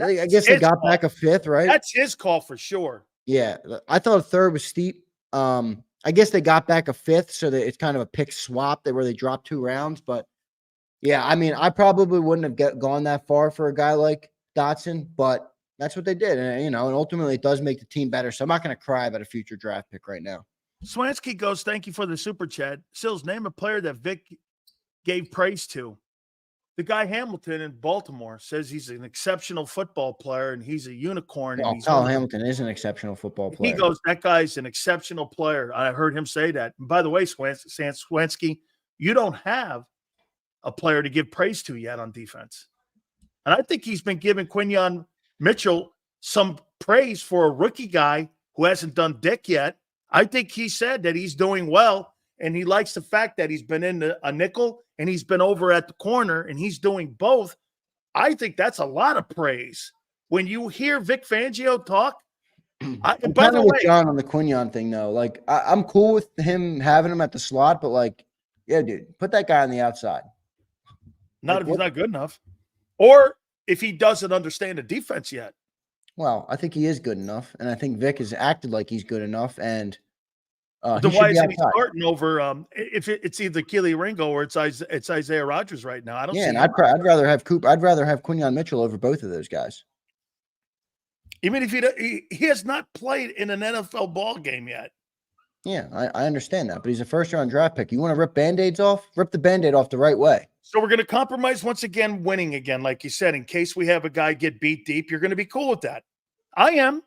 I guess they got back a 5th, right? That's his call for sure. Yeah, I thought a 3rd was steep. I guess they got back a 5th, so that it's kind of a pick swap where they dropped 2 rounds. But yeah, I mean, I probably wouldn't have gone that far for a guy like Dotson, but that's what they did. And, and ultimately it does make the team better. So I'm not going to cry about a future draft pick right now. Swansky goes, thank you for the super chat. Sills, name a player that Vic gave praise to. The guy Hamilton in Baltimore says he's an exceptional football player and he's a unicorn. Well, Kyle Hamilton is an exceptional football player. He goes, that guy's an exceptional player. I heard him say that. And by the way, Swansky, you don't have a player to give praise to yet on defense. And I think he's been giving Quinyon Mitchell some praise for a rookie guy who hasn't done dick yet. I think he said that he's doing well, and he likes the fact that he's been in a nickel and he's been over at the corner and he's doing both. I think that's a lot of praise. When you hear Vic Fangio talk, I'm kind of with John on the Quinyon thing, though. Like, I'm cool with him having him at the slot, but dude, put that guy on the outside. Not if he's not good enough. Or if he doesn't understand the defense yet. Well, I think he is good enough, and I think Vic has acted like he's good enough. And then why isn't he starting over? If it's either Keely Ringo or it's Isaiah Rodgers right now, I don't. Yeah, and I'd rather have I'd rather have Quinyon Mitchell over both of those guys. Even if he has not played in an NFL ball game yet. Yeah, I understand that, but he's a first-round draft pick. You want to rip Band-Aids off? Rip the Band-Aid off the right way. So we're going to compromise once again, winning again, like you said, in case we have a guy get beat deep. You're going to be cool with that. I am.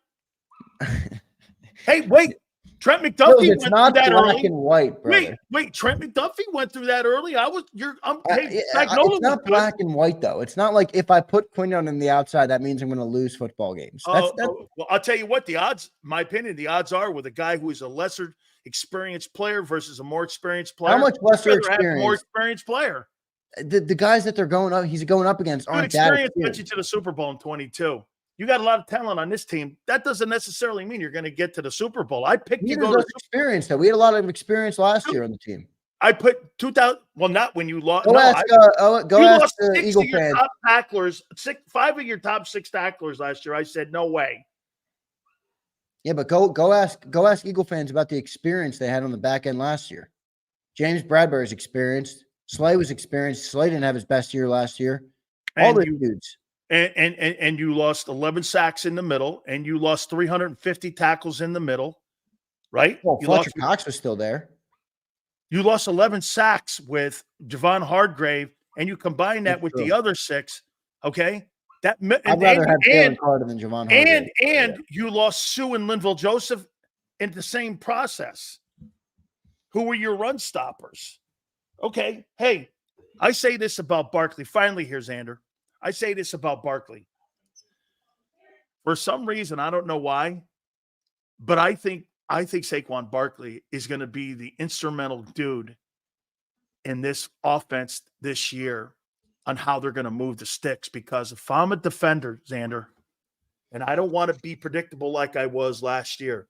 Hey, wait. Trent McDuffie went through that early. Black and white, brother. Wait. Trent McDuffie went through that early. It's not black and white, though. It's not like if I put Quinyon on the outside, that means I'm going to lose football games. Well, I'll tell you what. The odds, my opinion, the odds are with a guy who is a lesser experienced player versus a more experienced player. How much lesser experience? A more experienced player. The guys that he's going up against aren't that experienced. Got you to the Super Bowl in 22. You got a lot of talent on this team. That doesn't necessarily mean you're going to get to the Super Bowl. I picked you to go to experience, though. We had a lot of experience last year on the team. I put 2000. Well, not when you lost. Go ask the Eagle fans. Top tacklers, 5 of your top 6 tacklers last year. I said no way. Yeah, but go ask Eagle fans about the experience they had on the back end last year. James Bradbury's experienced. Slay was experienced. Slay didn't have his best year last year. All the dudes. And you lost 11 sacks in the middle, and you lost 350 tackles in the middle, right? Well, Fletcher Cox was still there. You lost 11 sacks with Javon Hargrave, and you combine that with the other 6, okay? I'd rather have Jalen Carter than Javon Hargrave. And you lost Sue and Linval Joseph in the same process. Who were your run stoppers? Okay, hey, I say this about Barkley. Finally, here's Xander. I say this about Barkley. For some reason, I don't know why, but I think Saquon Barkley is going to be the instrumental dude in this offense this year. on how they're going to move the sticks, because if I'm a defender, Xander, and I don't want to be predictable like I was last year,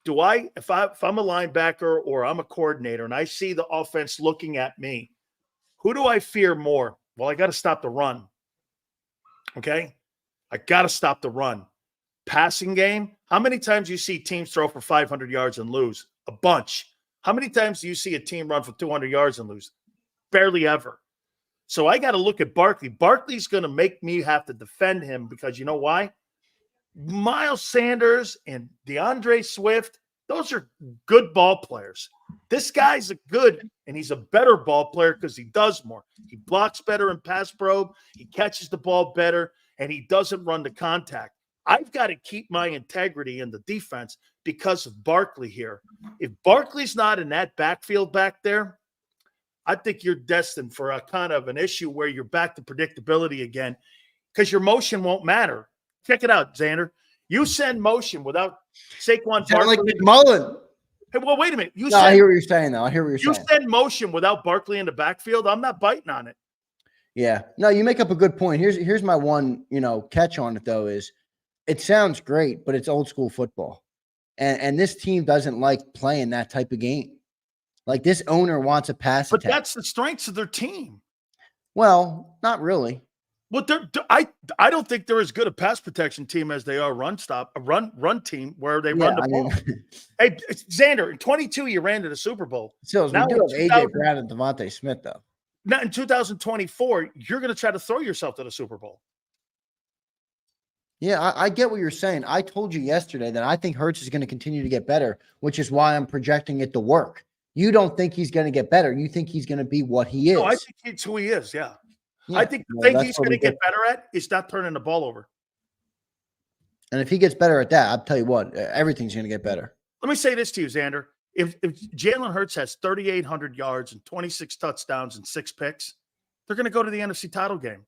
if I'm a linebacker or I'm a coordinator and I see the offense looking at me, who do I fear more? Well, I got to stop the run. Okay? I got to stop the run. Passing game, how many times do you see teams throw for 500 yards and lose? A bunch. How many times do you see a team run for 200 yards and lose? Barely ever. So I got to look at Barkley. Barkley's going to make me have to defend him because you know why? Miles Sanders and DeAndre Swift, those are good ball players. This guy's good, and he's a better ball player because he does more. He blocks better in pass probe. He catches the ball better, and he doesn't run to contact. I've got to keep my integrity in the defense because of Barkley here. If Barkley's not in that backfield back there, I think you're destined for a kind of an issue where you're back to predictability again because your motion won't matter. Check it out, Xander. You send motion without Saquon Barkley. Like McMullen. Hey, well, wait a minute. I hear what you're saying, though. I hear what you're saying. You send motion without Barkley in the backfield. I'm not biting on it. Yeah. No, you make up a good point. Here's my one, catch on it, though, is it sounds great, but it's old school football. And this team doesn't like playing that type of game. Like this owner wants a pass attack. But that's the strengths of their team. Well, not really. Well, I don't think they're as good a pass protection team as they are a run team where they run the ball. Hey, Xander, in 22 you ran to the Super Bowl. So we do have AJ Brown and Devontae Smith, though. Now in 2024, you're going to try to throw yourself to the Super Bowl. Yeah, I get what you're saying. I told you yesterday that I think Hurts is going to continue to get better, which is why I'm projecting it to work. You don't think he's going to get better. You think he's going to be what he is. No, I think it's who he is, yeah. I think the thing he's going to get better at is not turning the ball over. And if he gets better at that, I'll tell you what, everything's going to get better. Let me say this to you, Xander. If Jalen Hurts has 3,800 yards and 26 touchdowns and 6 picks, they're going to go to the NFC title game.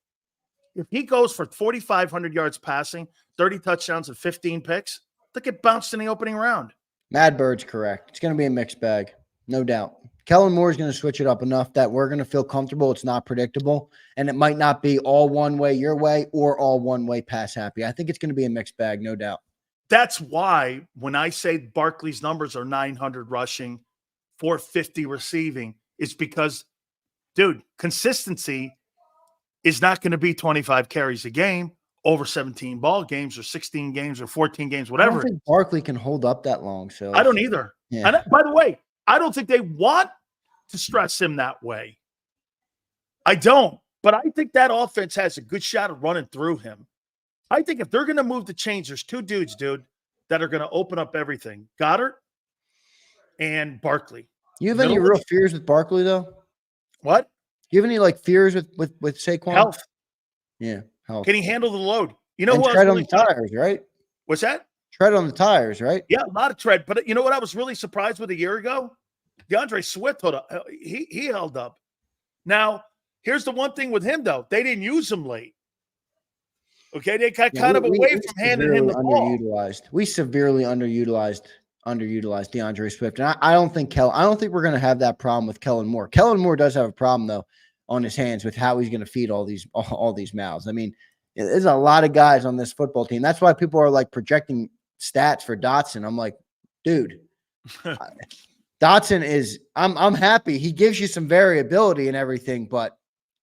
If he goes for 4,500 yards passing, 30 touchdowns and 15 picks, they'll get bounced in the opening round. Mad Bird's correct. It's going to be a mixed bag, no doubt. Kellen Moore is going to switch it up enough that we're going to feel comfortable. It's not predictable, and it might not be all one way your way or all one way pass happy. I think it's going to be a mixed bag, no doubt. That's why when I say Barkley's numbers are 900 rushing, 450 receiving, it's because, dude, consistency is not going to be 25 carries a game over 17 ball games or 16 games or 14 games, whatever. I don't think Barkley can hold up that long. So I don't either. Yeah. And by the way, I don't think they want to stress him that way. I don't. But I think that offense has a good shot of running through him. I think if they're going to move the chains, there's two dudes, that are going to open up everything. Goddard and Barkley. You have any real fears with Barkley, though? What? Do you have any fears with Saquon? Health. Yeah, health. Can he handle the load? You know and what? Tread on the tires, right? What's that? Tread on the tires, right? Yeah, a lot of tread. But you know what I was really surprised with a year ago? DeAndre Swift, he held up. Now, here's the one thing with him, though. They didn't use him late. Okay, they got kind of away from handing him the ball. We severely underutilized DeAndre Swift. And I don't think we're going to have that problem with Kellen Moore. Kellen Moore does have a problem, though, on his hands with how he's going to feed all these mouths. I mean, there's a lot of guys on this football team. That's why people are like projecting stats for Dotson. I'm like, dude, Dotson is I'm happy. He gives you some variability and everything, but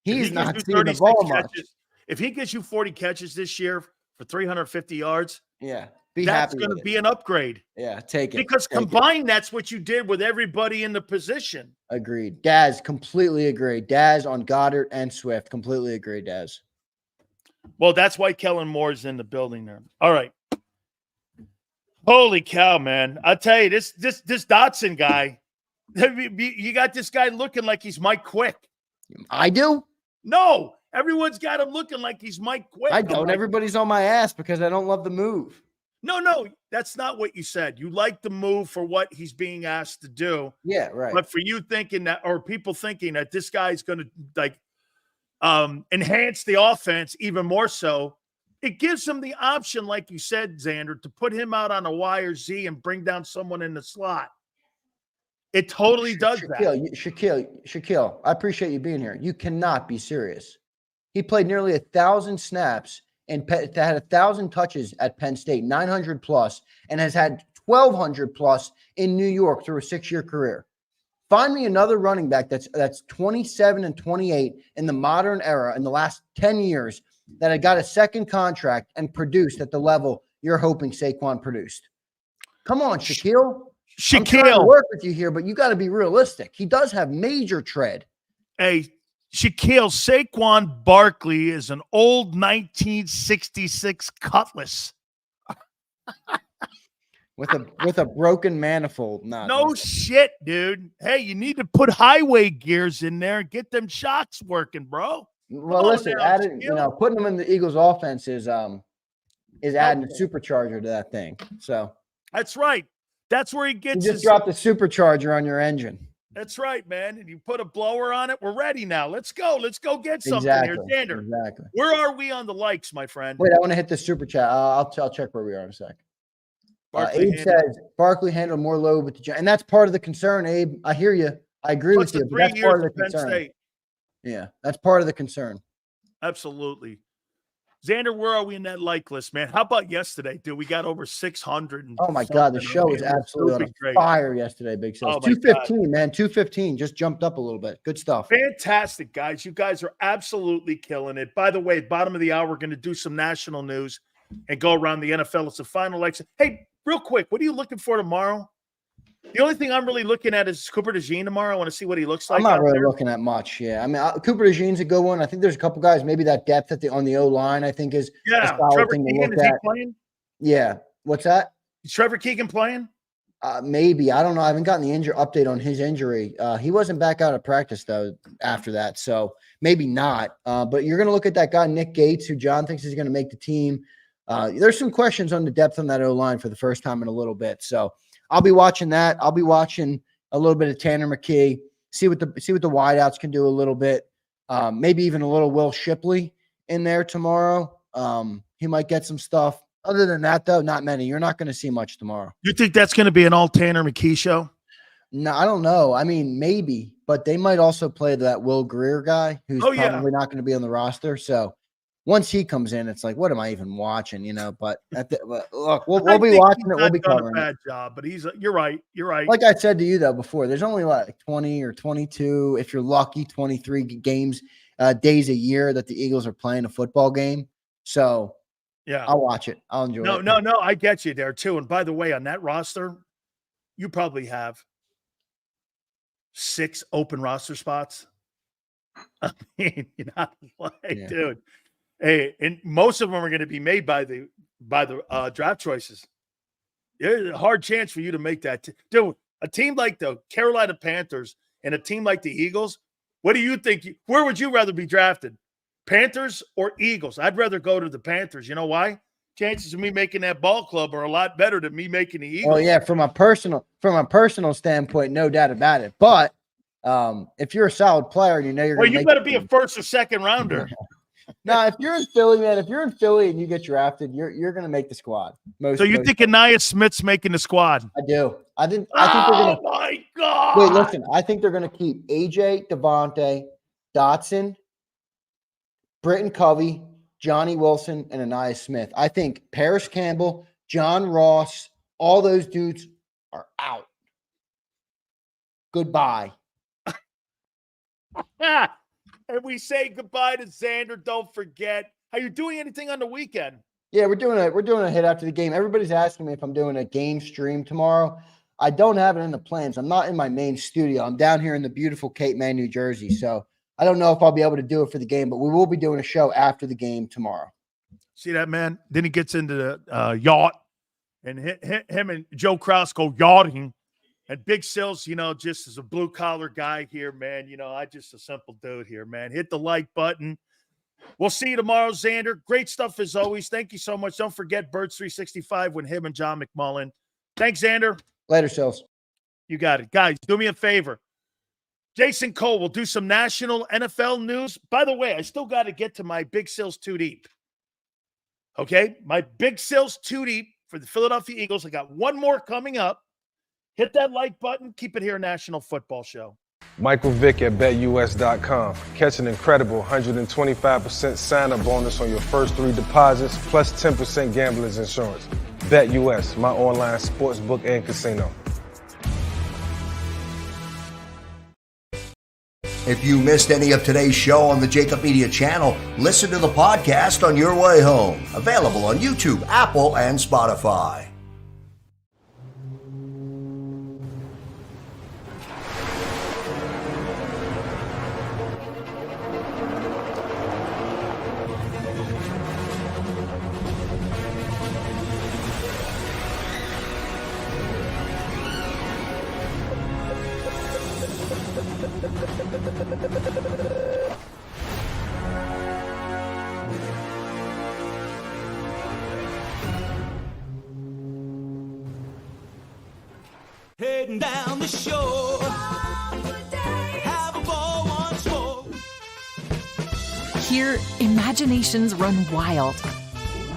he's not seeing the ball much. If he gets you 40 catches this year for 350 yards, yeah, that's going to be an upgrade. Yeah, take it. Because combined, that's what you did with everybody in the position. Agreed. Daz, completely agreed. Daz on Goddard and Swift, completely agreed, Daz. Well, that's why Kellen Moore's in the building there. All right. Holy cow, man. I'll tell you, this Dotson guy, you got this guy looking like he's Mike Quick. I do? No. Everyone's got him looking like he's Mike Quick. I don't. Everybody's on my ass because I don't love the move. No, that's not what you said. You like the move for what he's being asked to do. Yeah, right. But for you thinking that, or people thinking that this guy's going to enhance the offense even more so, it gives them the option, like you said, Xander, to put him out on a Y or Z and bring down someone in the slot. It totally does that. Shaquille, I appreciate you being here. You cannot be serious. He played nearly 1,000 snaps and had 1,000 touches at Penn State, 900 plus, and has had 1,200 plus in New York through a 6-year career. Find me another running back that's 27 and 28 in the modern era in the last 10 years that had got a second contract and produced at the level you're hoping Saquon produced. Come on, Shaquille. I'm trying to work with you here, but you got to be realistic. He does have major tread. Hey, Shaquille, Saquon Barkley is an old 1966 Cutlass. with a broken manifold. No shit, dude. Hey, you need to put highway gears in there and get them shocks working, bro. Well, listen, putting them in the Eagles' offense is adding a supercharger to that thing. So that's right. That's where he gets. You just dropped a supercharger on your engine. That's right, man. And you put a blower on it. We're ready now. Let's go. Let's go get something here, Xander. Exactly. Where are we on the likes, my friend? Wait, I want to hit the super chat. I'll check where we are in a sec. Abe says Barkley handled more load with the Giants, and that's part of the concern. Abe, I hear you. I agree with you. But that's part of the concern. Yeah, that's part of the concern. Absolutely. Xander, where are we in that like list, man? How about yesterday, dude? We got over 600. Oh, my God. The show was absolutely on fire yesterday, Big Sales. 215, man. 215. Just jumped up a little bit. Good stuff. Fantastic, guys. You guys are absolutely killing it. By the way, bottom of the hour, we're going to do some national news and go around the NFL. It's the final election. Hey, real quick, what are you looking for tomorrow? The only thing I'm really looking at is Cooper DeJean tomorrow. I want to see what he looks like. I'm not really looking at much. Yeah, I mean, Cooper DeJean's a good one. I think there's a couple guys. Maybe that depth on the O line, I think, is a solid Trevor thing Keegan, to look at. Is he playing? Yeah. What's that? Is Trevor Keegan playing? Maybe. I don't know. I haven't gotten the update on his injury. He wasn't back out of practice though after that, so maybe not. But you're going to look at that guy Nick Gates, who John thinks is going to make the team. There's some questions on the depth on that O line for the first time in a little bit, so. I'll be watching that. I'll be watching a little bit of Tanner McKee, see what the wideouts can do a little bit. Maybe even a little Will Shipley in there tomorrow. He might get some stuff. Other than that, though, not many. You're not going to see much tomorrow. You think that's going to be an all Tanner McKee show? No, I don't know. I mean, maybe, but they might also play that Will Greer guy who's probably not going to be on the roster. So once he comes in, it's like, what am I even watching? But look, we'll be watching it. We'll be covering a bad job, but you're right. You're right. Like I said to you though before, there's only like 20 or 22, if you're lucky, 23 games, days a year that the Eagles are playing a football game. So yeah, I'll watch it. I'll enjoy it. No, I get you there too. And by the way, on that roster, you probably have 6 open roster spots. I mean, dude. Hey, and most of them are going to be made by the draft choices. There's a hard chance for you to make that. Dude, a team like the Carolina Panthers and a team like the Eagles, what do you think? Where would you rather be drafted? Panthers or Eagles? I'd rather go to the Panthers. You know why? Chances of me making that ball club are a lot better than me making the Eagles. Oh yeah, from a personal standpoint, no doubt about it. But if you're a solid player and you're going to you better be a first or second rounder. No, if you're in Philly, man, if you're in Philly and you get drafted, you're going to make the squad. So you think Anaya Smith's making the squad? I do. I think they're going to. Oh my God! Wait, listen. I think they're going to keep AJ, Devontae, Dotson, Britton Covey, Johnny Wilson, and Anaya Smith. I think Paris Campbell, John Ross, all those dudes are out. Goodbye. And we say goodbye to Xander. Don't forget. Are you doing anything on the weekend? Yeah, we're doing a hit after the game. Everybody's asking me if I'm doing a game stream tomorrow. I don't have it in the plans. I'm not in my main studio. I'm down here in the beautiful Cape May, New Jersey. So I don't know if I'll be able to do it for the game, but we will be doing a show after the game tomorrow. See that, man? Then he gets into the yacht, and him and Joe Krause go yachting. And Big Sills, just as a blue-collar guy here, man, I just a simple dude here, man. Hit the like button. We'll see you tomorrow, Xander. Great stuff as always. Thank you so much. Don't forget Birds 365 with him and John McMullen. Thanks, Xander. Later, Sills. You got it. Guys, do me a favor. Jason Cole will do some national NFL news. By the way, I still got to get to my Big Sills 2 Deep. Okay? My Big Sills 2 Deep for the Philadelphia Eagles. I got one more coming up. Hit that like button. Keep it here, National Football Show. Michael Vick at BetUS.com. Catch an incredible 125% sign-up bonus on your first 3 deposits, plus 10% gambler's insurance. BetUS, my online sportsbook and casino. If you missed any of today's show on the JAKIB Media channel, listen to the podcast on your way home. Available on YouTube, Apple, and Spotify. Heading down the shore. Have a ball once more. Here, imaginations run wild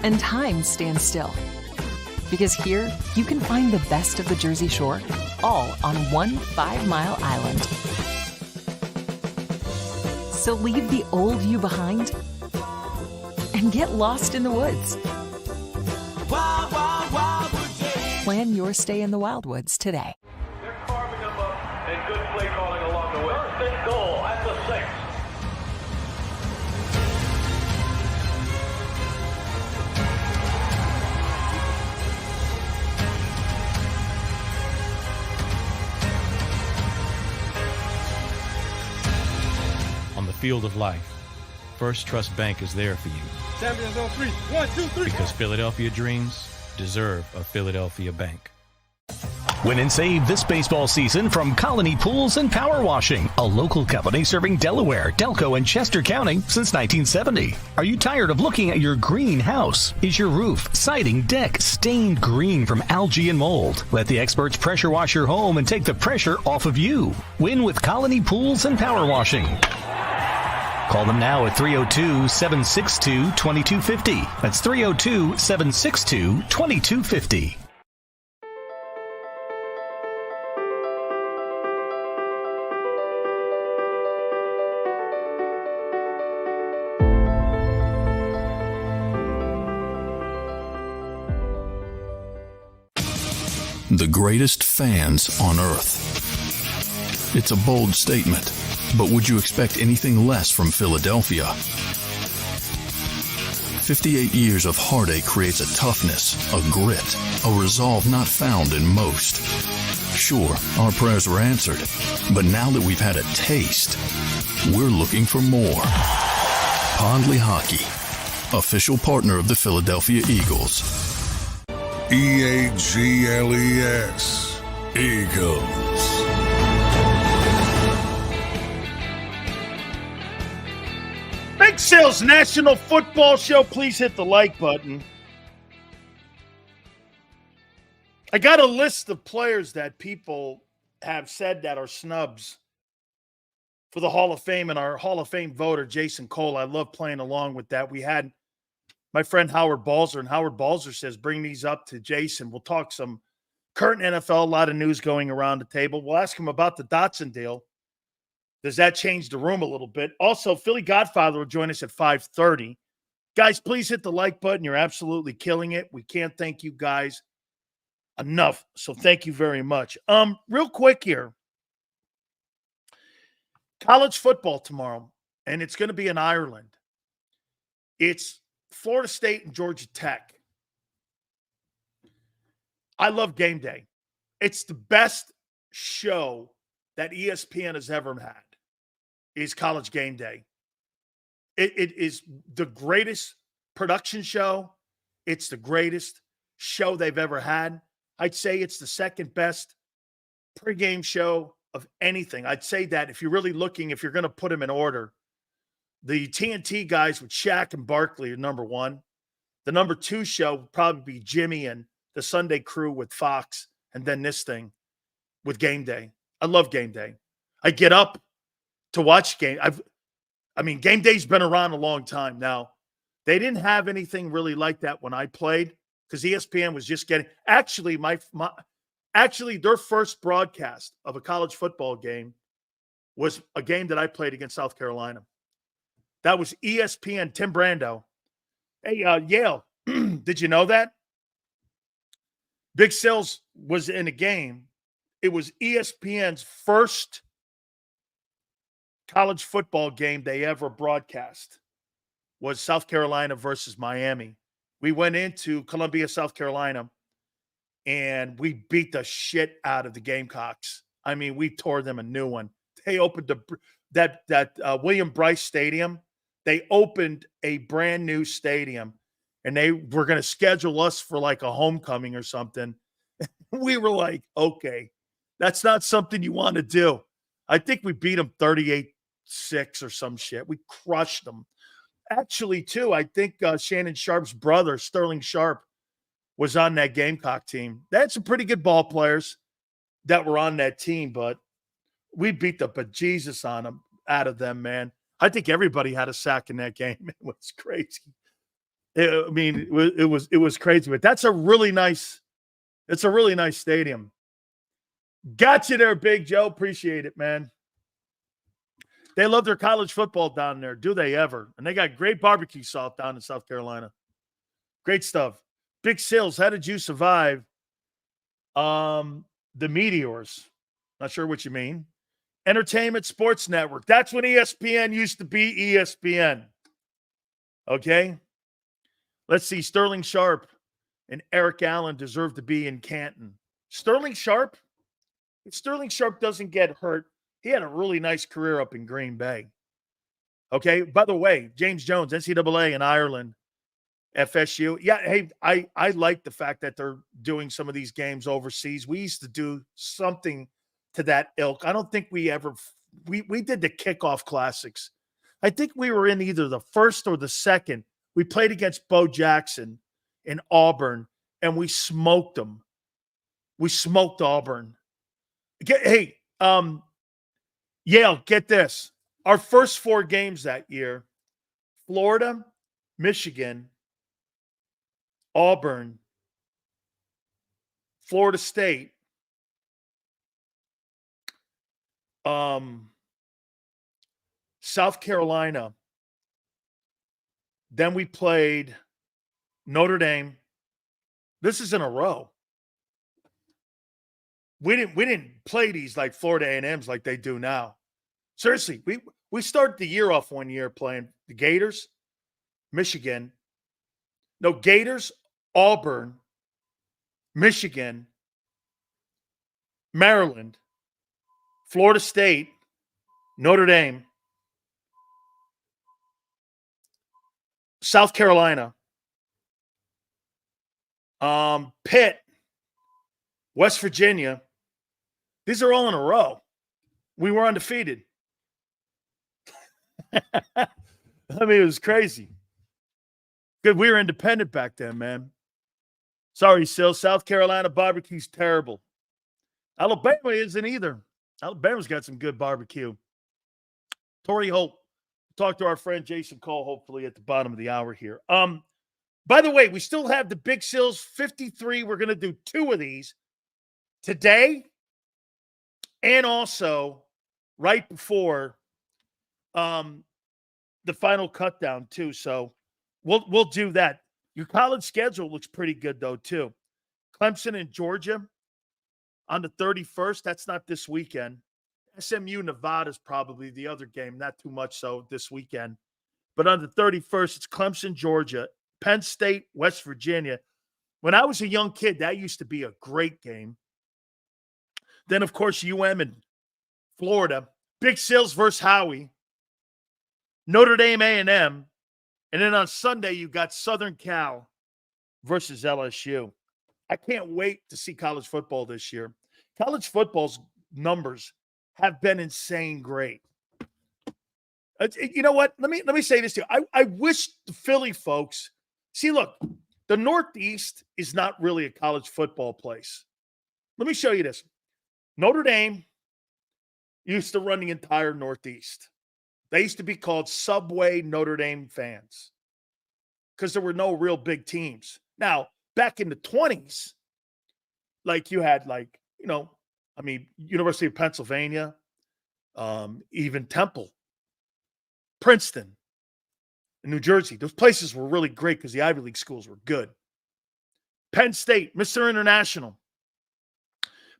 and time stands still. Because here, you can find the best of the Jersey Shore, all on one 5-mile island. So leave the old you behind and get lost in the woods. Wild, wild, wildwood days. Plan your stay in the Wildwoods today. They're carving them up and good play calling along the way. First and goal at the 6. On the field of life, First Trust Bank is there for you. Champions on 3. 1, 2, 3. Because Philadelphia dreams deserve a Philadelphia bank. Win and save this baseball season from Colony Pools and Power Washing, a local company serving Delaware, Delco, and Chester County since 1970. Are you tired of looking at your green house? Is your roof, siding, deck stained green from algae and mold? Let the experts pressure wash your home and take the pressure off of you. Win with Colony Pools and Power Washing. Call them now at 302-762-2250. That's 302-762-2250. The greatest fans on earth. It's a bold statement, but would you expect anything less from Philadelphia? 58 years of heartache creates a toughness, a grit, a resolve not found in most. Sure, our prayers were answered, but now that we've had a taste, we're looking for more. Pondley Hockey, official partner of the Philadelphia Eagles. EAGLES, Eagles. Big Sales National Football Show. Please hit the like button. I got a list of players that people have said that are snubs for the Hall of Fame, and our Hall of Fame voter, Jason Cole. I love playing along with that. We had my friend Howard Balzer, and Howard Balzer says, bring these up to Jason. We'll talk some current NFL, a lot of news going around the table. We'll ask him about the Dotson deal. Does that change the room a little bit? Also, Philly Godfather will join us at 5:30. Guys, please hit the like button. You're absolutely killing it. We can't thank you guys enough. So thank you very much. Real quick here. College football tomorrow, and it's going to be in Ireland. It's Florida State and Georgia Tech. I love game day. It's the best show that ESPN has ever had, is College Game Day. It is the greatest production show. It's the greatest show they've ever had. I'd say it's the second best pregame show of anything. I'd say that if you're really looking, if you're going to put them in order, the TNT guys with Shaq and Barkley are number one. The number two show would probably be Jimmy and the Sunday Crew with Fox, and then this thing with Game Day. I love Game Day. I get up to watch game. Game Day's been around a long time now. They didn't have anything really like that when I played because ESPN was just getting. Actually, their first broadcast of a college football game was a game that I played against South Carolina. That was ESPN, Tim Brando. Hey, Yale, did you know that? Big Sills was in a game. It was ESPN's first college football game they ever broadcast. Was South Carolina versus Miami. We went into Columbia, South Carolina, and we beat the shit out of the Gamecocks. I mean, we tore them a new one. They opened that William Bryce Stadium. They opened a brand new stadium, and they were going to schedule us for like a homecoming or something. We were like, okay, that's not something you want to do. I think we beat them 38-6 or some shit. We crushed them. Actually, too, I think Shannon Sharp's brother, Sterling Sharp, was on that Gamecock team. They had some pretty good ball players that were on that team, but we beat the bejesus on them, out of them, man. I think everybody had a sack in that game. It was crazy. It was crazy, but it's a really nice stadium. Got you there, Big Joe. Appreciate it, man. They love their college football down there. Do they ever? And they got great barbecue sauce down in South Carolina. Great stuff. Big Sills, how did you survive the meteors? Not sure what you mean. Entertainment Sports Network. That's when ESPN used to be ESPN. Okay? Let's see. Sterling Sharp and Eric Allen deserve to be in Canton. Sterling Sharp? If Sterling Sharp doesn't get hurt, he had a really nice career up in Green Bay. Okay? By the way, James Jones, NCAA in Ireland, FSU. Yeah, hey, I like the fact that they're doing some of these games overseas. We used to do something to that ilk. I don't think we ever we did the kickoff classics. I think we were in either the first or the second. We played against Bo Jackson in Auburn, and we smoked them. We smoked Auburn. Hey, Yale, get this. Our first 4 games that year, Florida, Michigan, Auburn, Florida State, South Carolina. Then we played Notre Dame. This is in a row. We didn't play these like Florida A&Ms like they do now. Seriously, we started the year off one year playing the Gators, Michigan. No, Gators, Auburn, Michigan, Maryland, Florida State, Notre Dame, South Carolina, Pitt, West Virginia. These are all in a row. We were undefeated. I mean, it was crazy. Good, we were independent back then, man. Sorry, Sil. South Carolina barbecue's terrible. Alabama isn't either. Alabama's got some good barbecue. Torrey Hope. Talk to our friend Jason Cole, hopefully, at the bottom of the hour here. By the way, we still have the Big Sills 53. We're going to do 2 of these today and also right before the final cut down, too. So we'll do that. Your college schedule looks pretty good, though, too. Clemson and Georgia on the 31st. That's not this weekend. SMU, Nevada is probably the other game. Not too much so this weekend. But on the 31st, it's Clemson, Georgia, Penn State, West Virginia. When I was a young kid, that used to be a great game. Then, of course, UM and Florida. Big Sills versus Howie. Notre Dame A&M. And then on Sunday, you got Southern Cal versus LSU. I can't wait to see college football this year. College football's numbers have been insane great. You know what? Let me say this to you. I wish the Philly folks see. Look, the Northeast is not really a college football place. Let me show you this. Notre Dame used to run the entire Northeast. They used to be called Subway Notre Dame fans because there were no real big teams. Now, back in the 20s, like you had University of Pennsylvania, even Temple, Princeton, and New Jersey. Those places were really great because the Ivy League schools were good. Penn State, Mr. International.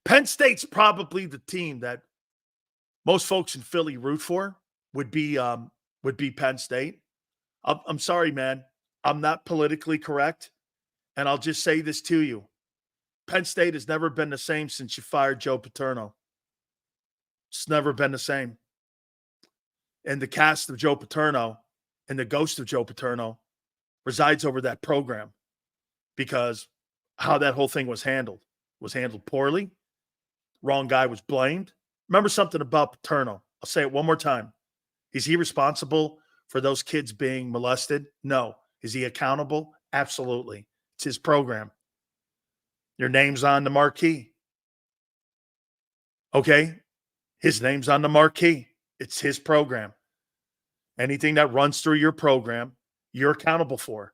Penn State's probably the team that most folks in Philly root for would be Penn State. I'm sorry, man. I'm not politically correct. And I'll just say this to you. Penn State has never been the same since you fired Joe Paterno. It's never been the same. And the cast of Joe Paterno and the ghost of Joe Paterno resides over that program because how that whole thing was handled poorly. Wrong guy was blamed. Remember something about Paterno. I'll say it one more time. Is he responsible for those kids being molested? No. Is he accountable? Absolutely. It's his program. Your name's on the marquee. Okay? His name's on the marquee. It's his program. Anything that runs through your program, you're accountable for.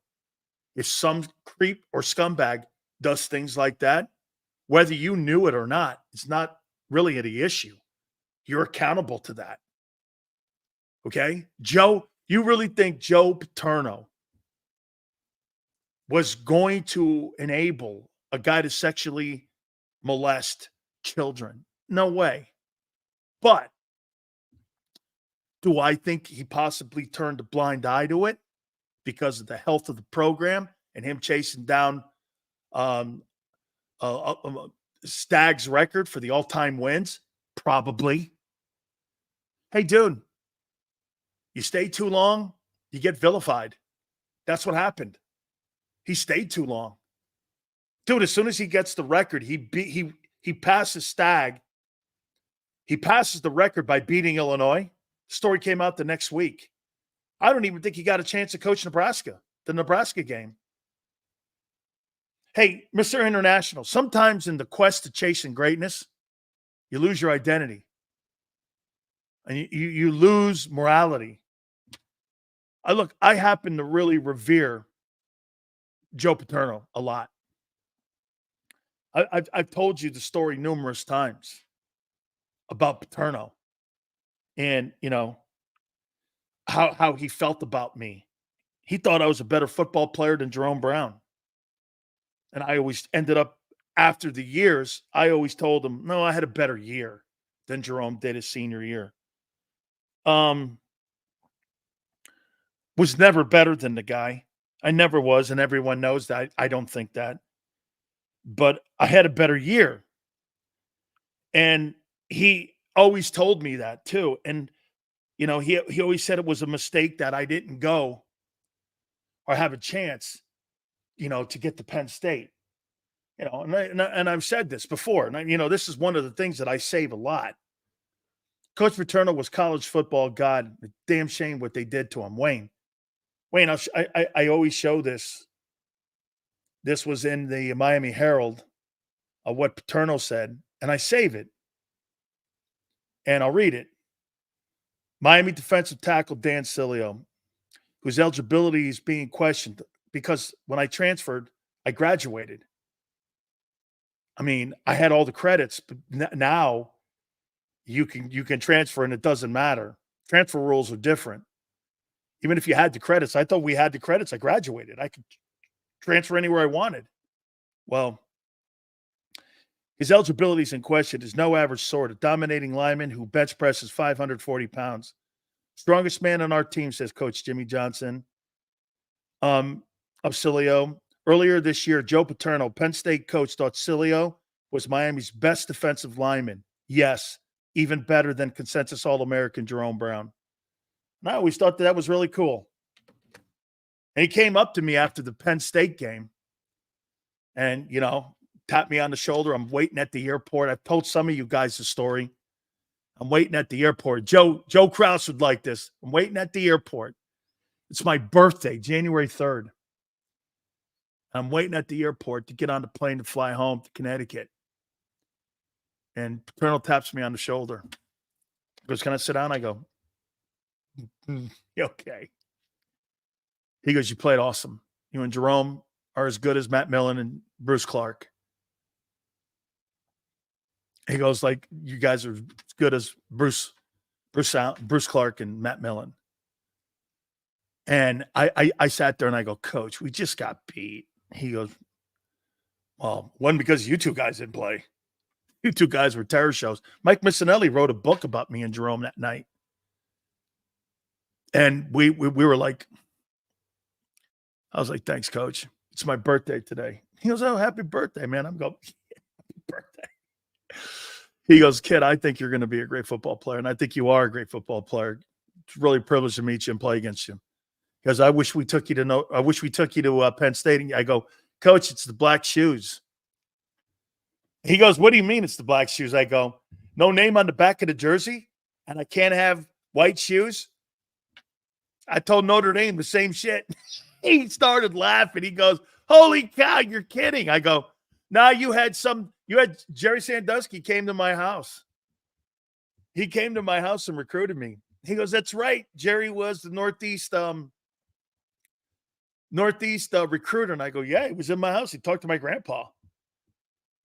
If some creep or scumbag does things like that, whether you knew it or not, it's not really the issue. You're accountable to that. Okay? Joe, you really think Joe Paterno was going to enable a guy to sexually molest children? No way. But do I think he possibly turned a blind eye to it because of the health of the program and him chasing down Stag's record for the all-time wins? Probably. Hey, dude, you stay too long, you get vilified. That's what happened. He stayed too long. Dude, as soon as he gets the record, he passes Stag. He passes the record by beating Illinois. The story came out the next week. I don't even think he got a chance to coach Nebraska, the Nebraska game. Hey, Mr. International, sometimes in the quest to chasing greatness, you lose your identity. And you lose morality. I happen to really revere Joe Paterno a lot. I've told you the story numerous times about Paterno and, how he felt about me. He thought I was a better football player than Jerome Brown. And I always ended up, after the years, I always told him, no, I had a better year than Jerome did his senior year. Was never better than the guy. I never was, and everyone knows that. I don't think that. But I had a better year. And he always told me that too. And, he always said it was a mistake that I didn't go or have a chance, to get to Penn State. And I've said this before. And, this is one of the things that I save a lot. Coach Paterno was college football god. Damn shame what they did to him. Wayne, I always show this. This was in the Miami Herald of what Paterno said, and I save it. And I'll read it. Miami defensive tackle Dan Sileo, whose eligibility is being questioned because when I transferred, I graduated. I mean, I had all the credits, but now you can transfer and it doesn't matter. Transfer rules are different. Even if you had the credits, I thought we had the credits. I graduated. I could transfer anywhere I wanted. Well, his eligibility is in question. Is no average sort. A dominating lineman who bench presses 540 pounds. Strongest man on our team, says Coach Jimmy Johnson. Of Sileo. Earlier this year, Joe Paterno, Penn State coach, thought Sileo was Miami's best defensive lineman. Yes, even better than consensus All-American Jerome Brown. And I always thought that was really cool. And he came up to me after the Penn State game and, tapped me on the shoulder. I'm waiting at the airport. I've told some of you guys the story. I'm waiting at the airport. Joe Krauss would like this. I'm waiting at the airport. It's my birthday, January 3rd. I'm waiting at the airport to get on the plane to fly home to Connecticut. And Paterno taps me on the shoulder. He goes, can I sit down? I go, okay. He goes, you played awesome. You and Jerome are as good as Matt Millen and Bruce Clark. He goes, you guys are as good as Bruce Bruce Clark and Matt Millen. And I sat there and I go, Coach, we just got beat. He goes, well, one, because you two guys didn't play. You two guys were terror shows. Mike Missinelli wrote a book about me and Jerome that night. And we were like, I was like, thanks, Coach. It's my birthday today. He goes, oh, happy birthday, man. I'm going, happy birthday. He goes, kid, I think you're going to be a great football player. And I think you are a great football player. It's really a privilege to meet you and play against you. Because I wish we took you to Penn State. And I go, Coach, it's the black shoes. He goes, what do you mean it's the black shoes? I go, no name on the back of the jersey, and I can't have white shoes. I told Notre Dame the same shit. He started laughing. He goes, holy cow, you're kidding. I go, nah, you had Jerry Sandusky came to my house. He came to my house and recruited me. He goes, that's right. Jerry was the Northeast recruiter. And I go, yeah, he was in my house. He talked to my grandpa.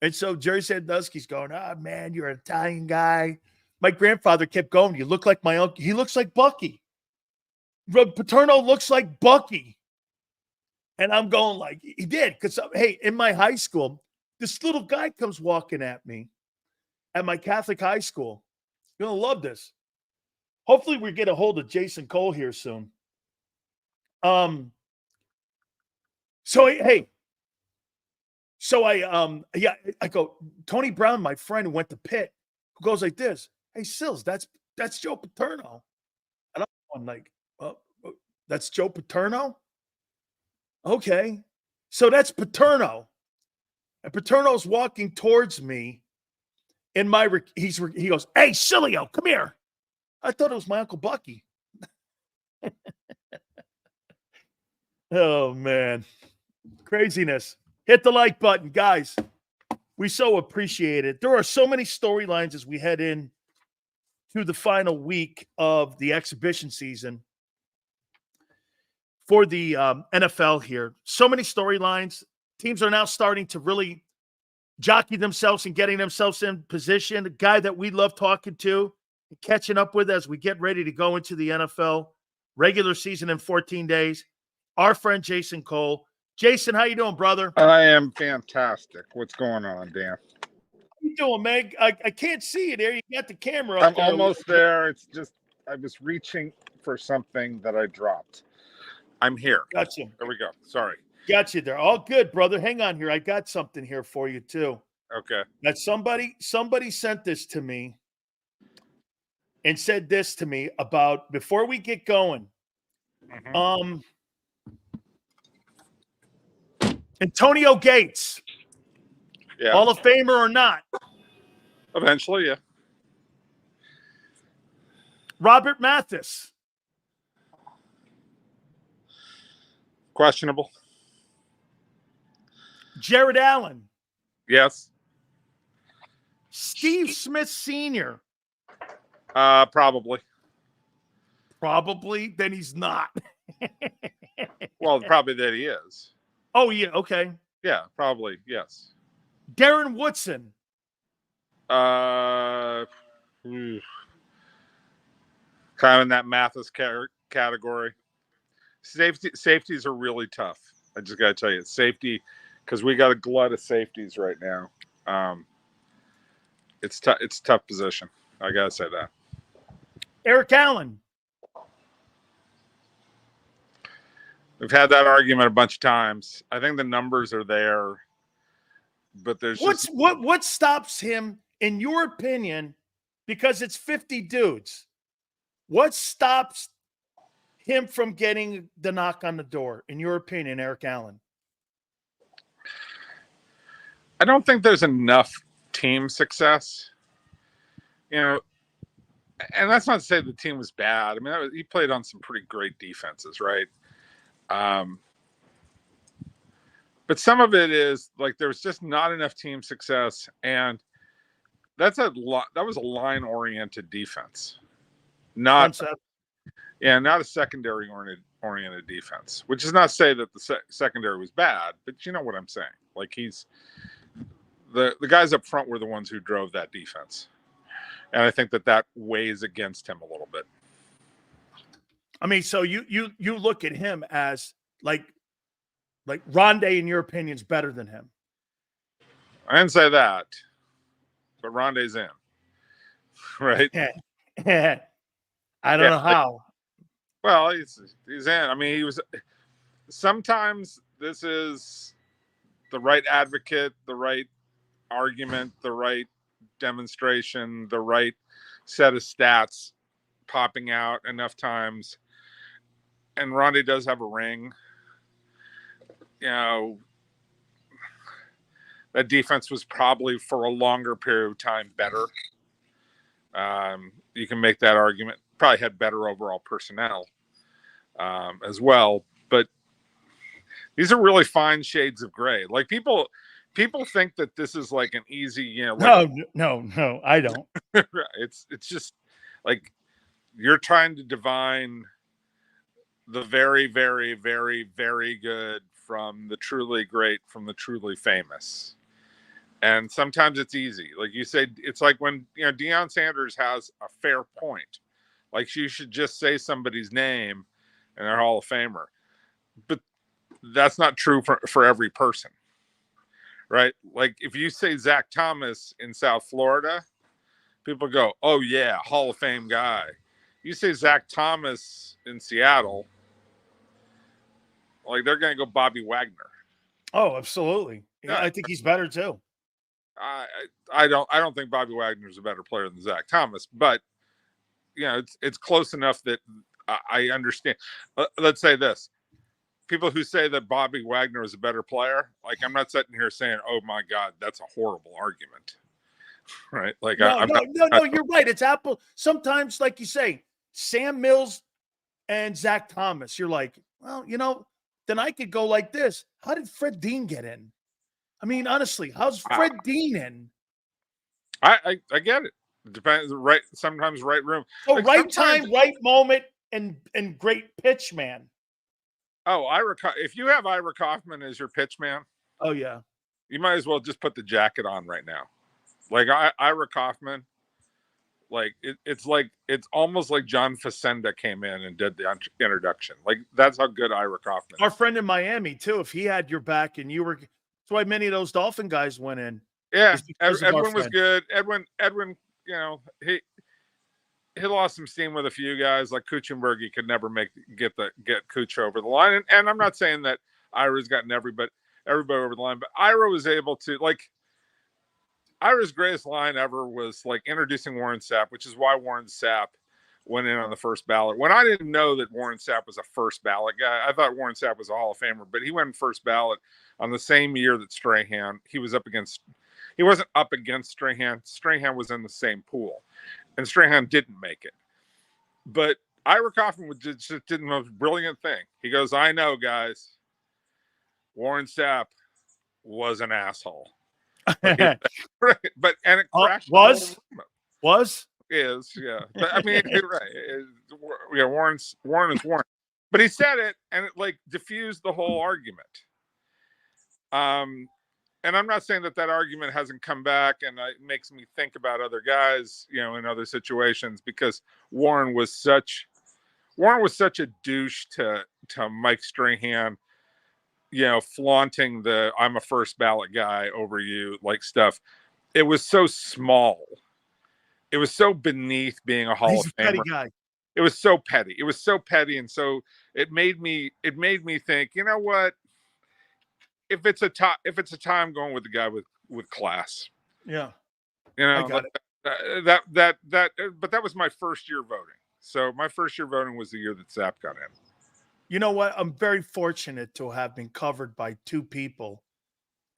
And so Jerry Sandusky's going, man, you're an Italian guy. My grandfather kept going, you look like my uncle. He looks like Bucky. Paterno looks like Bucky. And I'm going like, he did. Because, hey, in my high school, this little guy comes walking at me at my Catholic high school. You're going to love this. Hopefully we get a hold of Jason Cole here soon. So I go, Tony Brown, my friend who went to Pitt, who goes like this, hey, Sills, that's Joe Paterno. And I'm like, that's Joe Paterno? Okay. So that's Paterno. And Paterno's walking towards me in my, he goes, hey, Sileo, come here. I thought it was my Uncle Bucky. Oh, man. Craziness. Hit the like button, guys. We so appreciate it. There are so many storylines as we head in to the final week of the exhibition season for the NFL here. So many storylines. Teams are now starting to really jockey themselves and getting themselves in position. A guy that we love talking to, catching up with as we get ready to go into the NFL regular season in 14 days. Our friend Jason Cole. Jason, how you doing, brother? I am fantastic. What's going on, Dan? How you doing, Meg? I can't see you there. You got the camera up I'm there. almost there. It's just I was reaching for something that I dropped. I'm here. Gotcha. There we go. Sorry. Got you there. All good, brother. Hang on here. I got something here for you, too. Okay. That somebody sent this to me and said this to me about before we get going. Mm-hmm. Antonio Gates. Yeah. Hall of Famer or not? Eventually, yeah. Robert Mathis. Questionable. Jared Allen. Yes. Steve Smith Sr. Probably. Probably. Then he's not. Well, probably that he is. Oh, yeah. Okay. Yeah, probably. Yes. Darren Woodson. Kind of in that Mathis category. Safeties are really tough. I just got to tell you, safety, because we got a glut of safeties right now. It's a tough position. I got to say that. Eric Allen. We've had that argument a bunch of times. I think the numbers are there, but there's what stops him, in your opinion, because it's 50 dudes? What stops him from getting the knock on the door, in your opinion, Eric Allen? I don't think there's enough team success. You know, and that's not to say the team was bad. I mean, he played on some pretty great defenses, right? But some of it is like there was just not enough team success, and that was a line-oriented defense, not a secondary oriented defense. Which is not to say that the secondary was bad, but you know what I'm saying. Like the guys up front were the ones who drove that defense, And I think that weighs against him a little bit. I mean, so you look at him as like Rondé, in your opinion, is better than him. I didn't say that, but Rondé's in, right? I don't know how. Well, he's in. I mean, he was. Sometimes this is the right advocate, the right argument, the right demonstration, the right set of stats popping out enough times. And Rondé does have a ring. You know, that defense was probably for a longer period of time better. You can make that argument. Probably had better overall personnel as well. But these are really fine shades of gray. Like people think that this is like an easy, you know. Like, no, I don't. It's just like you're trying to divine the very, very, very, very good from the truly great, from the truly famous. And sometimes it's easy. Like you say, it's like when, you know, Deion Sanders has a fair point. Like you should just say somebody's name and they're Hall of Famer. But that's not true for every person, right? Like if you say Zach Thomas in South Florida, people go, oh yeah, Hall of Fame guy. You say Zach Thomas in Seattle, like they're going to go Bobby Wagner. Oh, absolutely. Yeah, I think he's better too. I don't think Bobby Wagner is a better player than Zach Thomas, but you know, it's close enough that I understand. Let's say this. People who say that Bobby Wagner is a better player, like I'm not sitting here saying, oh my God, that's a horrible argument. Right? Like no, you're right. It's Apple. Sometimes, like you say, Sam Mills and Zach Thomas, you're like, well, you know, then I could go like this. How did Fred Dean get in? I mean, honestly, how's Fred Dean in? I get it. Depends, right? Sometimes right room. So like right time, right moment, and great pitch man. Oh, if you have Ira Kaufman as your pitch man, oh yeah, you might as well just put the jacket on right now. Like Ira Kaufman, like it's almost like John Facenda came in and did the introduction. Like that's how good Ira Kaufman. Our friend in Miami too. If he had your back and you were, that's why many of those Dolphin guys went in. Yeah, Edwin was good. Edwin, you know, he lost some steam with a few guys like Kuchenberg. He could never get Kuch over the line. And I'm not saying that Ira's gotten everybody over the line, but Ira was able to, like, Ira's greatest line ever was like introducing Warren Sapp, which is why Warren Sapp went in on the first ballot. When I didn't know that Warren Sapp was a first ballot guy, I thought Warren Sapp was a Hall of Famer, but he went in first ballot on the same year that Strahan. He wasn't up against Strahan. Strahan was in the same pool, and Strahan didn't make it. But Ira Kaufman just did the most brilliant thing. He goes, I know, guys, Warren Sapp was an asshole. But it crashed. Is yeah. But, I mean, you're right. Yeah, Warren is Warren. But he said it, and it like diffused the whole argument. And I'm not saying that argument hasn't come back, and it makes me think about other guys, you know, in other situations, because Warren was such a douche to Mike Strahan, you know, flaunting the I'm a first ballot guy over you like stuff. It was so small. It was so beneath being a Hall of Famer. Guy. It was so petty. It was so petty, and so it made me think, you know what? If it's a time going with the guy with class. Yeah. You know, but that was my first year voting. So my first year voting was the year that Sapp got in. You know what? I'm very fortunate to have been covered by two people,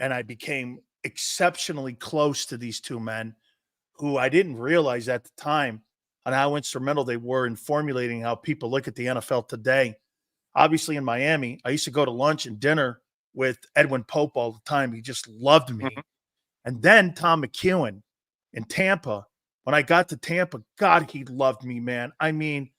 and I became exceptionally close to these two men who I didn't realize at the time on how instrumental they were in formulating how people look at the NFL today. Obviously in Miami, I used to go to lunch and dinner with Edwin Pope all the time. He just loved me. Mm-hmm. And then Tom McEwen in Tampa. When I got to Tampa, God, he loved me, man. I mean,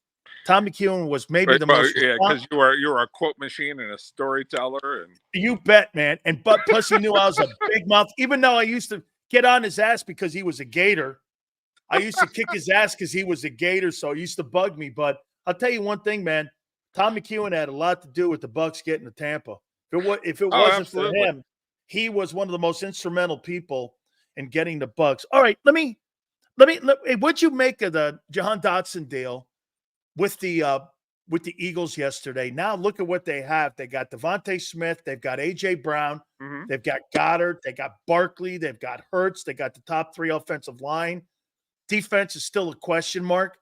Tom McEwen was maybe the most. Yeah, because you were a quote machine and a storyteller, and you bet, man. And but plus he knew I was a big mouth, even though I used to get on his ass because he was a Gator. I used to kick his ass because he was a Gator, so it used to bug me. But I'll tell you one thing, man. Tom McEwen had a lot to do with the Bucs getting to Tampa. If it wasn't absolutely. for him, he was one of the most instrumental people in getting the Bucs. All right, what'd you make of the Jahan Dotson deal with the Eagles yesterday? Now look at what they have. They got Devontae Smith, they've got AJ Brown, they've got Goddard, they got Barkley, they've got Hurts, they got the top 3 offensive line. Defense is still a question mark.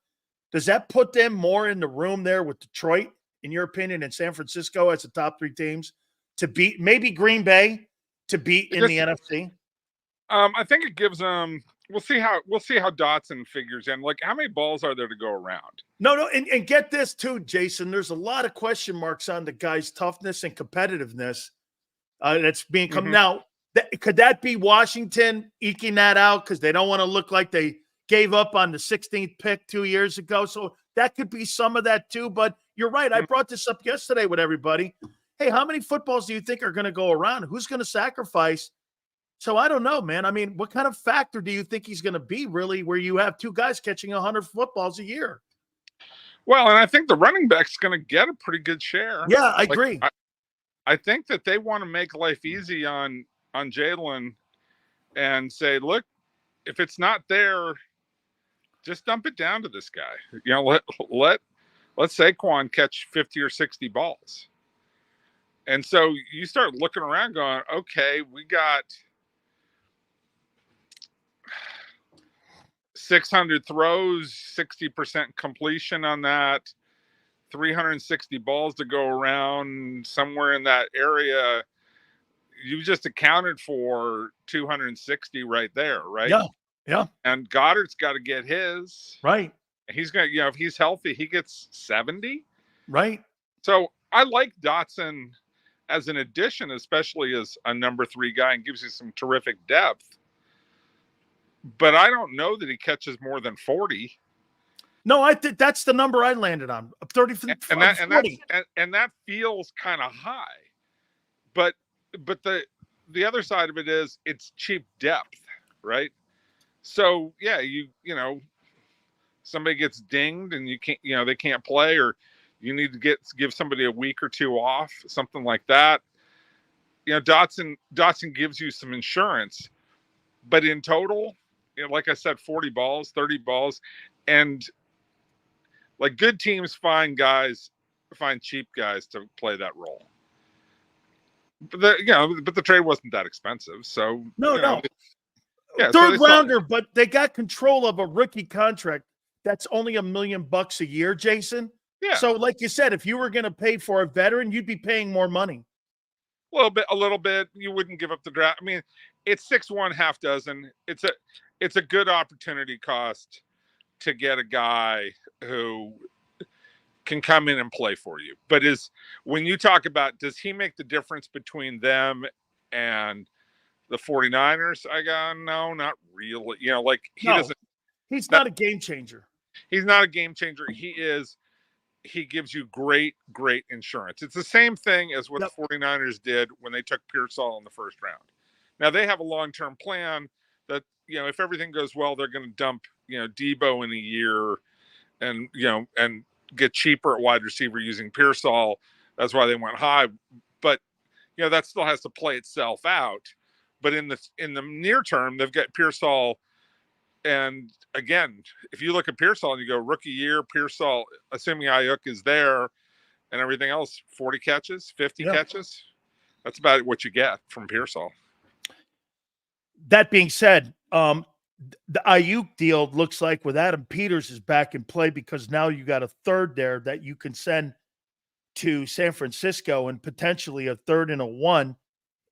Does that put them more in the room there with Detroit, in your opinion, and San Francisco as the top 3 teams to beat, maybe Green Bay to beat in the NFC? I think it gives them. We'll see how Dotson figures in. Like, how many balls are there to go around? No, and get this too, Jason. There's a lot of question marks on the guy's toughness and competitiveness that's being come now. Could that be Washington eking that out because they don't want to look like they gave up on the 16th pick 2 years ago? So that could be some of that too. But you're right. I brought this up yesterday with everybody. Hey, how many footballs do you think are going to go around? Who's going to sacrifice? So I don't know, man. I mean, what kind of factor do you think he's going to be, really, where you have 2 guys catching 100 footballs a year? Well, and I think the running back's going to get a pretty good share. Yeah, I agree. I think that they want to make life easy on Jalen and say, look, if it's not there, just dump it down to this guy. You know, let Saquon catch 50 or 60 balls. And so you start looking around going, okay, we got 600 throws, 60% completion on that, 360 balls to go around somewhere in that area. You just accounted for 260 right there, right? Yeah. And Goddard's got to get his. Right. He's going to, if he's healthy, he gets 70. Right. So I like Dotson as an addition, especially as a number 3 guy, and gives you some terrific depth. But I don't know that he catches more than 40. No, I think that's the number I landed on. 30 and that feels kind of high. But the other side of it is it's cheap depth, right? So yeah, you know, somebody gets dinged and you can't, they can't play, or you need to give somebody a week or 2 off, something like that. Dotson gives you some insurance, but in total, like I said, 40 balls, 30 balls, and like good teams find cheap guys to play that role. But the trade wasn't that expensive, so no. Yeah, third rounder, but they got control of a rookie contract that's only $1 million a year, Jason. Yeah. So, like you said, if you were going to pay for a veteran, you'd be paying more money. A little bit. You wouldn't give up the draft. I mean, it's 6-1, half dozen. It's a good opportunity cost to get a guy who can come in and play for you. But when you talk about, does he make the difference between them and the 49ers? I go, no, not really. Doesn't. He's not a game changer. He's not a game changer. He gives you great insurance. It's the same thing as what the 49ers did when they took Pearsall in the first round. Now they have a long-term plan that, if everything goes well, they're going to dump, Debo in a year and get cheaper at wide receiver using Pearsall. That's why they went high. But, that still has to play itself out. But in the near term, they've got Pearsall. And again, if you look at Pearsall and you go rookie year, Pearsall, assuming Aiyuk is there and everything else, 40 catches, 50 catches. That's about what you get from Pearsall. That being said, the Aiyuk deal looks like with Adam Peters is back in play, because now you got a third there that you can send to San Francisco and potentially a third and a 1.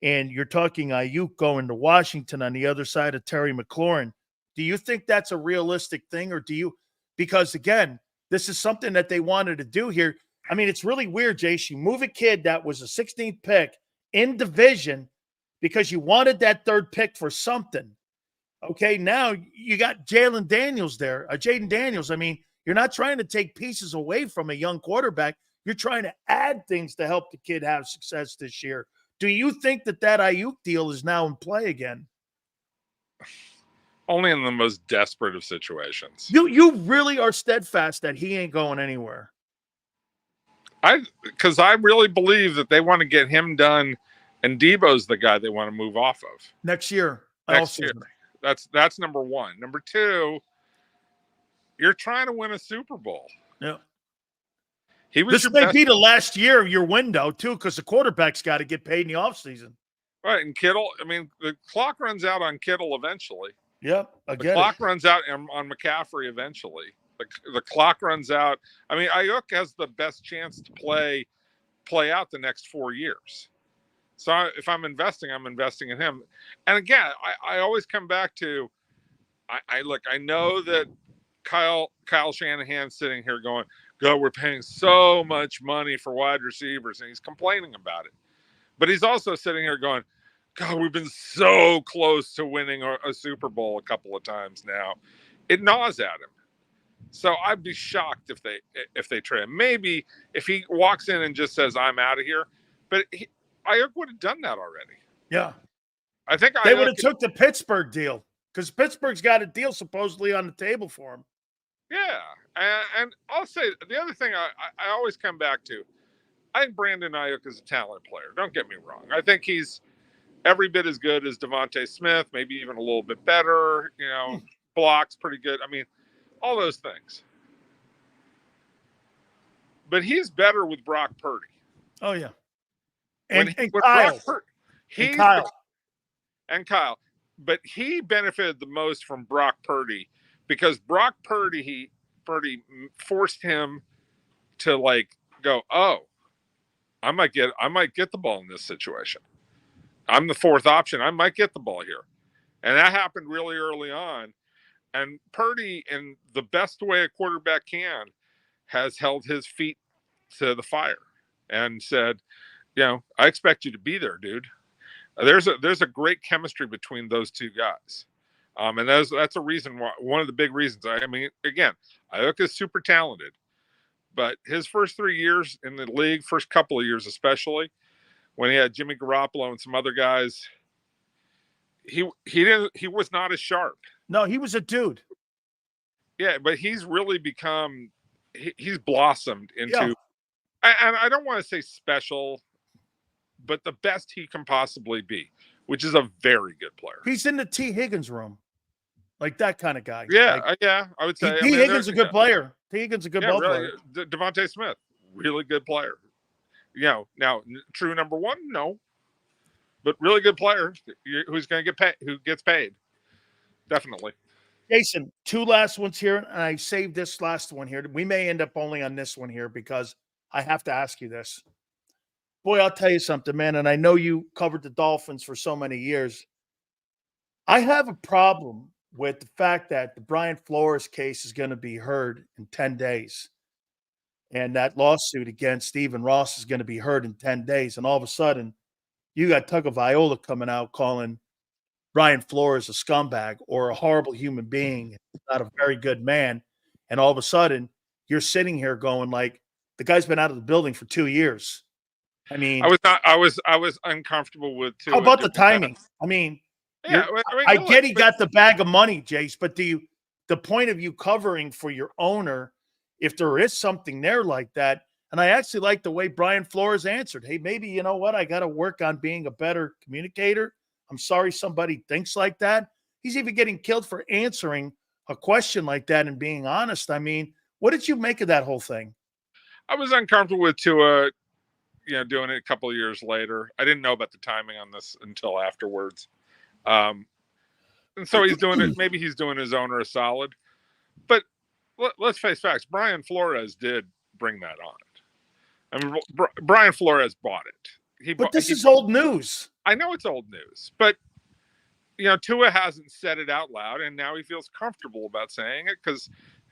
And you're talking Aiyuk going to Washington on the other side of Terry McLaurin. Do you think that's a realistic thing, or because again, this is something that they wanted to do here. I mean, it's really weird, Jace. You move a kid that was a 16th pick in division because you wanted that third pick for something. Okay, now you got Jaden Daniels there. I mean, you're not trying to take pieces away from a young quarterback. You're trying to add things to help the kid have success this year. Do you think that Aiyuk deal is now in play again? Only in the most desperate of situations. You really are steadfast that he ain't going anywhere. Because I really believe that they want to get him done, and Debo's the guy they want to move off of next year. Next year. That's number one. Number two, you're trying to win a Super Bowl. Yeah. This may be the last year of your window, too, because the quarterback's got to get paid in the offseason. Right, and Kittle, I mean, the clock runs out on Kittle eventually. Yep, the clock runs out on McCaffrey eventually. The clock runs out. I mean, Aiyuk has the best chance to play out the next 4 years. So if I'm investing in him. And again, I always come back to, I know that Kyle Shanahan's sitting here going, God, we're paying so much money for wide receivers, and he's complaining about it. But he's also sitting here going, God, we've been so close to winning a Super Bowl a couple of times now. It gnaws at him. So I'd be shocked if they trade him. Maybe if he walks in and just says, I'm out of here. But Aiyuk would have done that already. Yeah. I think they would have took the Pittsburgh deal, because Pittsburgh's got a deal supposedly on the table for him. Yeah. And I'll say the other thing I always come back to, I think Brandon Aiyuk is a talented player. Don't get me wrong. I think he's every bit as good as Devontae Smith, maybe even a little bit better. Blocks pretty good. I mean, all those things. But he's better with Brock Purdy. Oh, yeah. And Kyle. And Kyle. But he benefited the most from Brock Purdy, because Brock Purdy forced him to go, oh, I might get the ball in this situation. I'm the fourth option. I might get the ball here. And that happened really early on. And Purdy, in the best way a quarterback can, has held his feet to the fire and said, I expect you to be there, dude. There's a great chemistry between those two guys. And that's a reason why, one of the big reasons. I mean, again, Aiyuk is super talented, but his first 3 years in the league, first couple of years especially, when he had Jimmy Garoppolo and some other guys, he was not as sharp. No, he was a dude. Yeah, but he's really become, he's blossomed into, and I don't want to say special, but the best he can possibly be, which is a very good player. He's in the T. Higgins room. Like that kind of guy. Yeah, I would say. T. Higgins is a good player. T. Higgins is a good ball player. Devontae Smith, really good player. Now, true number one, no. But really good player who's going to get paid, who gets paid. Definitely. Jason, two last ones here, and I saved this last one here. We may end up only on this one here because I have to ask you this. Boy, I'll tell you something, man, and I know you covered the Dolphins for so many years. I have a problem with the fact that the Brian Flores case is going to be heard in 10 days. And that lawsuit against Stephen Ross is going to be heard in 10 days. And all of a sudden, you got Tagovailoa coming out calling Brian Flores a scumbag or a horrible human being, not a very good man. And all of a sudden, you're sitting here going like, the guy's been out of the building for 2 years. I mean, I was uncomfortable with Tua. How about the timing? I mean, I get he got the bag of money, Jace, but the point of you covering for your owner, if there is something there like that, and I actually like the way Brian Flores answered. Hey, maybe you know what? I got to work on being a better communicator. I'm sorry somebody thinks like that. He's even getting killed for answering a question like that and being honest. I mean, what did you make of that whole thing? I was uncomfortable with Tua, doing it a couple of years later. I didn't know about the timing on this until afterwards. And so he's doing it. Maybe he's doing his owner a solid. But let's face facts. Brian Flores did bring that on. I mean, Brian Flores bought it. But this is old news. I know it's old news, but Tua hasn't said it out loud, and now he feels comfortable about saying it because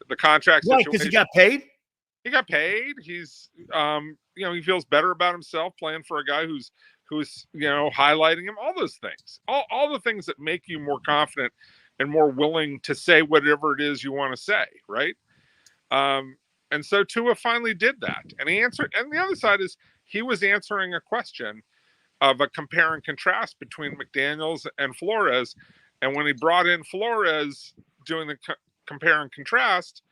the contract situation. Because he got paid. He got paid. He's, he feels better about himself playing for a guy who's highlighting him. All those things, all the things that make you more confident and more willing to say whatever it is you want to say, right? And so Tua finally did that, and he answered. And the other side is he was answering a question of a compare and contrast between McDaniels and Flores, And when he brought in Flores doing the compare and contrast,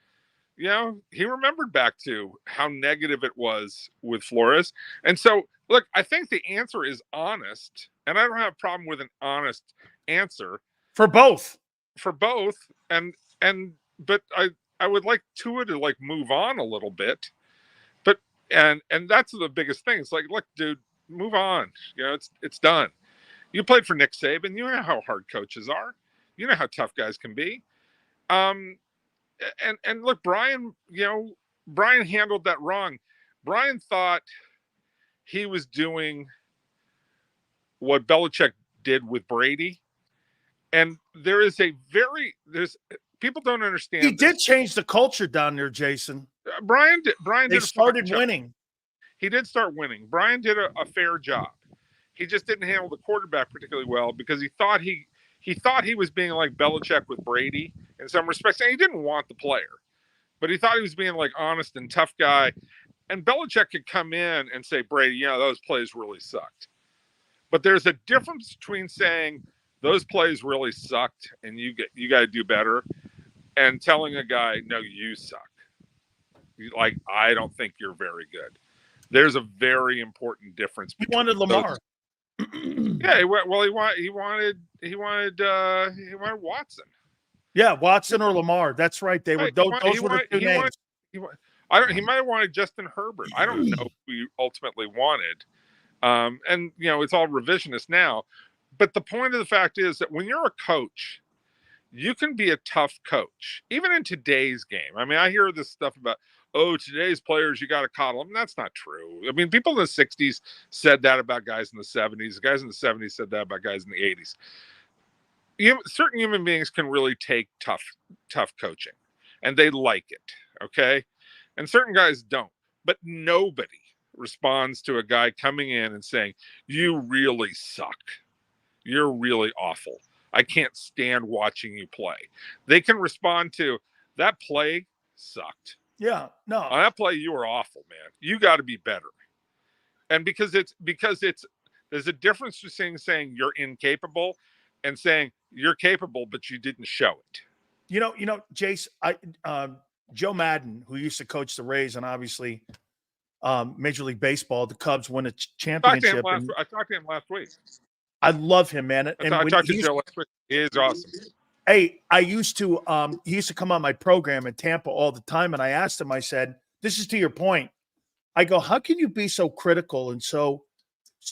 you know, he remembered back to how negative it was with Flores. And so, look, I think the answer is honest, and I don't have a problem with an honest answer for both. But I would like Tua to like move on a little bit. But and that's the biggest thing. It's like, look, dude, move on. You know, it's done. You played for Nick Saban. You know how hard coaches are. You know how tough guys can be. And look, Brian handled that wrong. Brian thought he was doing what Belichick did with Brady. And there's people don't understand. He did change the culture down there, Jason. Brian they started winning. He did start winning. Brian did a fair job. He just didn't handle the quarterback particularly well because he thought he was being like Belichick with Brady in some respects, and he didn't want the player, but he thought he was being like honest and tough guy. And Belichick could come in and say, Brady, you know, those plays really sucked. But there's a difference between saying those plays really sucked and you got to do better, and telling a guy, no, you suck. Like, I don't think you're very good. There's a very important difference. He wanted Lamar. Yeah, he wanted Watson. Yeah, Watson or Lamar. That's right. Those were the two names. He might have wanted Justin Herbert. I don't know who he ultimately wanted. And you know, it's all revisionist now. But the point of the fact is that when you're a coach, you can be a tough coach, even in today's game. I mean, I hear this stuff about, oh, today's players, you got to coddle them. That's not true. I mean, people in the 60s said that about guys in the 70s. Guys in the 70s said that about guys in the 80s. Certain human beings can really take tough coaching, and they like it, okay? And certain guys don't. But nobody responds to a guy coming in and saying, you really suck. You're really awful. I can't stand watching you play. They can respond to, that play sucked. Yeah, no. On that play, you were awful, man. You got to be better. And because there's a difference between saying you're incapable and saying you're capable, but you didn't show it. You know, Jace, Joe Madden, who used to coach the Rays and obviously Major League Baseball, the Cubs won a championship. I talked to him last week. I love him, man. I talked to Joe last week. He is awesome. Hey, he used to come on my program in Tampa all the time, and I asked him, I said, this is to your point. I go, how can you be so critical and so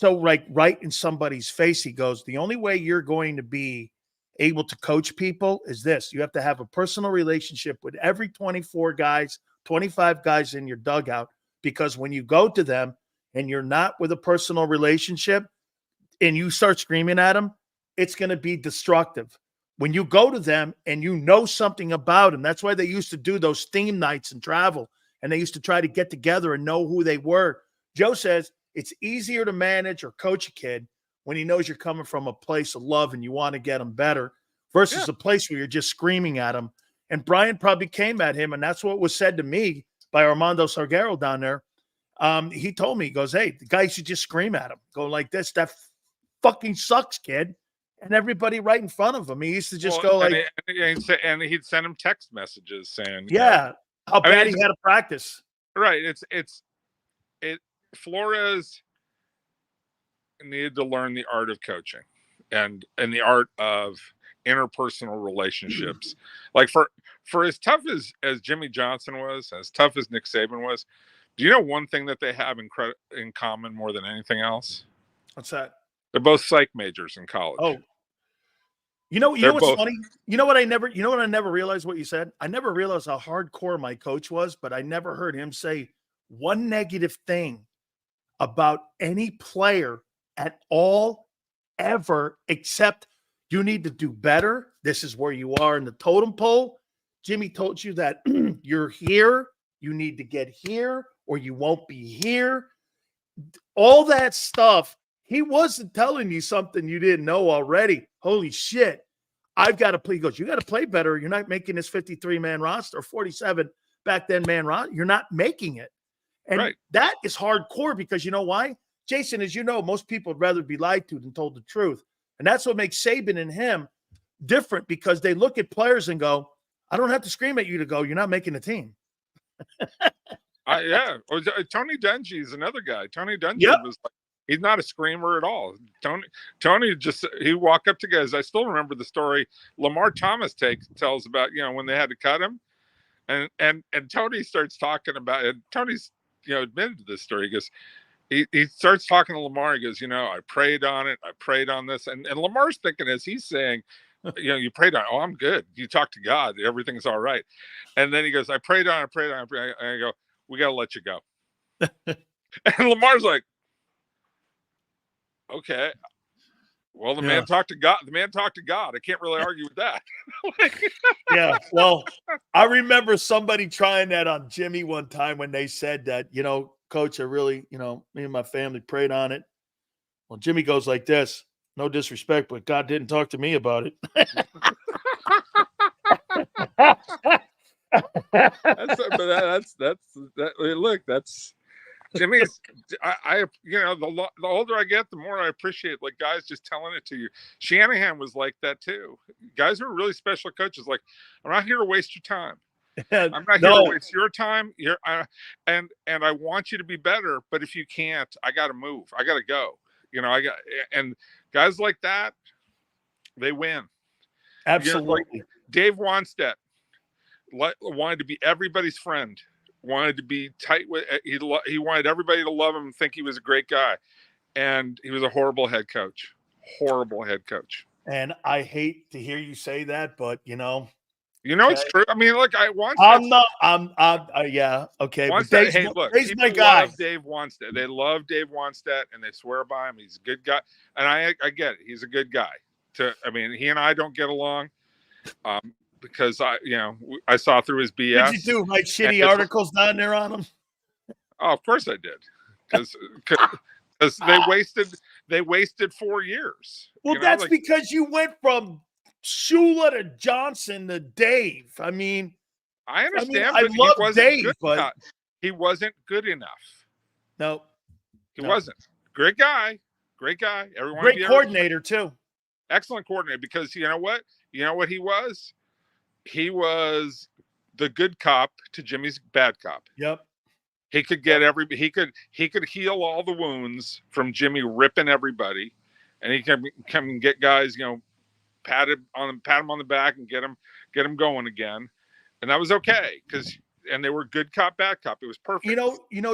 like right in somebody's face? He goes, the only way you're going to be able to coach people is this. You have to have a personal relationship with every 25 guys in your dugout, because when you go to them and you're not with a personal relationship and you start screaming at them, it's going to be destructive. When you go to them and you know something about them, that's why they used to do those theme nights and travel, and they used to try to get together and know who they were. Joe says it's easier to manage or coach a kid when he knows you're coming from a place of love and you want to get them better versus a place where you're just screaming at them. And Brian probably came at him, and that's what was said to me by Armando Salguero down there. He told me, he goes, hey, the guy should just scream at him, go like this, that fucking sucks, kid. And everybody right in front of him. He used to just go like, and he'd send him text messages saying, yeah, how bad he had to practice. Right. Flores needed to learn the art of coaching and the art of interpersonal relationships. Like for as tough as Jimmy Johnson was, as tough as Nick Saban was, do you know one thing that they have in common more than anything else? What's that? They're both psych majors in college. Oh, you know what's funny? You know what I never realized what you said? I never realized how hardcore my coach was, but I never heard him say one negative thing about any player at all, ever, except you need to do better. This is where you are in the totem pole. Jimmy told you that you're here, you need to get here, or you won't be here. All that stuff. He wasn't telling you something you didn't know already. Holy shit. I've got to play. He goes, you got to play better. You're not making this 53-man roster, 47 back then man roster. You're not making it. And that is hardcore because you know why? Jason, as you know, most people would rather be lied to than told the truth. And that's what makes Saban and him different because they look at players and go, I don't have to scream at you to go, you're not making the team. Yeah. Tony Dungy is another guy. Tony Dungy was like, he's not a screamer at all. Tony just, he walk up to guys. I still remember the story Lamar Thomas tells about, when they had to cut him. And Tony starts talking about it. Tony's, admitted to this story. He goes, he starts talking to Lamar. He goes, I prayed on it. I prayed on this. And Lamar's thinking as he's saying, you prayed on it. Oh, I'm good. You talk to God. Everything's all right. And then he goes, I prayed on it. And I go, we got to let you go. And Lamar's like, okay. Well, the man talked to God. The man talked to God. I can't really argue with that. Yeah. Well, I remember somebody trying that on Jimmy one time when they said that, Coach, I really, me and my family prayed on it. Well, Jimmy goes like this, no disrespect, but God didn't talk to me about it. That's Jimmy's. The older I get, the more I appreciate like guys just telling it to you. Shanahan was like that too. Guys were really special coaches. Like, I'm not here to waste your time. I'm not here to waste your time. And I want you to be better, but if you can't, I got to move. I got to go. And guys like that, they win. Absolutely. Like Dave Wanstead wanted to be everybody's friend. Wanted to be tight with. He wanted everybody to love him and think he was a great guy, and he was a horrible head coach. Horrible head coach. And I hate to hear you say that, but it's true. I mean, look, yeah, okay. Wanstead, hey, look, he's my people guy. love Dave Wanstead. They love Dave Wanstead, and they swear by him. He's a good guy, and I get it. He's a good guy. He and I don't get along. Because I saw through his BS. Did you do write shitty articles down there on him? Oh, of course I did. Because they wasted 4 years. Well, that's because you went from Shula to Johnson to Dave. I mean, I understand. I love Dave, but he wasn't good enough. No, he wasn't. Great guy. Everyone. Great coordinator too. Excellent coordinator. Because you know what? He was. He was the good cop to Jimmy's bad cop. Yep. He could get he could heal all the wounds from Jimmy ripping everybody, and he can come and get guys, pat him on the back and get him going again. And that was okay and they were good cop, bad cop. It was perfect.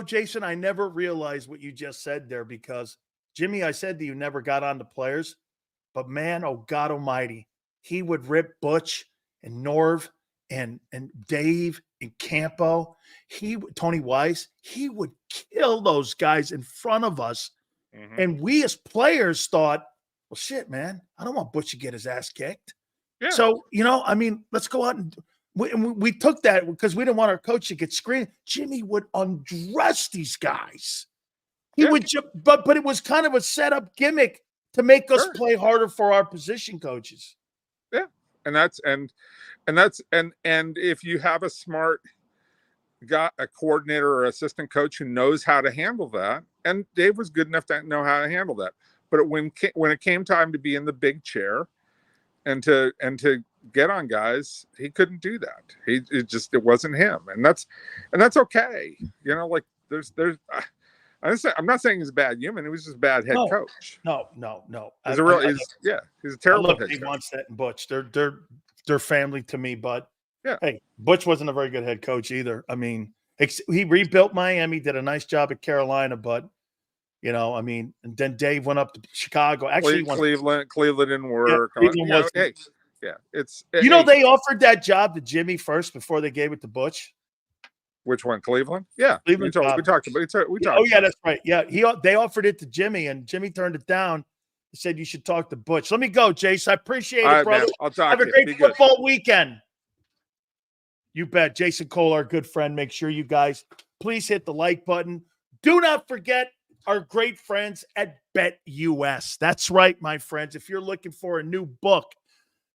Jason, I never realized what you just said there because Jimmy, I said that you never got on the players, but man, oh God almighty, he would rip Butch and Norv and Dave and Campo, Tony Weiss, he would kill those guys in front of us. Mm-hmm. And we as players thought, well, shit, man, I don't want Butch to get his ass kicked. Yeah. So, let's go out and we took that because we didn't want our coach to get screened. Jimmy would undress these guys. He would, but it was kind of a setup gimmick to make us play harder for our position coaches. Yeah. And if you have a smart a coordinator or assistant coach who knows how to handle that, and Dave was good enough to know how to handle that. But when it came time to be in the big chair and to get on guys, he couldn't do that. It wasn't him, and that's okay. I'm not saying he's a bad human. He was just a bad head coach. No. He's a terrible head coach. He wants that in Butch. They're family to me, but hey, Butch wasn't a very good head coach either. I mean, he rebuilt Miami, did a nice job at Carolina, but and then Dave went up to Chicago. Actually, Cleveland didn't work. They offered that job to Jimmy first before they gave it to Butch. Which one, Cleveland? Yeah, Cleveland. We talked about it. Oh yeah, that's right. Yeah, they offered it to Jimmy, and Jimmy turned it down. He said you should talk to Butch. Let me go, Jace. I appreciate it, brother. Man, I'll talk. Have a great football weekend. You bet. Jason Cole, our good friend. Make sure you guys please hit the like button. Do not forget our great friends at BetUS. That's right, my friends. If you're looking for a new book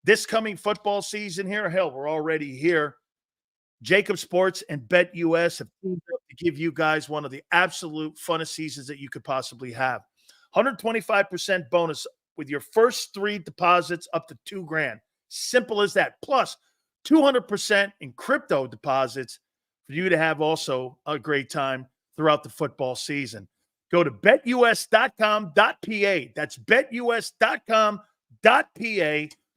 this coming football season here, hell, we're already here. JAKIB Sports and BetUS have teamed up to give you guys one of the absolute funnest seasons that you could possibly have. 125% bonus with your first 3 deposits up to $2,000. Simple as that. Plus, 200% in crypto deposits for you to have also a great time throughout the football season. Go to betus.com.pa. That's betus.com.pa.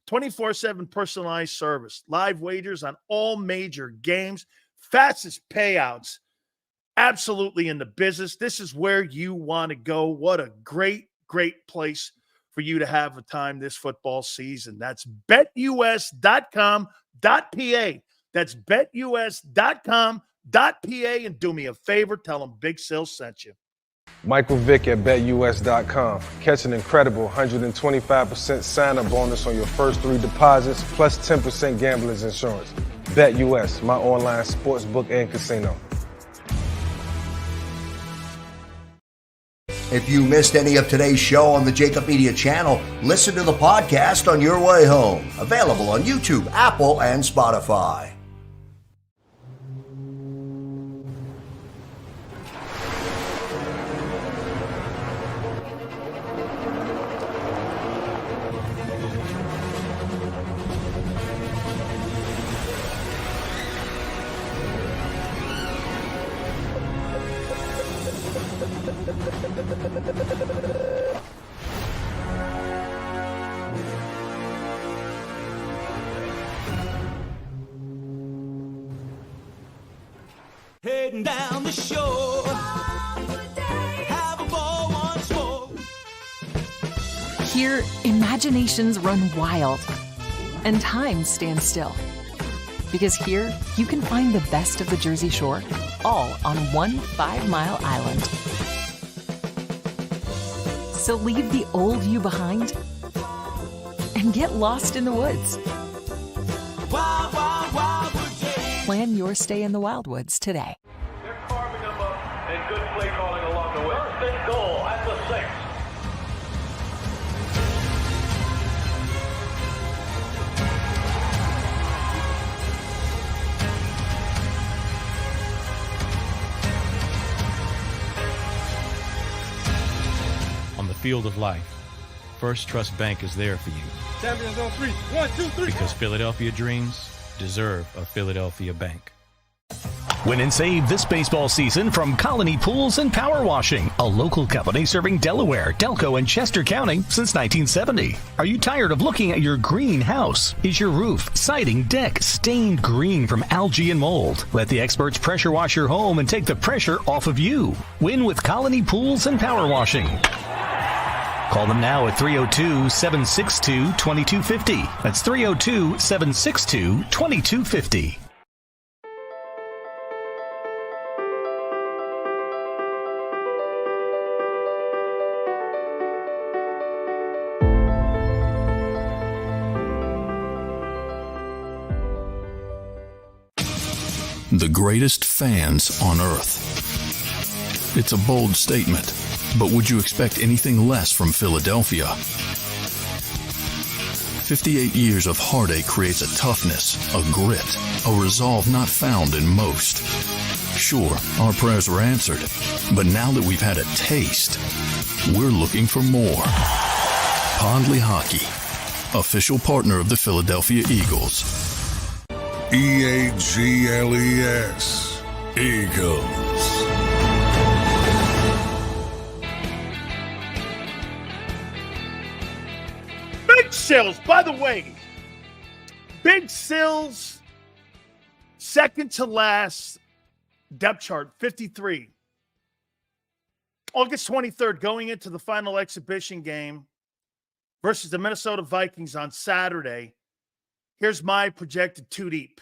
24/7 personalized service. Live wagers on all major games. Fastest payouts. Absolutely in the business. This is where you want to go. What a great, great place for you to have a time this football season. That's betus.com.pa. That's betus.com.pa. And do me a favor, tell them Big Sil sent you. Michael Vick at betus.com. Catch an incredible 125% sign-up bonus on your first 3 deposits, plus 10% gambler's insurance. BetUS, my online sports book and casino. If you missed any of today's show on the JAKIB Media channel, listen to the podcast on your way home. Available on YouTube, Apple, and Spotify. Heading down the shore. Have a ball once more. Here, imaginations run wild and time stands still. Because here, you can find the best of the Jersey Shore, all on one 5-mile island. So leave the old you behind and get lost in the woods. Wild, wild, wildwood day. Plan your stay in the Wildwoods today. They're carving them up and good play calling along the way. First and goal at the 6. On the field of life, First Trust Bank is there for you. Champions on 3. 1, 2, 3. Because Philadelphia dreams deserve a Philadelphia bank. Win and save this baseball season from Colony Pools and Power Washing, a local company serving Delaware, Delco, and Chester County since 1970. Are you tired of looking at your green house? Is your roof, siding, deck stained green from algae and mold? Let the experts pressure wash your home and take the pressure off of you. Win with Colony Pools and Power Washing. Call them now at 302-762-2250. That's 302-762-2250. The greatest fans on earth. It's a bold statement, but would you expect anything less from Philadelphia? 58 years of heartache creates a toughness, a grit, a resolve not found in most. Sure, our prayers were answered, but now that we've had a taste, we're looking for more. Pondley Hockey, official partner of the Philadelphia Eagles. EAGLES, Eagles. Big Sills, by the way, Big Sills, second to last depth chart, 53. August 23rd, going into the final exhibition game versus the Minnesota Vikings on Saturday. Here's my projected 2 deep.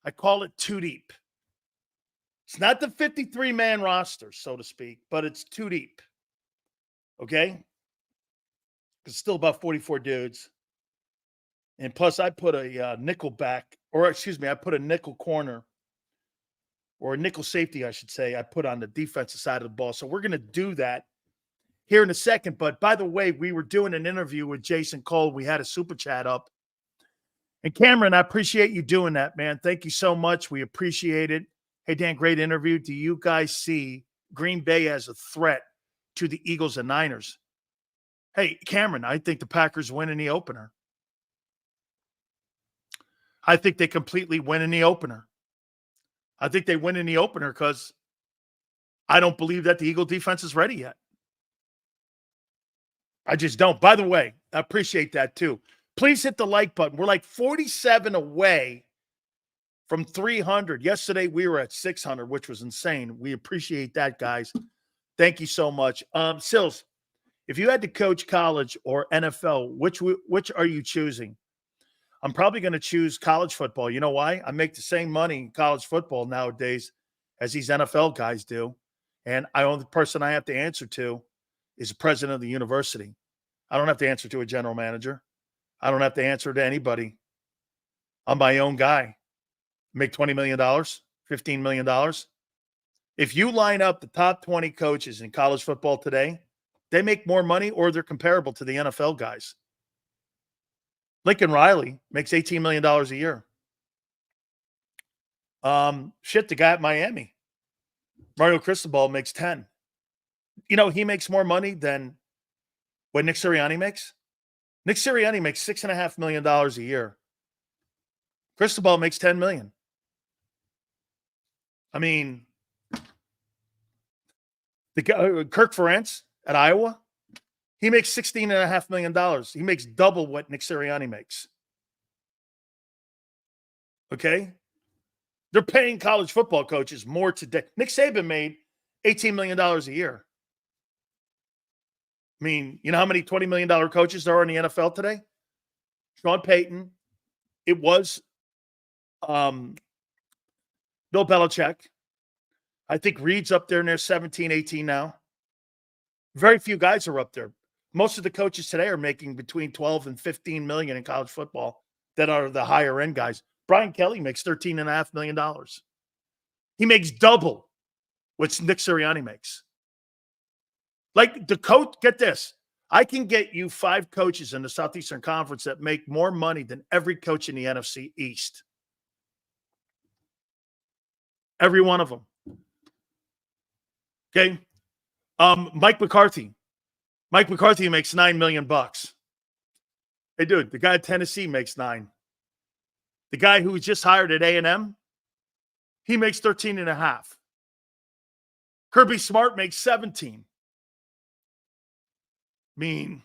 I call it 2 deep. It's not the 53-man roster, so to speak, but it's 2 deep. Okay? It's still about 44 dudes. And plus, I put a nickel back, or excuse me, I put a nickel corner, or a nickel safety, I should say, I put on the defensive side of the ball. So we're going to do that here in a second. But by the way, we were doing an interview with Jason Cole. We had a super chat up. And Cameron, I appreciate you doing that, man. Thank you so much. We appreciate it. Hey, Dan, great interview. Do you guys see Green Bay as a threat to the Eagles and Niners? Hey, Cameron, I think the Packers win in the opener. I think they completely win in the opener. I think they win in the opener because I don't believe that the Eagle defense is ready yet. I just don't. By the way, I appreciate that too. Please hit the like button. We're like 47 away from 300. Yesterday, we were at 600, which was insane. We appreciate that, guys. Thank you so much. Sills, if you had to coach college or NFL, which are you choosing? I'm probably going to choose college football. You know why? I make the same money in college football nowadays as these NFL guys do. And the only person I have to answer to is the president of the university. I don't have to answer to a general manager. I don't have to answer to anybody. I'm my own guy. Make $20 million, $15 million. If you line up the top 20 coaches in college football today, they make more money or they're comparable to the NFL guys. Lincoln Riley makes $18 million a year. The guy at Miami, Mario Cristobal, makes 10. You know, he makes more money than what Nick Sirianni makes. Nick Sirianni makes $6.5 million a year. Cristobal makes $10 million. I mean, the guy, Kirk Ferentz at Iowa, he makes $16.5 million. He makes double what Nick Sirianni makes. Okay? They're paying college football coaches more today. Nick Saban made $18 million a year. I mean, you know how many $20 million coaches there are in the NFL today? Sean Payton. It was Bill Belichick. I think Reed's up there and they're 17, 18 now. Very few guys are up there. Most of the coaches today are making between 12 and 15 million in college football that are the higher end guys. Brian Kelly makes $13.5 million. He makes double what Nick Sirianni makes. Like the coach, get this. I can get you 5 coaches in the Southeastern Conference that make more money than every coach in the NFC East. Every one of them. Okay. Mike McCarthy. Mike McCarthy makes $9 million. Hey, dude, the guy at Tennessee makes $9 million. The guy who was just hired at A&M, he makes $13.5 million. Kirby Smart makes $17 million. I mean,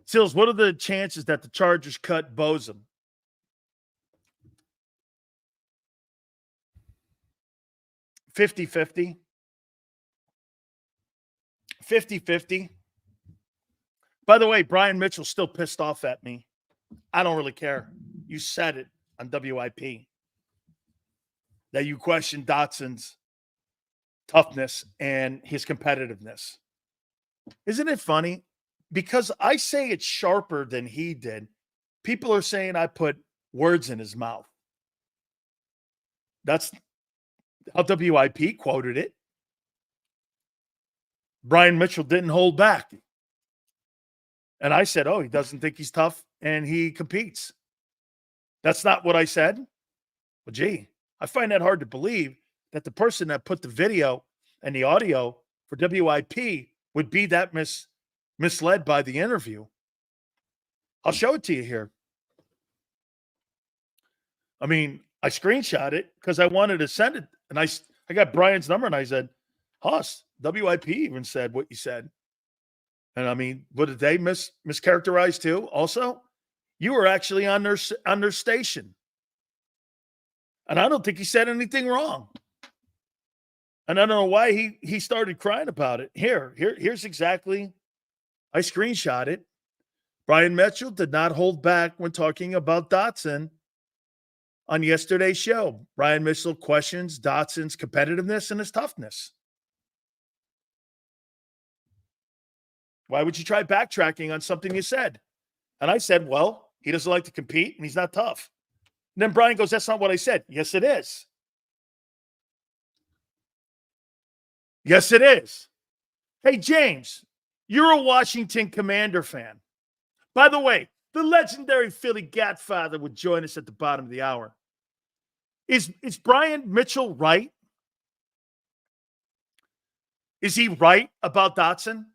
Sills, what are the chances that the Chargers cut Bosa? 50-50. 50-50. By the way, Brian Mitchell's still pissed off at me. I don't really care. You said it on WIP that you questioned Dotson's toughness and his competitiveness. Isn't it funny? Because I say it's sharper than he did, people are saying I put words in his mouth. That's how WIP quoted it. Brian Mitchell didn't hold back. And I said, oh, he doesn't think he's tough and he competes. That's not what I said. Well, gee, I find that hard to believe that the person that put the video and the audio for WIP would be that misled by the interview. I'll show it to you here. I mean, I screenshot it because I wanted to send it. And I got Brian's number and I said, Huss, WIP even said what you said. And I mean, what did they mischaracterize too? Also, you were actually on their station. And I don't think he said anything wrong. And I don't know why he started crying about it. Here's exactly, I screenshot it. Brian Mitchell did not hold back when talking about Dotson on yesterday's show. Brian Mitchell questions Dotson's competitiveness and his toughness. Why would you try backtracking on something you said? And I said, well, he doesn't like to compete and he's not tough. And then Brian goes, that's not what I said. Yes, it is. Yes, it is. Hey, James, you're a Washington Commander fan. By the way, the legendary Philly Godfather would join us at the bottom of the hour. Is Brian Mitchell right? Is he right about Dotson?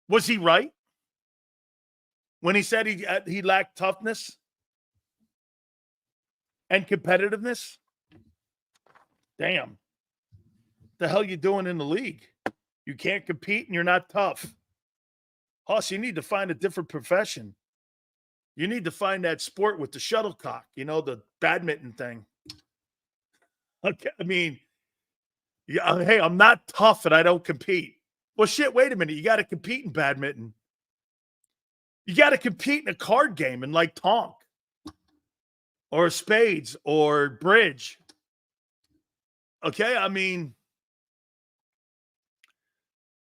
Was he right? when he said he lacked toughness and competitiveness? Damn. The hell you doing in the league? You can't compete and you're not tough. Hoss, you need to find a different profession. You need to find that sport with the shuttlecock, the badminton thing. Okay, I mean, yeah, hey, I'm not tough and I don't compete. Well, shit, wait a minute. You got to compete in badminton. You got to compete in a card game and like Tonk or spades or bridge. Okay, I mean,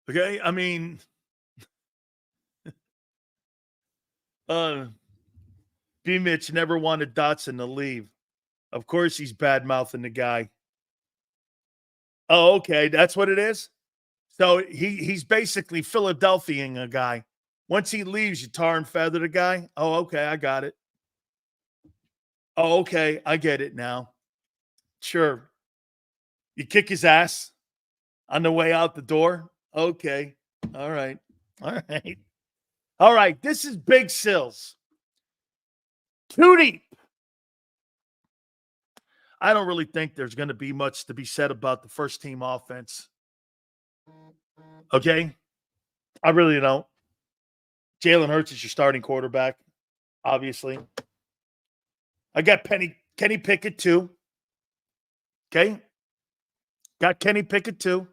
B. Mitch never wanted Dotson to leave. Of course he's bad-mouthing the guy. Oh, okay, that's what it is? So he's basically Philadelphiaing a guy. Once he leaves, you tar and feather the guy? Oh, okay, I got it. Oh, okay, I get it now. Sure. You kick his ass on the way out the door? Okay. All right. All right. All right. This is Big Sills. Too deep. I don't really think there's going to be much to be said about the first team offense. Okay? I really don't. Jalen Hurts is your starting quarterback, obviously. I got Kenny Pickett too. Okay? Got Kenny Pickett too.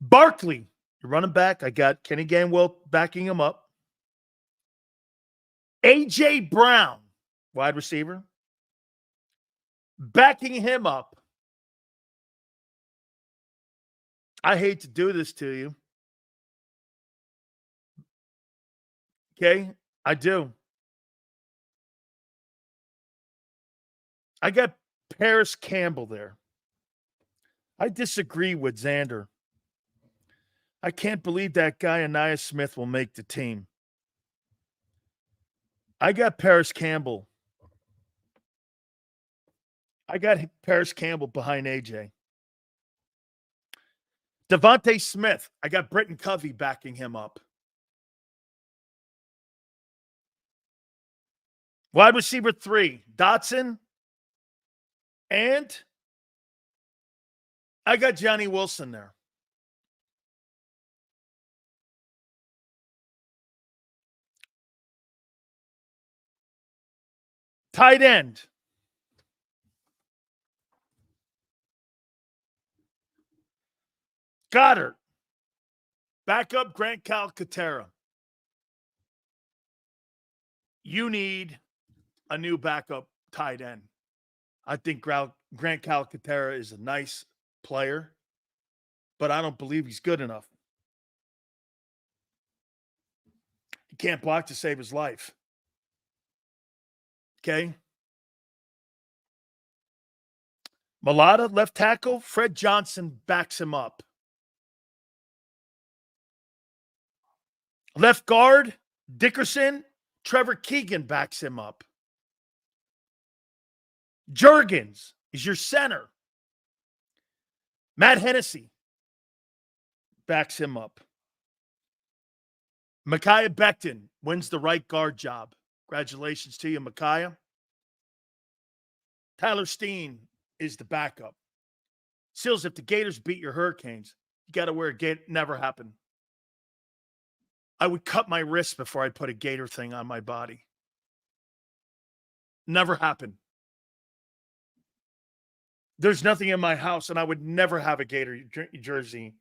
Barkley, you're running back. I got Kenny Gainwell backing him up. A.J. Brown, wide receiver, backing him up. I hate to do this to you. Okay? I do. I got Paris Campbell there. I disagree with Xander. I can't believe that guy, Anaya Smith, will make the team. I got Paris Campbell. I got Paris Campbell behind AJ. Devontae Smith. I got Britton Covey backing him up. Wide receiver 3, Dotson. And I got Johnny Wilson there. Tight end. Goddard. Backup Grant Calcaterra. You need a new backup tight end. I think Grant Calcaterra is a nice player, but I don't believe he's good enough. He can't block to save his life. Okay? Mulata, left tackle. Fred Johnson backs him up. Left guard, Dickerson. Trevor Keegan backs him up. Juergens is your center. Matt Hennessy backs him up. Micaiah Becton wins the right guard job. Congratulations to you, Micaiah. Tyler Steen is the backup. Sills, if the Gators beat your Hurricanes, you got to wear a Gator. Never happened. I would cut my wrist before I put a Gator thing on my body. Never happened. There's nothing in my house, and I would never have a Gator jersey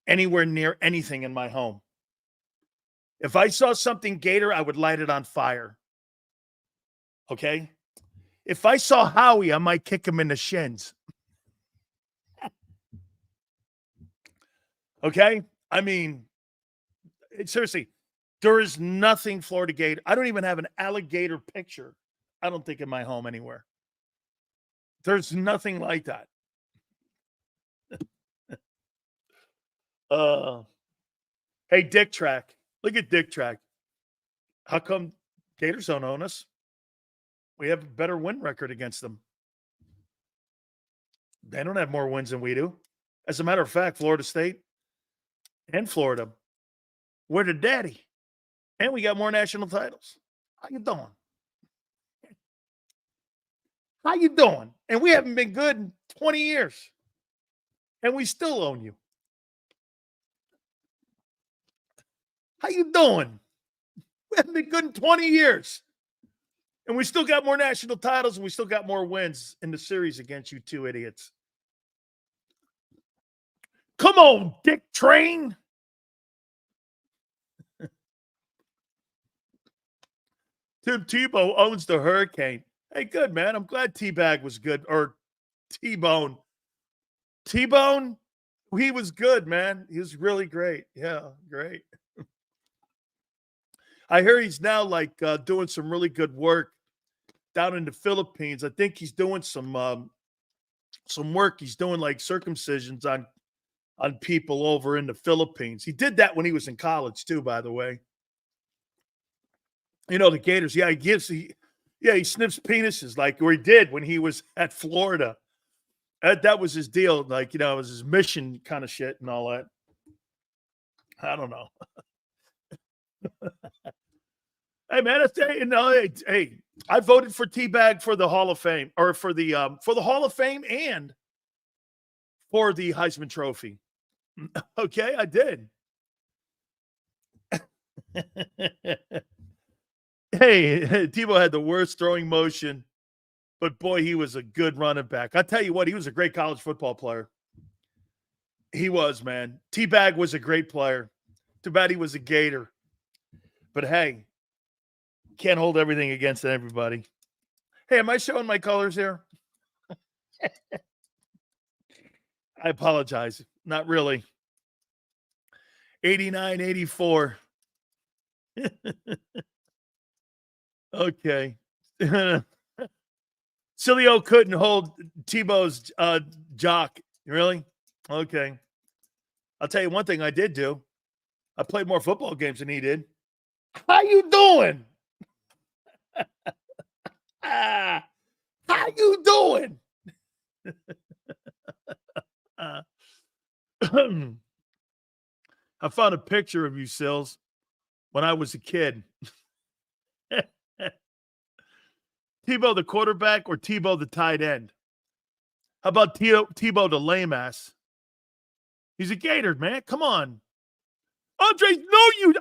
anywhere near anything in my home. If I saw something Gator, I would light it on fire. Okay? If I saw Howie, I might kick him in the shins. Okay? I mean, seriously, there is nothing Florida Gator. I don't even have an alligator picture, I don't think, in my home anywhere. There's nothing like that. Hey, Dick Track. Look at Dick Track. How come Gators don't own us? We have a better win record against them. They don't have more wins than we do. As a matter of fact, Florida State and Florida We're the daddy. And we got more national titles. How you doing? How you doing? And we haven't been good in 20 years. And we still own you. How you doing? We haven't been good in 20 years. And we still got more national titles and we still got more wins in the series against you two idiots. Come on, Dick Train. Tim Tebow owns the Hurricane. Hey, good, man. I'm glad T-Bag was good. Or T-Bone. T-Bone, he was good, man. He was really great. Yeah, great. I hear he's now like doing some really good work down in the Philippines. I think he's doing some work. He's doing like circumcisions on people over in the Philippines. He did that when he was in college too, by the way. You know, the Gators. Yeah, he sniffs penises like or he did when he was at Florida. That was his deal. Like, you know, it was his mission kind of shit and all that. I don't know. Hey, man, hey, I voted for T-Bag for the Hall of Fame or for the Hall of Fame and for the Heisman Trophy. Okay, I did. Hey, Tebow had the worst throwing motion, but boy, he was a good running back. I tell you what, he was a great college football player. He was, man. T-Bag was a great player. Too bad he was a Gator. But hey, can't hold everything against everybody. Hey, am I showing my colors here? I apologize. Not really. 89, 84. Okay. Sileo couldn't hold Tebow's jock. Really? Okay. I'll tell you one thing I did do. I played more football games than he did. How you doing? How you doing? I found a picture of you, Sills, when I was a kid. Tebow the quarterback or Tebow the tight end? How about Tebow the lame ass? He's a Gator, man. Come on. Andre, no,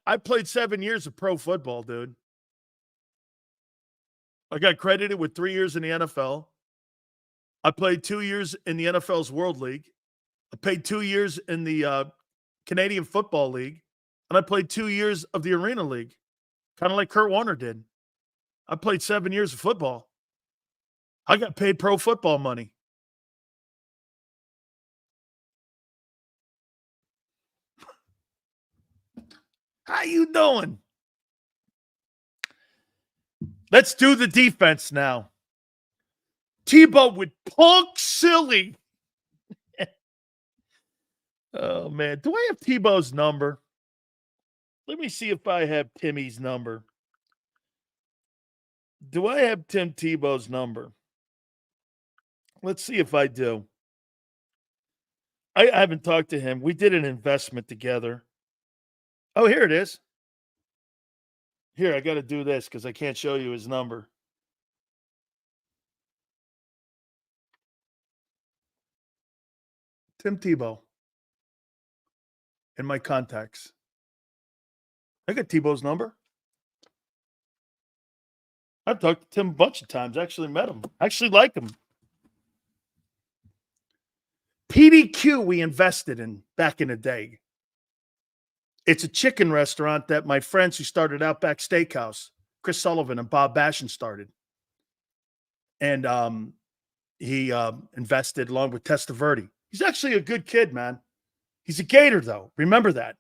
I played 7 years of pro football, dude. I got credited with 3 years in the NFL. I played 2 years in the NFL's World League. I played 2 years in the Canadian Football League. And I played 2 years of the Arena League, kind of like Kurt Warner did. I played 7 years of football. I got paid pro football money. How you doing? Let's do the defense now. Tebow with punk silly. Oh, man. Do I have Tebow's number? Let me see if I have Timmy's number. Do I have Tim Tebow's number? Let's see if I do. I haven't talked to him. We did an investment together. Oh, here it is. Here, I got to do this because I can't show you his number. Tim Tebow. In my contacts. I got Tebow's number. I've talked to Tim a bunch of times. Actually met him. Actually like him. PDQ we invested in back in the day. It's a chicken restaurant that my friends who started Outback Steakhouse, Chris Sullivan and Bob Bashan started. And he invested along with Testaverde. He's actually a good kid, man. He's a Gator, though. Remember that.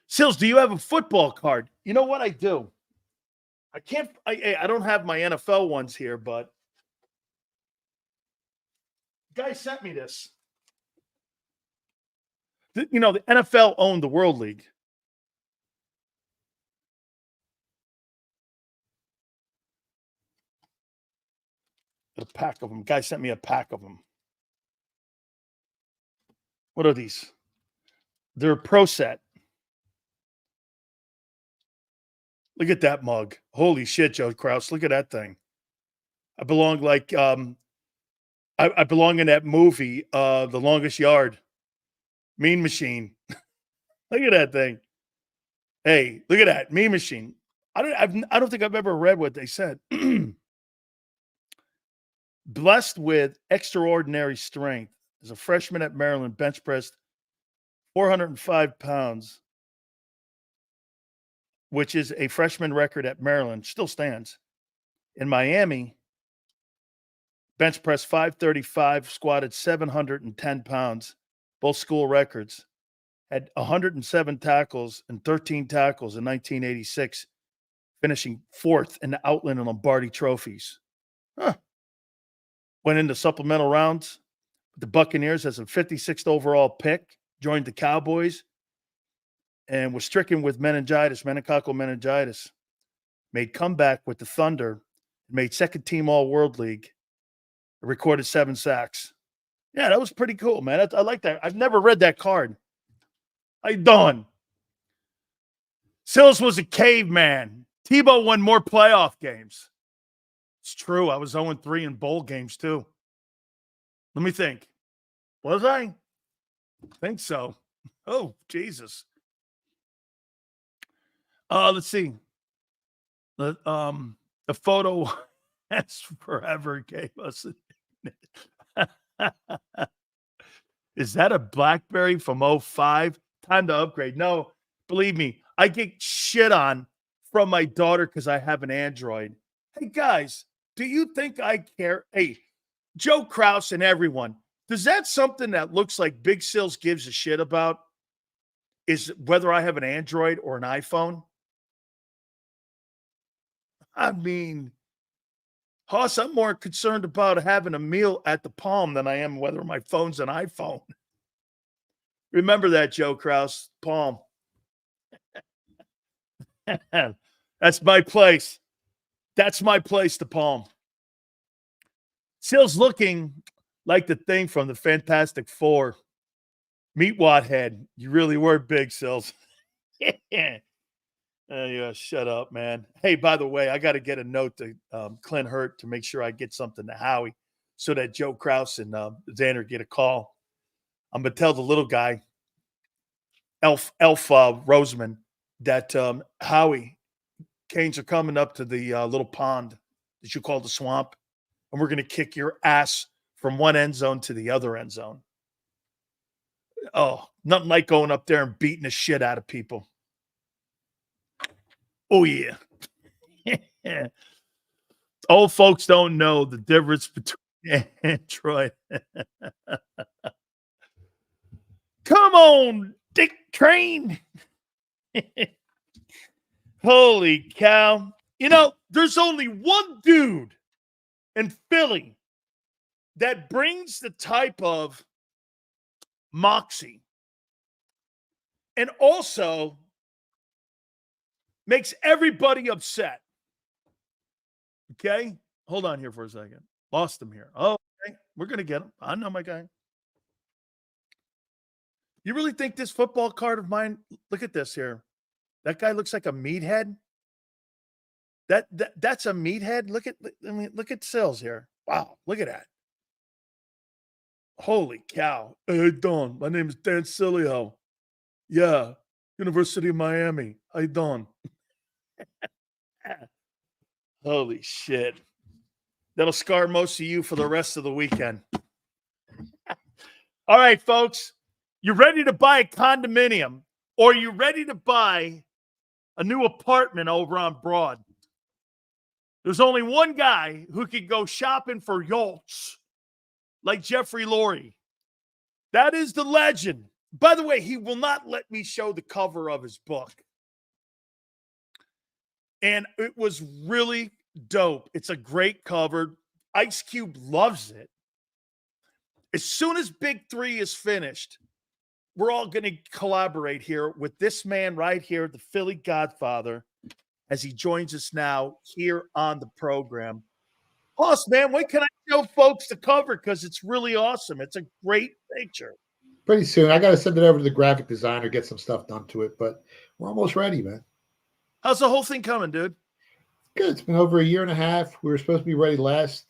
Sills, do you have a football card? You know what I do? I don't have my NFL ones here, but the guy sent me this. You know, the NFL owned the World League. A pack of them. Guy sent me a pack of them. What are these? They're a pro set. Look at that mug. Holy shit, Joe Krause. Look at that thing. I belong like I belong in that movie, The Longest Yard. Mean Machine. Look at that thing. Hey, look at that. Mean Machine. I don't think I've ever read what they said. Blessed with extraordinary strength. As a freshman at Maryland, bench pressed 405 pounds, which is a freshman record at Maryland, still stands. In Miami, bench press 535, squatted 710 pounds, both school records. Had 107 tackles and 13 tackles in 1986, finishing fourth in the Outland and Lombardi trophies. Went into supplemental rounds with the Buccaneers as a 56th overall pick, joined the Cowboys, and was stricken with meningococcal meningitis. Made comeback with the Thunder, made second team All-World League, recorded 7 sacks. Yeah, that was pretty cool, man. I like that. I've never read that card. How you doing? Sills was a caveman. Tebow won more playoff games. It's true. I was 0-3 in bowl games, too. Let me think. Was I? I think so. Oh, Jesus. Let's see. The photo has forever gave us. Is that a BlackBerry from 05? Time to upgrade. No, believe me, I get shit on from my daughter because I have an Android. Hey, guys, do you think I care? Hey, Joe Krause and everyone, does that something that looks like Big Sills gives a shit about? Is whether I have an Android or an iPhone? I mean, Hoss, I'm more concerned about having a meal at the Palm than I am whether my phone's an iPhone. Remember that, Joe Krause, Palm. That's my place. That's my place, the Palm. Sills looking like the thing from the Fantastic Four. Meatwad head. You really were big, Sills. Yeah, shut up, man. Hey, by the way, I got to get a note to Clint Hurt to make sure I get something to Howie so that Joe Krause and Xander get a call. I'm going to tell the little guy, Elf Roseman, that Howie, Canes are coming up to the little pond that you call the swamp, and we're going to kick your ass from one end zone to the other end zone. Oh, nothing like going up there and beating the shit out of people. Oh, yeah. Old folks don't know the difference between Android. Come on, Dick Train. Holy cow. You know, there's only one dude in Philly that brings the type of moxie and also makes everybody upset. Okay? Hold on here for a second. Lost him here. Oh, okay. We're going to get him. I know my guy. You really think this football card of mine, look at this here. That guy looks like a meathead. That's a meathead. Look at Sills here. Wow, look at that. Holy cow. Hey, Don, my name is Dan Sileo. Yeah, University of Miami. How you doing? Holy shit. That'll scar most of you for the rest of the weekend. All right, folks. You ready to buy a condominium or you ready to buy a new apartment over on Broad? There's only one guy who can go shopping for yachts like Jeffrey Lurie. That is the legend. By the way, he will not let me show the cover of his book. And it was really dope. It's a great cover. Ice Cube loves it. As soon as Big 3 is finished, we're all going to collaborate here with this man right here, the Philly Godfather, as he joins us now here on the program. Plus, man, when can I show folks the cover? Because it's really awesome. It's a great picture. Pretty soon. I got to send it over to the graphic designer, get some stuff done to it, but we're almost ready, man. How's the whole thing coming, dude? Good. It's been over a year and a half. We were supposed to be ready about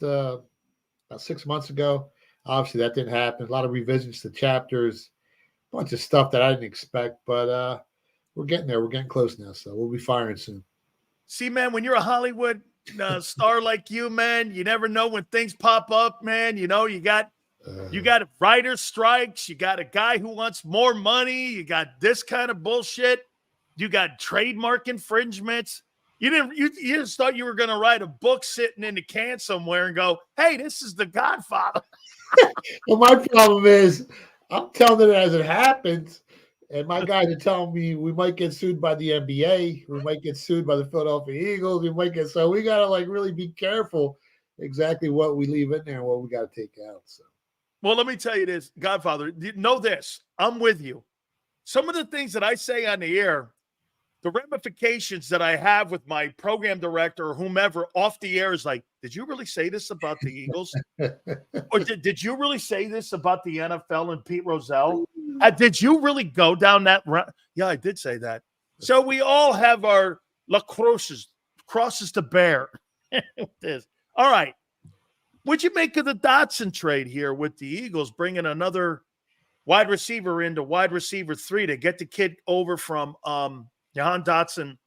6 months ago. Obviously, that didn't happen. A lot of revisions to chapters, a bunch of stuff that I didn't expect, but we're getting there. We're getting close now, so we'll be firing soon. See, man, when you're a Hollywood star like you, man, you never know when things pop up, man. You know, you got writer strikes. You got a guy who wants more money. You got this kind of bullshit. You got trademark infringements. You just thought you were going to write a book sitting in the can somewhere and go, hey, this is The Godfather. Well, my problem is I'm telling it as it happens. And my guys are telling me we might get sued by the NBA. We might get sued by the Philadelphia Eagles. So we got to like really be careful exactly what we leave in there and what we got to take out. So. Well, let me tell you this, Godfather, know this. I'm with you. Some of the things that I say on the air, the ramifications that I have with my program director or whomever off the air is like, did you really say this about the Eagles? Or did you really say this about the NFL and Pete Rozelle? Did you really go down that route? Yeah, I did say that. So we all have our crosses to bear. All right. What'd you make of the Dotson trade here with the Eagles, bringing another wide receiver into wide receiver 3 to get the kid over from Jahan Dotson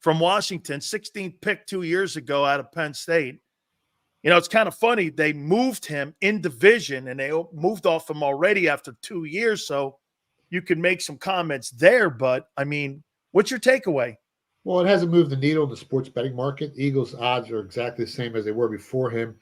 from Washington, 16th pick 2 years ago out of Penn State? You know, it's kind of funny. They moved him in division, and they moved off him already after 2 years, so you could make some comments there. But, I mean, what's your takeaway? Well, it hasn't moved the needle in the sports betting market. Eagles' odds are exactly the same as they were before him.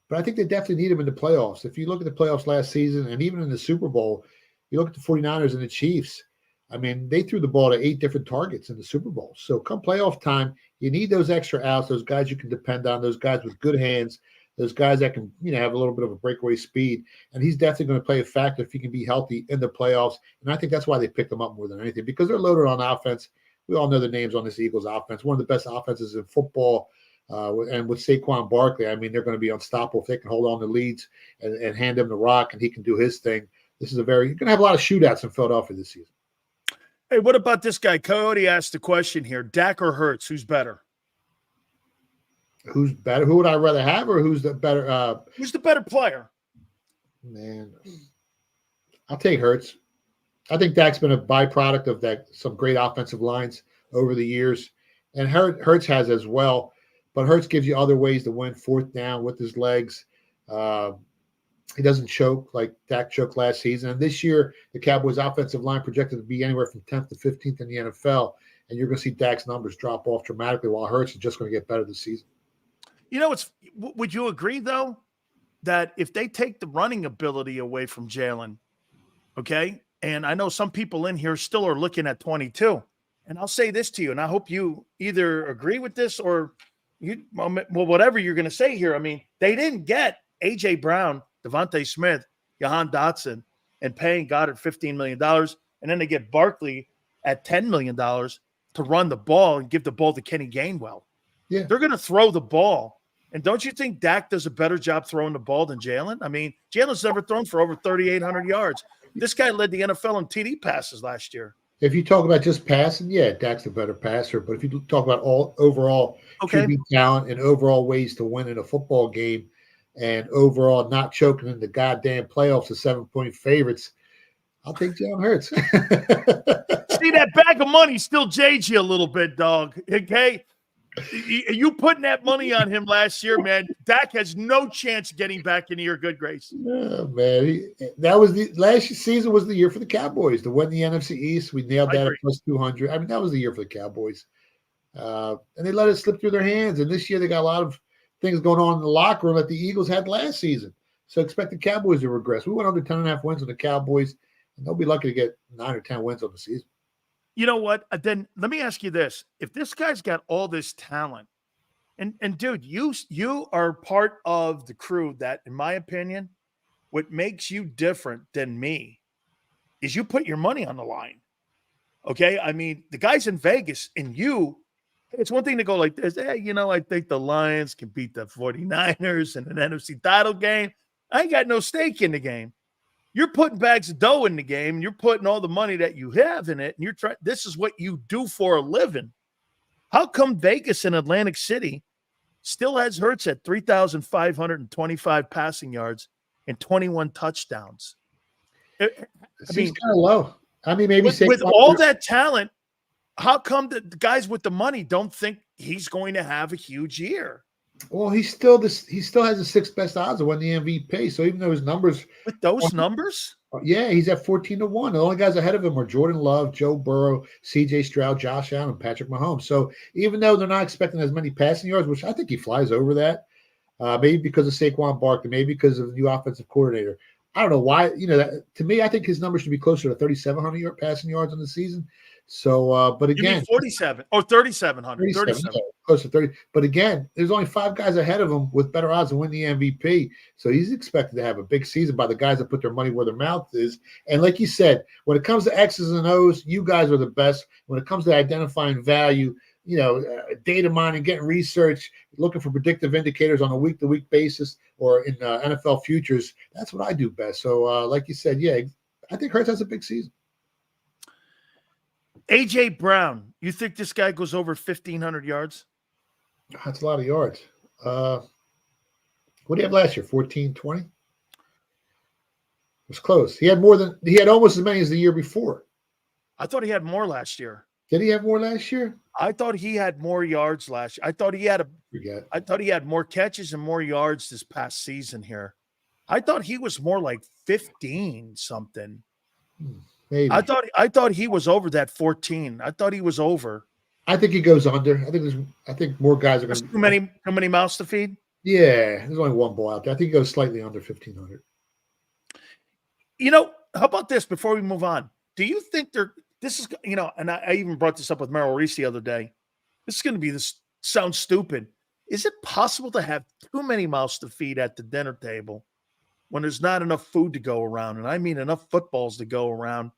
But I think they definitely need him in the playoffs. If you look at the playoffs last season and even in the Super Bowl, you look at the 49ers and the Chiefs. I mean, they threw the ball to 8 different targets in the Super Bowl. So come playoff time, you need those extra outs, those guys you can depend on, those guys with good hands, those guys that can, have a little bit of a breakaway speed. And he's definitely going to play a factor if he can be healthy in the playoffs. And I think that's why they picked him up more than anything, because they're loaded on offense. We all know the names on this Eagles offense, one of the best offenses in football. And with Saquon Barkley, I mean, they're going to be unstoppable if they can hold on to leads and hand him the rock and he can do his thing. You're going to have a lot of shootouts in Philadelphia this season. Hey, what about this guy? Coyote asked the question here. Dak or Hurts, who's better? Who's better? Who would I rather have, or who's the better? Who's the better player? Man, I'll take Hurts. I think Dak's been a byproduct of that, some great offensive lines over the years. And Hurts has as well. But Hurts gives you other ways to win fourth down with his legs. He doesn't choke like Dak choked last season. And this year, the Cowboys' offensive line projected to be anywhere from 10th to 15th in the NFL. And you're going to see Dak's numbers drop off dramatically, while Hurts is just going to get better this season. You know, would you agree, though, that if they take the running ability away from Jalen, okay, and I know some people in here still are looking at 22, and I'll say this to you, and I hope you either agree with this or whatever you're going to say here. I mean, they didn't get A.J. Brown, Devontae Smith, Jahan Dotson, and paying Goddard $15 million, and then they get Barkley at $10 million to run the ball and give the ball to Kenny Gainwell. Yeah. They're going to throw the ball. And don't you think Dak does a better job throwing the ball than Jalen? I mean, Jalen's never thrown for over 3,800 yards. This guy led the NFL in TD passes last year. If you talk about just passing, yeah, Dak's a better passer. But if you talk about all overall QB talent and overall ways to win in a football game and overall not choking in the goddamn playoffs as 7-point favorites, I'll take Jalen Hurts. See, that bag of money still jades you a little bit, dog. Okay? You putting that money on him last year, man. Dak has no chance getting back into your good grace. Oh, man. That was last season was the year for the Cowboys to win the NFC East. We nailed that at plus 200. I mean, that was the year for the Cowboys. And they let it slip through their hands. And this year they got a lot of things going on in the locker room that the Eagles had last season. So expect the Cowboys to regress. We went under 10.5 wins on the Cowboys, and they'll be lucky to get 9 or 10 wins on the season. You know what? Then let me ask you this. If this guy's got all this talent, and dude, you are part of the crew that, in my opinion, what makes you different than me is you put your money on the line. Okay? I mean, the guys in Vegas and you, it's one thing to go like this. Hey, I think the Lions can beat the 49ers in an NFC title game. I ain't got no stake in the game. You're putting bags of dough in the game, and you're putting all the money that you have in it, and you're trying. This is what you do for a living. How come Vegas and Atlantic City still has Hurts at 3,525 passing yards and 21 touchdowns? I mean, kind of low. I mean, maybe with all that talent, how come the guys with the money don't think he's going to have a huge year? Well, he still has the sixth best odds of winning the MVP. So even though his numbers with those numbers, yeah, he's at 14-1. The only guys ahead of him are Jordan Love, Joe Burrow, C.J. Stroud, Josh Allen, and Patrick Mahomes. So even though they're not expecting as many passing yards, which I think he flies over that, maybe because of Saquon Barkley, maybe because of the new offensive coordinator. I don't know why. To me, I think his numbers should be closer to 3,700 passing yards in the season. So, but again, 47 or 3,700, 37, close to 30. But again, there's only 5 guys ahead of him with better odds to win the MVP. So he's expected to have a big season by the guys that put their money where their mouth is. And like you said, when it comes to X's and O's, you guys are the best. When it comes to identifying value, data mining, getting research, looking for predictive indicators on a week-to-week basis or in NFL futures, that's what I do best. So, like you said, yeah, I think Hurts has a big season. A.J. Brown, you think this guy goes over 1,500 yards? That's a lot of yards. What did he have last year? 14, 20? It was close. He had almost as many as the year before. I thought he had more last year. Did he have more last year? I thought he had more yards last year. I thought he had more catches and more yards this past season here. I thought he was more like 15 something. Maybe. I thought he was over that 14. I thought he was over. I think he goes under. I think more guys are going to. Too many mouths to feed. Yeah, there's only one ball out there. I think he goes slightly under 1,500. How about this before we move on? Do you think this is, and I even brought this up with Merrill Reese the other day. This is going to be sounds stupid. Is it possible to have too many mouths to feed at the dinner table when there's not enough food to go around? And I mean enough footballs to go around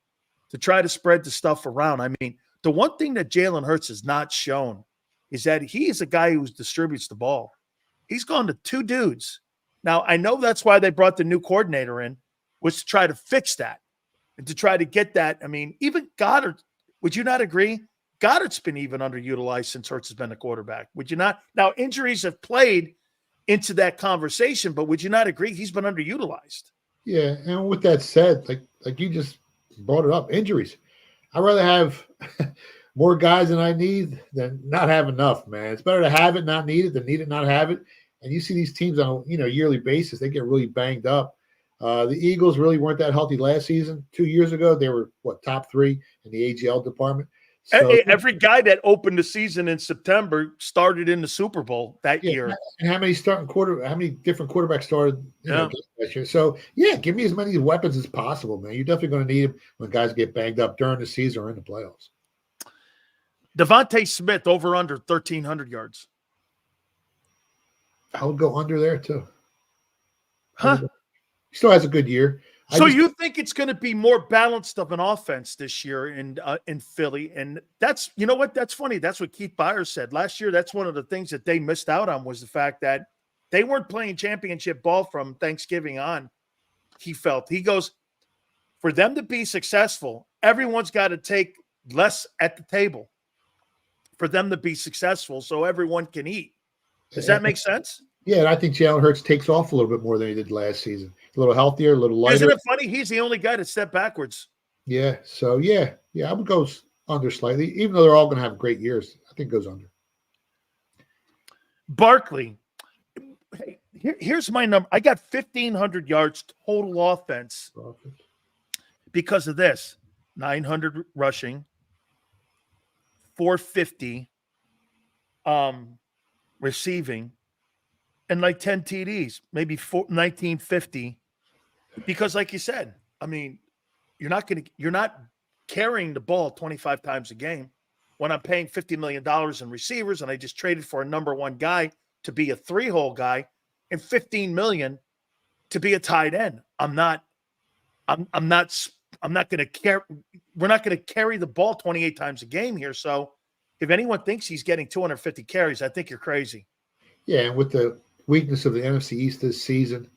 to try to spread the stuff around. I mean, the one thing that Jalen Hurts has not shown is that he is a guy who distributes the ball. He's gone to 2 dudes. Now, I know that's why they brought the new coordinator in, was to try to fix that and to try to get that. I mean, even Goddard, would you not agree? Goddard's been even underutilized since Hurts has been the quarterback. Would you not? Now, injuries have played into that conversation, but would you not agree he's been underutilized? Yeah, and with that said, like you just brought it up, injuries. I'd rather have more guys than I need than not have enough, man. It's better to have it, not need it, than need it, not have it. And you see these teams on a yearly basis, they get really banged up. The Eagles really weren't that healthy last season. 2 years ago, they were top 3 in the AGL department. So, every guy that opened the season in September started in the Super Bowl that year. And how many different quarterbacks started last year? So give me as many weapons as possible, man. You're definitely going to need them when guys get banged up during the season or in the playoffs. Devontae Smith over under 1,300 yards. I would go under there too. Huh? He still has a good year. So you think it's going to be more balanced of an offense this year in Philly? And that's, that's funny. That's what Keith Byers said last year. That's one of the things that they missed out on, was the fact that they weren't playing championship ball from Thanksgiving on. He goes, for them to be successful, everyone's got to take less at the table for them to be successful, so everyone can eat. Does that make sense? Yeah, and I think Jalen Hurts takes off a little bit more than he did last season. A little healthier, a little lighter. Isn't it funny? He's the only guy that stepped backwards. Yeah. So, yeah, I would go under slightly, even though they're all going to have great years. I think it goes under. Barkley. Hey, here's my number. I got 1,500 yards total offense because of this. 900 rushing, 450 receiving, and like 10 TDs, maybe 1950. Because like you said, I mean, you're not carrying the ball 25 times a game. When I'm paying $50 million in receivers and I just traded for a number 1 guy to be a 3-hole guy and $15 million to be a tight end, I'm not going to carry. We're not going to carry the ball 28 times a game here. So if anyone thinks he's getting 250 carries, I think you're crazy. Yeah, and with the weakness of the NFC East this season,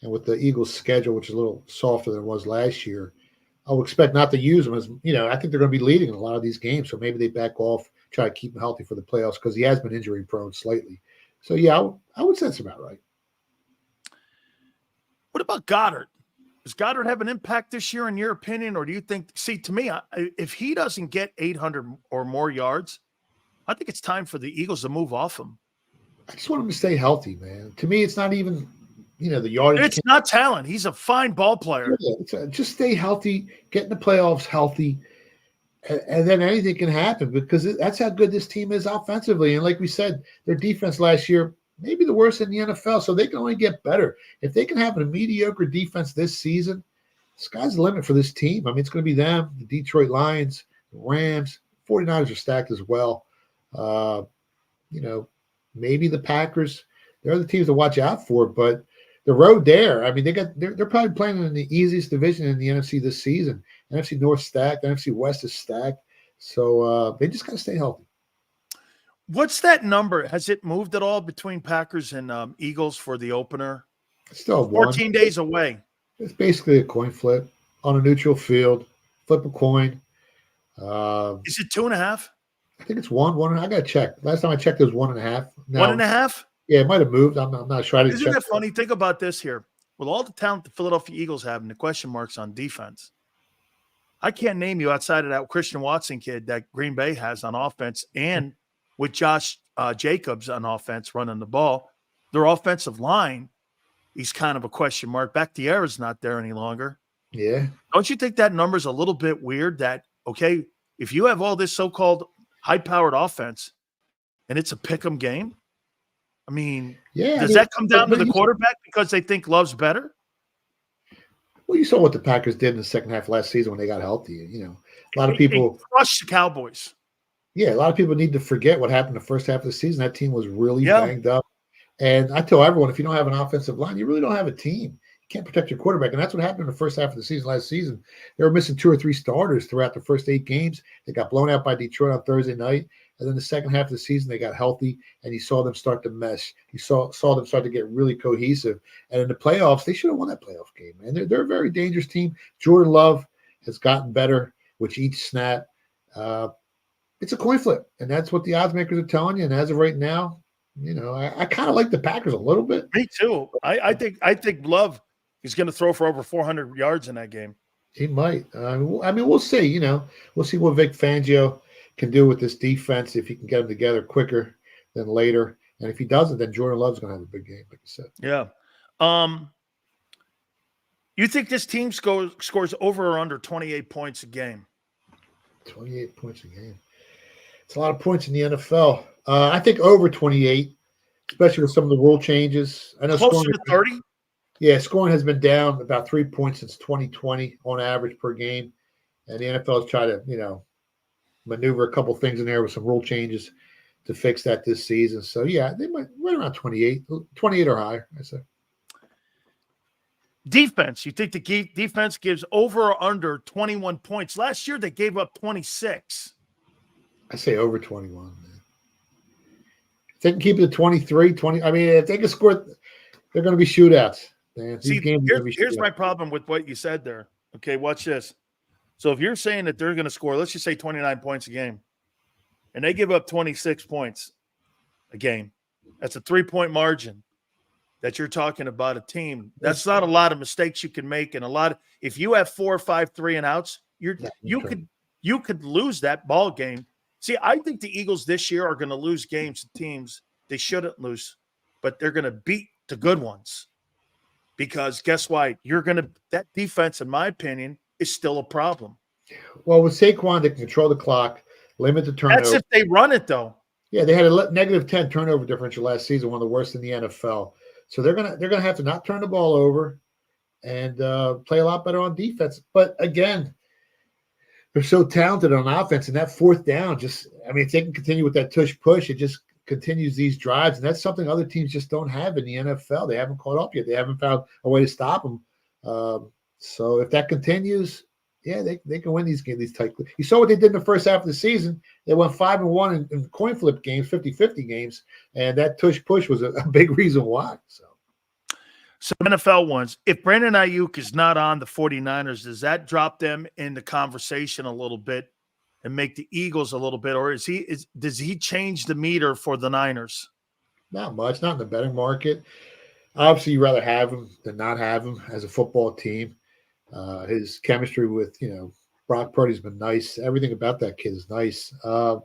And with the Eagles' schedule, which is a little softer than it was last year, I would expect not to use him as, I think they're going to be leading in a lot of these games. So maybe they back off, try to keep him healthy for the playoffs because he has been injury prone slightly. So, yeah, I would say that's about right. What about Goddard? Does Goddard have an impact this year in your opinion? Or do you think, to me, if he doesn't get 800 or more yards, I think it's time for the Eagles to move off him. I just want him to stay healthy, man. To me, it's not even, the yardage. It's not talent. He's a fine ball player. Yeah, just stay healthy, get in the playoffs healthy, and then anything can happen because that's how good this team is offensively. And like we said, their defense last year, maybe the worst in the NFL, so they can only get better. If they can have a mediocre defense this season, sky's the limit for this team. I mean, it's going to be them, the Detroit Lions, the Rams, 49ers are stacked as well. Maybe the Packers. They're the teams to watch out for, but the road there, I mean, they're probably playing in the easiest division in the NFC this season. NFC North stacked, NFC West is stacked. So they just got to stay healthy. What's that number? Has it moved at all between Packers and Eagles for the opener? It's still 14 days away. It's basically a coin flip on a neutral field. Flip a coin. Is it 2.5? I think it's one. I got to check. Last time I checked, it was 1.5. Now, 1.5? Yeah, it might have moved. I'm not sure. Isn't that funny? Think about this here. With all the talent the Philadelphia Eagles have and the question marks on defense, I can't name you outside of that Christian Watson kid that Green Bay has on offense and with Josh Jacobs on offense running the ball. Their offensive line, he's kind of a question mark. Bakhtiari's not there any longer. Yeah. Don't you think that number's a little bit weird that, okay, if you have all this so-called high-powered offense and it's a pick-em game, I mean, does that come down to the quarterback because they think Love's better? Well, you saw what the Packers did in the second half of last season when they got healthy. A lot of people crushed the Cowboys. Yeah, a lot of people need to forget what happened the first half of the season. That team was really banged up. And I tell everyone, if you don't have an offensive line, you really don't have a team. You can't protect your quarterback. And that's what happened in the first half of the season last season. They were missing 2 or 3 starters throughout the first 8 games. They got blown out by Detroit on Thursday night. And then the second half of the season, they got healthy, and you saw them start to mesh. You saw them start to get really cohesive. And in the playoffs, they should have won that playoff game, man. They're a very dangerous team. Jordan Love has gotten better with each snap. It's a coin flip, and that's what the odds makers are telling you. And as of right now, I kind of like the Packers a little bit. Me too. I think Love is going to throw for over 400 yards in that game. He might. I mean, we'll see. We'll see what Vic Fangio can do with this defense if he can get them together quicker than later. And if he doesn't, then Jordan Love's going to have a big game, like you said. Yeah. You think this team scores over or under 28 points a game? 28 points a game. It's a lot of points in the NFL. I think over 28, especially with some of the rule changes. I know closer to 30? Yeah, scoring has been down about 3 points since 2020 on average per game. And the NFL has tried to, maneuver a couple things in there with some rule changes to fix that this season. So, yeah, they might right around 28 or higher, I say. Defense. You think the defense gives over or under 21 points? Last year, they gave up 26. I say over 21, man. If they can keep it at 23, 20. I mean, if they can score, they're going to be shootouts. Man. See, here's my problem with what you said there. Okay, watch this. So if you're saying that they're going to score, let's just say 29 points a game, and they give up 26 points a game, that's a 3-point margin that you're talking about a team. That's not a lot of mistakes you can make, and if you have 4 or 5 3-and-outs, you could lose that ball game. See, I think the Eagles this year are going to lose games to teams they shouldn't lose, but they're going to beat the good ones because guess why? That defense, in my opinion, is still a problem. Well, with Saquon, they can control the clock, limit the turnover. That's if they run it, though. Yeah, they had a negative 10 turnover differential last season, one of the worst in the NFL. So they're gonna have to not turn the ball over and play a lot better on defense. But again, they're so talented on offense, and that fourth down if they can continue with that tush push, it just continues these drives, and that's something other teams just don't have in the NFL. They haven't caught up yet. They haven't found a way to stop them. So if that continues, yeah, they can win these games, these tight. You saw what they did in the first half of the season. They went 5-1 in coin flip games, 50-50 games, and that tush push was a big reason why. Some NFL ones. If Brandon Aiyuk is not on the 49ers, does that drop them in the conversation a little bit and make the Eagles a little bit? Or does he change the meter for the Niners? Not much, not in the betting market. Obviously, you'd rather have him than not have him as a football team. His chemistry with, Brock Purdy's been nice. Everything about that kid is nice. But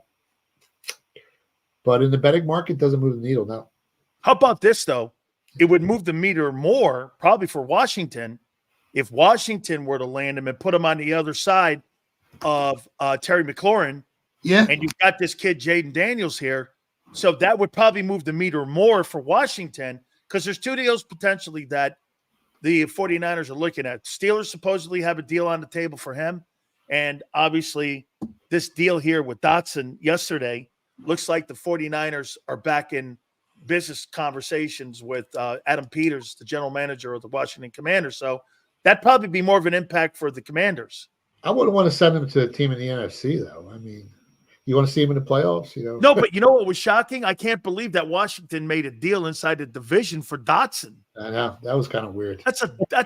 in the betting market, doesn't move the needle, no. How about this, though? It would move the meter more, probably for Washington, if Washington were to land him and put him on the other side of Terry McLaurin. Yeah. And you've got this kid, Jaden Daniels, here. So that would probably move the meter more for Washington because there's two deals potentially that the 49ers are looking at. Steelers supposedly have a deal on the table for him. And obviously this deal here with Dotson yesterday looks like the 49ers are back in business conversations with Adam Peters, the general manager of the Washington Commanders. So that'd probably be more of an impact for the Commanders. I wouldn't want to send him to a team in the NFC, though. I mean, you want to see him in the playoffs, No, but you know what was shocking? I can't believe that Washington made a deal inside the division for Dotson. I know. That was kind of weird. That's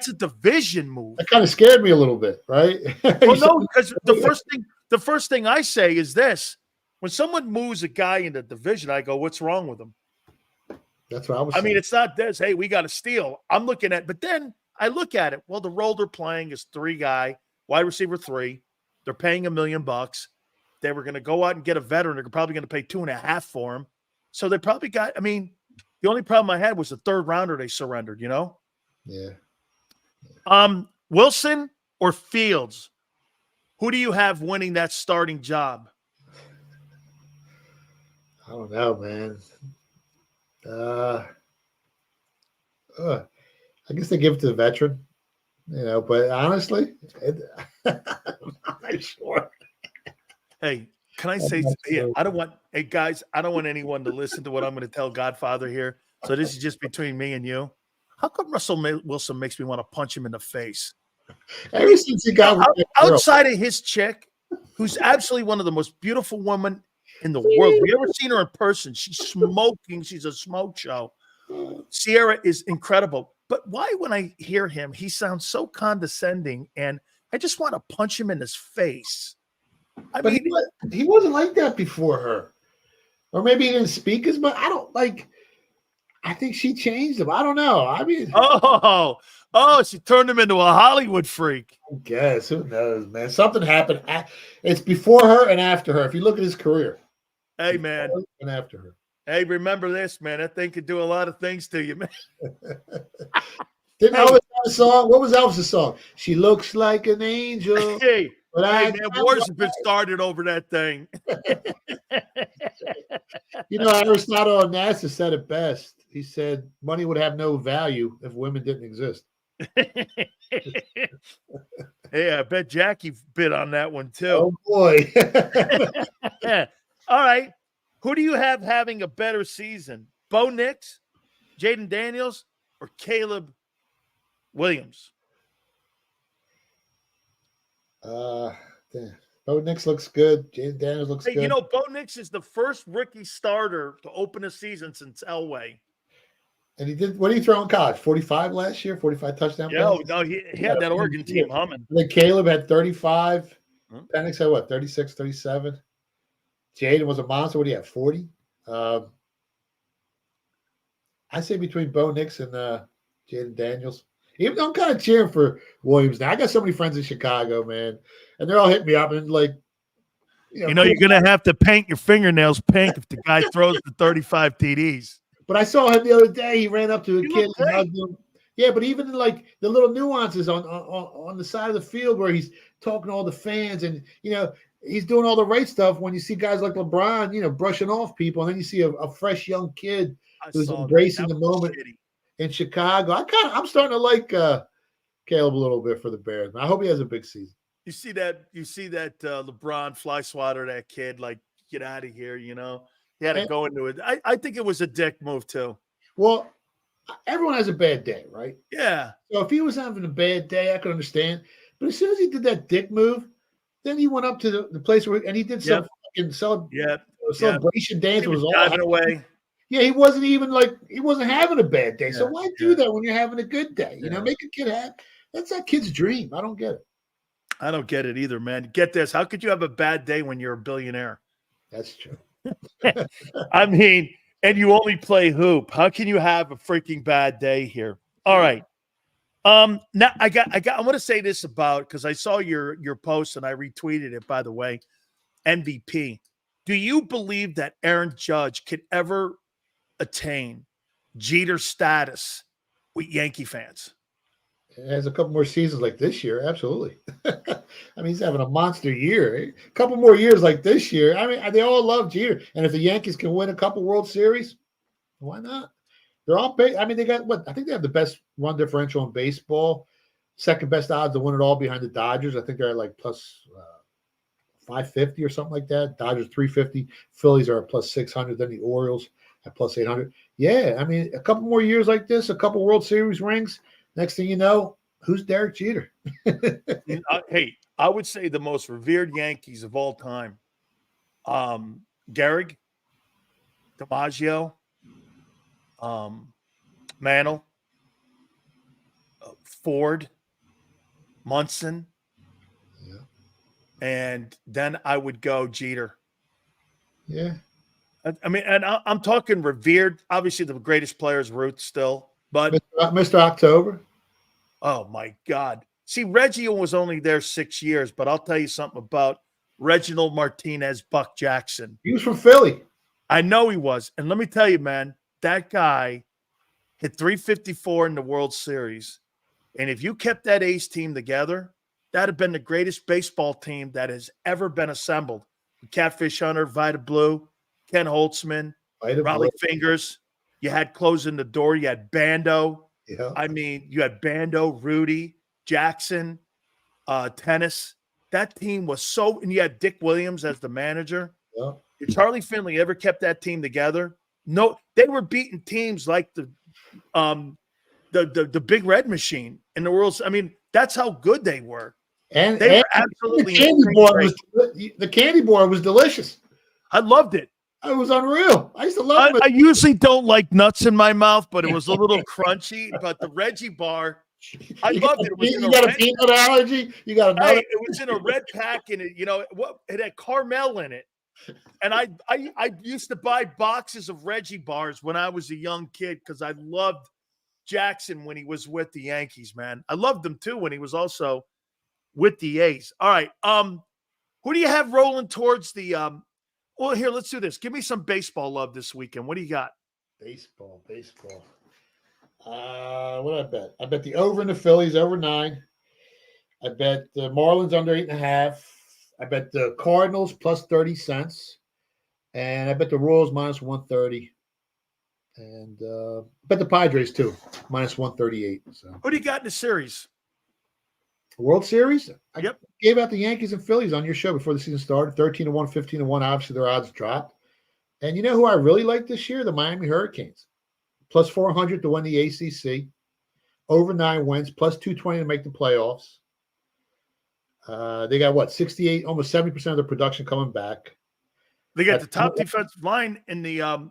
a division move. That kind of scared me a little bit, right? Well, no, because the first thing I say is this. When someone moves a guy in the division, I go, what's wrong with him? That's what I was saying. I mean, it's not this, hey, we got to steal. I'm looking at, but then I look at it. Well, the role they're playing is 3-guy, wide receiver 3. They're paying $1 million. They were going to go out and get a veteran. They're probably going to pay 2.5 for him. So they probably got, I mean, the only problem I had was the 3rd rounder they surrendered, Yeah. Wilson or Fields? Who do you have winning that starting job? I don't know, man. I guess they give it to the veteran, but honestly, I'm not sure. Hey, can I say, I don't want anyone to listen to what I'm going to tell Godfather here. So this is just between me and you. How come Russell Wilson makes me want to punch him in the face? Ever since he got outside of his chick, who's absolutely one of the most beautiful women in the world. Have you ever seen her in person? She's smoking. She's a smoke show. Sierra is incredible. But why, when I hear him, he sounds so condescending, and I just want to punch him in his face. But he wasn't like that before her. Or maybe he didn't speak as much. I think she changed him. I don't know. I mean, she turned him into a Hollywood freak. I guess. Who knows, man? Something happened. It's before her and after her. If you look at his career. Hey, man. And after her. Hey, remember this, man. That thing could do a lot of things to you, man. Didn't Elvis have a song? What was Elvis' song? She looks like an angel. Hey, man, wars have been started over that thing. Aristotle on NASA said it best. He said money would have no value if women didn't exist. Hey, I bet Jackie bit on that one too. Oh boy. All right. Who do you have having a better season? Bo Nix, Jaden Daniels, or Caleb Williams? Bo Nix looks good. Jaden Daniels looks good. Bo Nix is the first rookie starter to open a season since Elway. And he did, what did he throw in college? 45 last year? 45 touchdown passes? No, he had that Oregon team humming. And then Caleb had 35. Penix had what, 36, 37? Jaden was a monster. What do you have, 40? I say between Bo Nix and Jaden Daniels. Even though I'm kind of cheering for Williams now. I got so many friends in Chicago, man. And they're all hitting me up and you're going to have to paint your fingernails pink if the guy throws the 35 TDs. But I saw him the other day. He ran up to a kid and hugged him. Yeah, but even the little nuances on the side of the field where he's talking to all the fans and, he's doing all the right stuff when you see guys like LeBron, brushing off people. And then you see a fresh young kid who's embracing the moment in Chicago. I'm starting to like Caleb a little bit for the Bears. I hope he has a big season. You see that LeBron fly swatter that kid, get out of here, He had to go into it. I think it was a dick move too. Well, everyone has a bad day, right? Yeah. So if he was having a bad day, I could understand. But as soon as he did that dick move, then he went up to the place and he did some fucking celebration dance. He was diving away. Yeah, he wasn't having a bad day. So Yeah, why do that when you're having a good day? You know, make a kid happy. That's that kid's dream. I don't get it. I don't get it either, man. Get this. How could you have a bad day when you're a billionaire? That's true. I mean, and you only play hoop. How can you have a freaking bad day here? All right. Now I want to say this about, because I saw your post and I retweeted it, by the way. MVP. Do you believe that Aaron Judge could ever attain Jeter status with Yankee fans? It has a couple more seasons like this year. Absolutely. I mean, he's having a monster year. A couple more years like this year. I mean, they all love Jeter. And if the Yankees can win a couple World Series, why not? They're all I mean, they got what? I think they have the best run differential in baseball. Second best odds to win it all behind the Dodgers. I think they're at like plus 550 or something like that. Dodgers 350. Phillies are at plus 600. Then the Orioles at plus 800. Yeah, I mean, a couple more years like this, a couple World Series rings. Next thing you know, who's Derek Jeter? Hey, I would say the most revered Yankees of all time. Gehrig, DiMaggio, Mantle, Ford, Munson, and then I would go Jeter. Yeah. I mean, and I'm talking revered. Obviously, the greatest players, Ruth, still, but Mr. October. Oh my God! See, Reggie was only there 6 years, but I'll tell you something about Reginald Martinez, Buck Jackson. He was from Philly. I know he was, and let me tell you, man, that guy hit 354 in the World Series, and if you kept that A's team together, that'd have been the greatest baseball team that has ever been assembled. Catfish Hunter, Vita Blue, Ken Holtzman, Raleigh Fingers. You had closing the door. You had Bando. Yeah. I mean, you had Bando, Rudy, Jackson, Tennis. That team was so – and you had Dick Williams as the manager. Yeah. If Charlie Finley ever kept that team together, no, they were beating teams like the Big Red Machine in the world. I mean, that's how good they were. And they were absolutely the candy bar was delicious. I loved it. It was unreal. I used to love it. I usually don't like nuts in my mouth, but it was a little crunchy. But the Reggie bar, I loved it. You got a peanut allergy? You got a hey, it was in a red pack, and it had caramel in it. And I used to buy boxes of Reggie bars when I was a young kid because I loved Jackson when he was with the Yankees, man. I loved him too when he was also with the A's. All right. Who do you have rolling towards the well, here, let's do this. Give me some baseball love this weekend. What do you got? Baseball. What did I bet? I bet the over in the Phillies, over 9. I bet the Marlins under 8.5. I bet the Cardinals plus 30 cents. And I bet the Royals minus 130. And I bet the Padres too, minus 138. So. Who do you got in the series? World Series? Yep. I gave out the Yankees and Phillies on your show before the season started. 13-1, 15-1. Obviously, their odds dropped. And you know who I really like this year? The Miami Hurricanes. Plus 400 to win the ACC. Over 9 wins. Plus 220 to make the playoffs. They got, 68, almost 70% of their production coming back. They got the top defensive line in the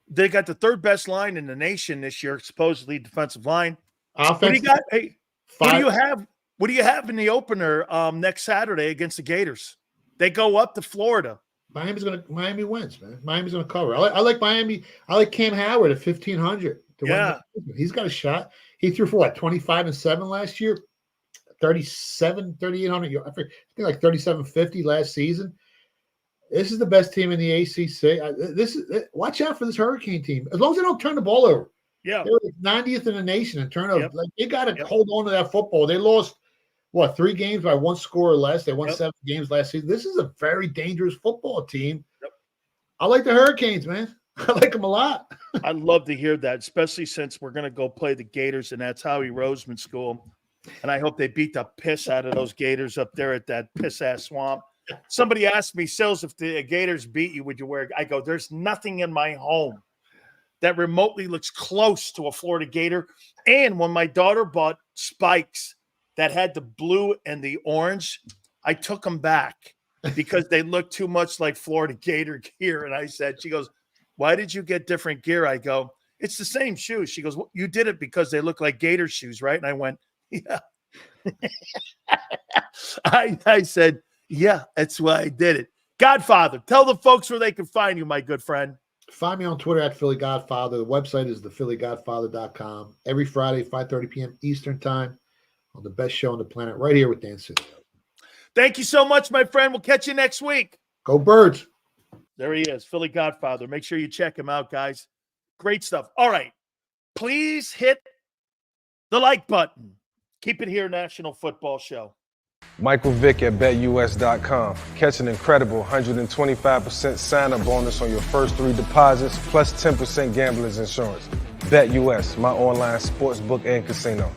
they got the third best line in the nation this year, supposedly defensive line. Offense. What do you got? Hey, what do you have? What do you have in the opener next Saturday against the Gators? They go up to Florida. Miami wins, man. Miami's gonna cover. I like Miami. I like Cam Howard at 1,500 to win. He's got a shot. He threw for 25 and 7 last year, 3,800 yards. I think like 3,750 last season. This is the best team in the ACC. Watch out for this Hurricane team. As long as they don't turn the ball over. Yeah, they're like 90th in the nation in turnover. Like, they got to hold on to that football. They lost 3 games by 1 score or less. They won 7 games last season. This is a very dangerous football team. I like the Hurricanes, man. I like them a lot. I'd love to hear that, especially since we're going to go play the Gators, and that's Howie Roseman school. And I hope they beat the piss out of those Gators up there at that piss-ass swamp. Somebody asked me, Sills, if the Gators beat you, would you wear it? I go, there's nothing in my home that remotely looks close to a Florida Gator. And when my daughter bought spikes that had the blue and the orange, I took them back because they looked too much like Florida Gator gear. And I said, she goes, why did you get different gear? I go, it's the same shoes. She goes, well, you did it because they look like gator shoes, right? And I went, yeah. I said, yeah, that's why I did it. Godfather, tell the folks where they can find you, my good friend. Find me on Twitter at Philly Godfather. The website is thephillygodfather.com. Every Friday, 5:30 p.m. Eastern Time on the best show on the planet, right here with Dan Sileo. Thank you so much, my friend. We'll catch you next week. Go Birds. There he is, Philly Godfather. Make sure you check him out, guys. Great stuff. All right. Please hit the like button. Keep it here, National Football Show. Michael Vick at BetUS.com. Catch an incredible 125% sign-up bonus on your first 3 deposits, plus 10% gambler's insurance. BetUS, my online sportsbook and casino.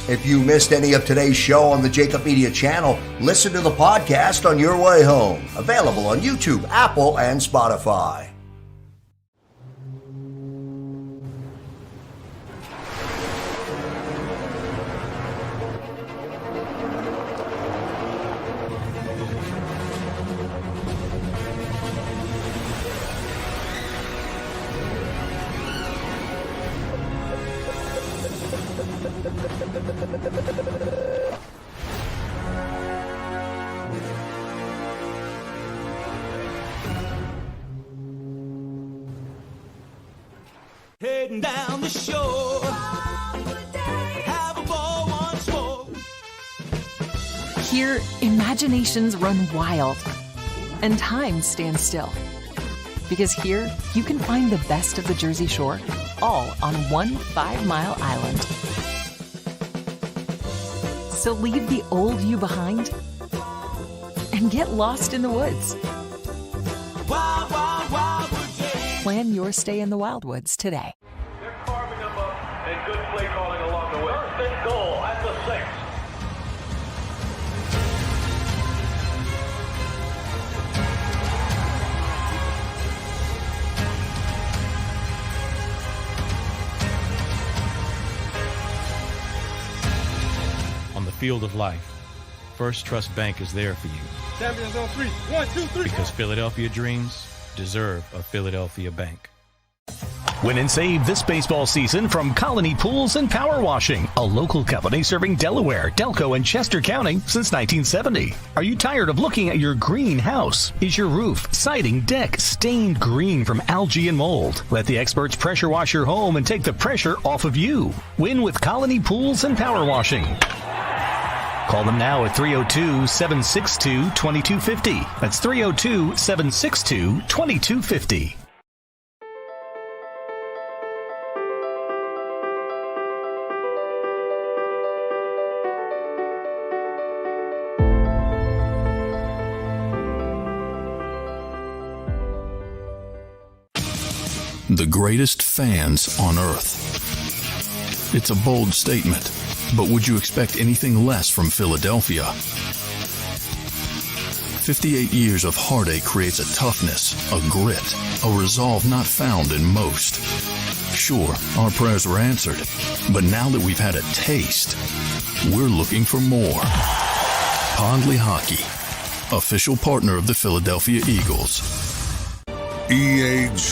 If you missed any of today's show on the JAKIB Media channel, listen to the podcast on your way home. Available on YouTube, Apple, and Spotify. Heading down the shore. Have a ball once more. Here, imaginations run wild and time stands still. Because here, you can find the best of the Jersey Shore, all on one 5-mile island. So leave the old you behind and get lost in the woods. Wild, wild, wildwood day. Plan your stay in the Wildwoods today. They're carving them up and good play calling along the way. First and goal at the 6. On the field of life, First Trust Bank is there for you. Champions on 3. 1, 2, 3. Because Philadelphia dreams deserve a Philadelphia bank. Win and save this baseball season from Colony Pools and Power Washing, a local company serving Delaware, Delco, and Chester County since 1970. Are you tired of looking at your green house? Is your roof, siding, deck stained green from algae and mold? Let the experts pressure wash your home and take the pressure off of you. Win with Colony Pools and Power Washing. Call them now at 302-762-2250. That's 302-762-2250. The greatest fans on earth. It's a bold statement, but would you expect anything less from Philadelphia? 58 years of heartache creates a toughness, a grit, a resolve not found in most. Sure, our prayers were answered, but now that we've had a taste, we're looking for more. Pondley Hockey, official partner of the Philadelphia Eagles. EAGLES,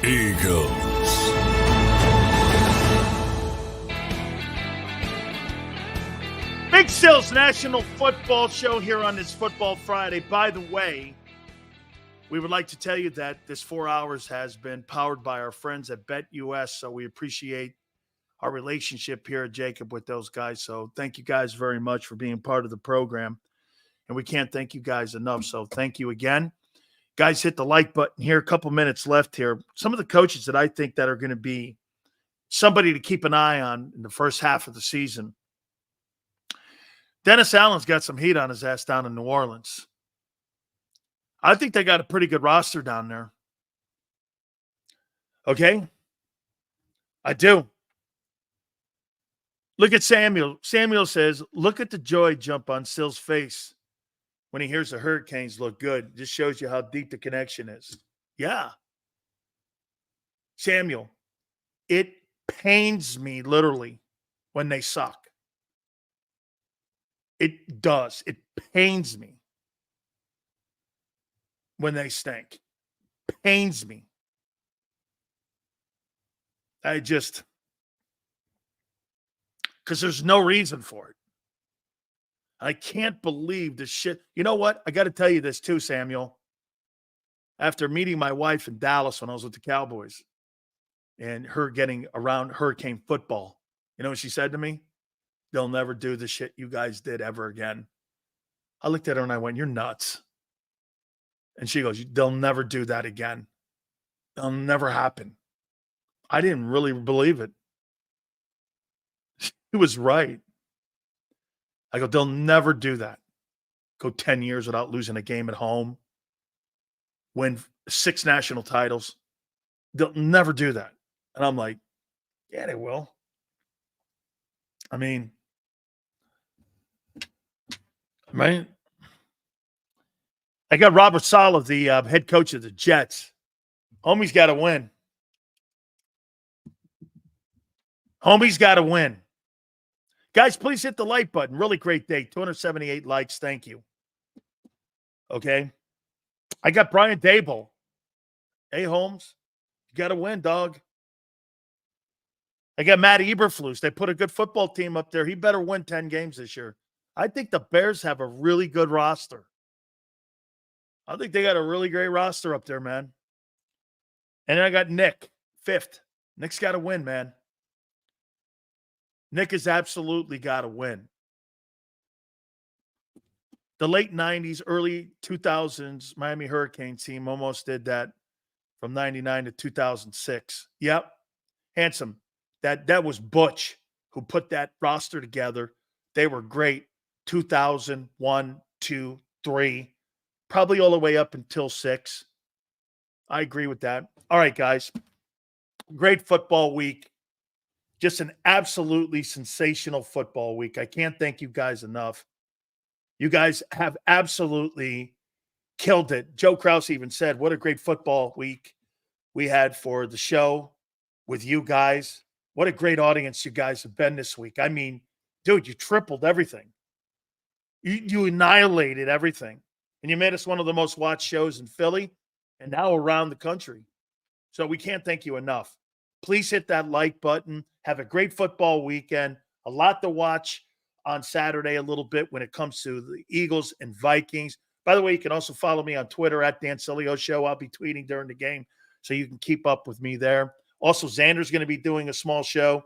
Eagles. Big Sills National Football Show here on this Football Friday. By the way, we would like to tell you that this 4 hours has been powered by our friends at BetUS, so we appreciate our relationship here at JAKIB with those guys. So thank you guys very much for being part of the program, and we can't thank you guys enough, so thank you again. Guys, hit the like button here. A couple minutes left here. Some of the coaches that I think that are going to be somebody to keep an eye on in the first half of the season. Dennis Allen's got some heat on his ass down in New Orleans. I think they got a pretty good roster down there. Okay? I do. Look at Samuel. Samuel says, look at the joy jump on Sill's face when he hears the Hurricanes look good. Just shows you how deep the connection is. Yeah. Samuel, it pains me literally when they suck. It does. It pains me. when they stink. Pains me. Because there's no reason for it. I can't believe this shit. You know what? I got to tell you this too, Samuel. After meeting my wife in Dallas when I was with the Cowboys and her getting around hurricane football, you know what she said to me? They'll never do the shit you guys did ever again. I looked at her and I went, you're nuts. And she goes, they'll never do that again. It'll never happen. I didn't really believe it. She was right. I go, they'll never do that. Go 10 years without losing a game at home. Win 6 national titles. They'll never do that. And I'm like, yeah, they will. I mean, right? I got Robert Saleh, the head coach of the Jets. Homie's got to win. Homie's got to win. Guys, please hit the like button. Really great day. 278 likes. Thank you. Okay. I got Brian Dable. Hey, Holmes, you got to win, dog. I got Matt Eberflus. They put a good football team up there. He better win 10 games this year. I think the Bears have a really good roster. I think they got a really great roster up there, man. And then I got Nick, 5th. Nick's got to win, man. Nick has absolutely got to win. The late 90s, early 2000s Miami Hurricanes team almost did that from 99 to 2006. Yep. Handsome. That was Butch who put that roster together. They were great. 2000, 1, 2, 3, probably all the way up until 6. I agree with that. All right, guys. Great football week. Just an absolutely sensational football week. I can't thank you guys enough. You guys have absolutely killed it. Joe Krause even said, what a great football week we had for the show with you guys. What a great audience you guys have been this week. I mean, dude, you tripled everything. You annihilated everything. And you made us one of the most watched shows in Philly and now around the country. So we can't thank you enough. Please hit that like button. Have a great football weekend. A lot to watch on Saturday a little bit when it comes to the Eagles and Vikings. By the way, you can also follow me on Twitter at Dan Sileo Show. I'll be tweeting during the game, so you can keep up with me there. Also, Xander's going to be doing a small show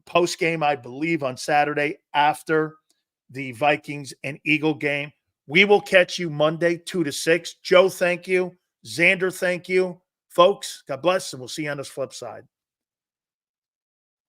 post-game, I believe, on Saturday after the Vikings and Eagle game. We will catch you Monday, 2 to 6. Joe, thank you. Xander, thank you. Folks, God bless, and we'll see you on this flip side.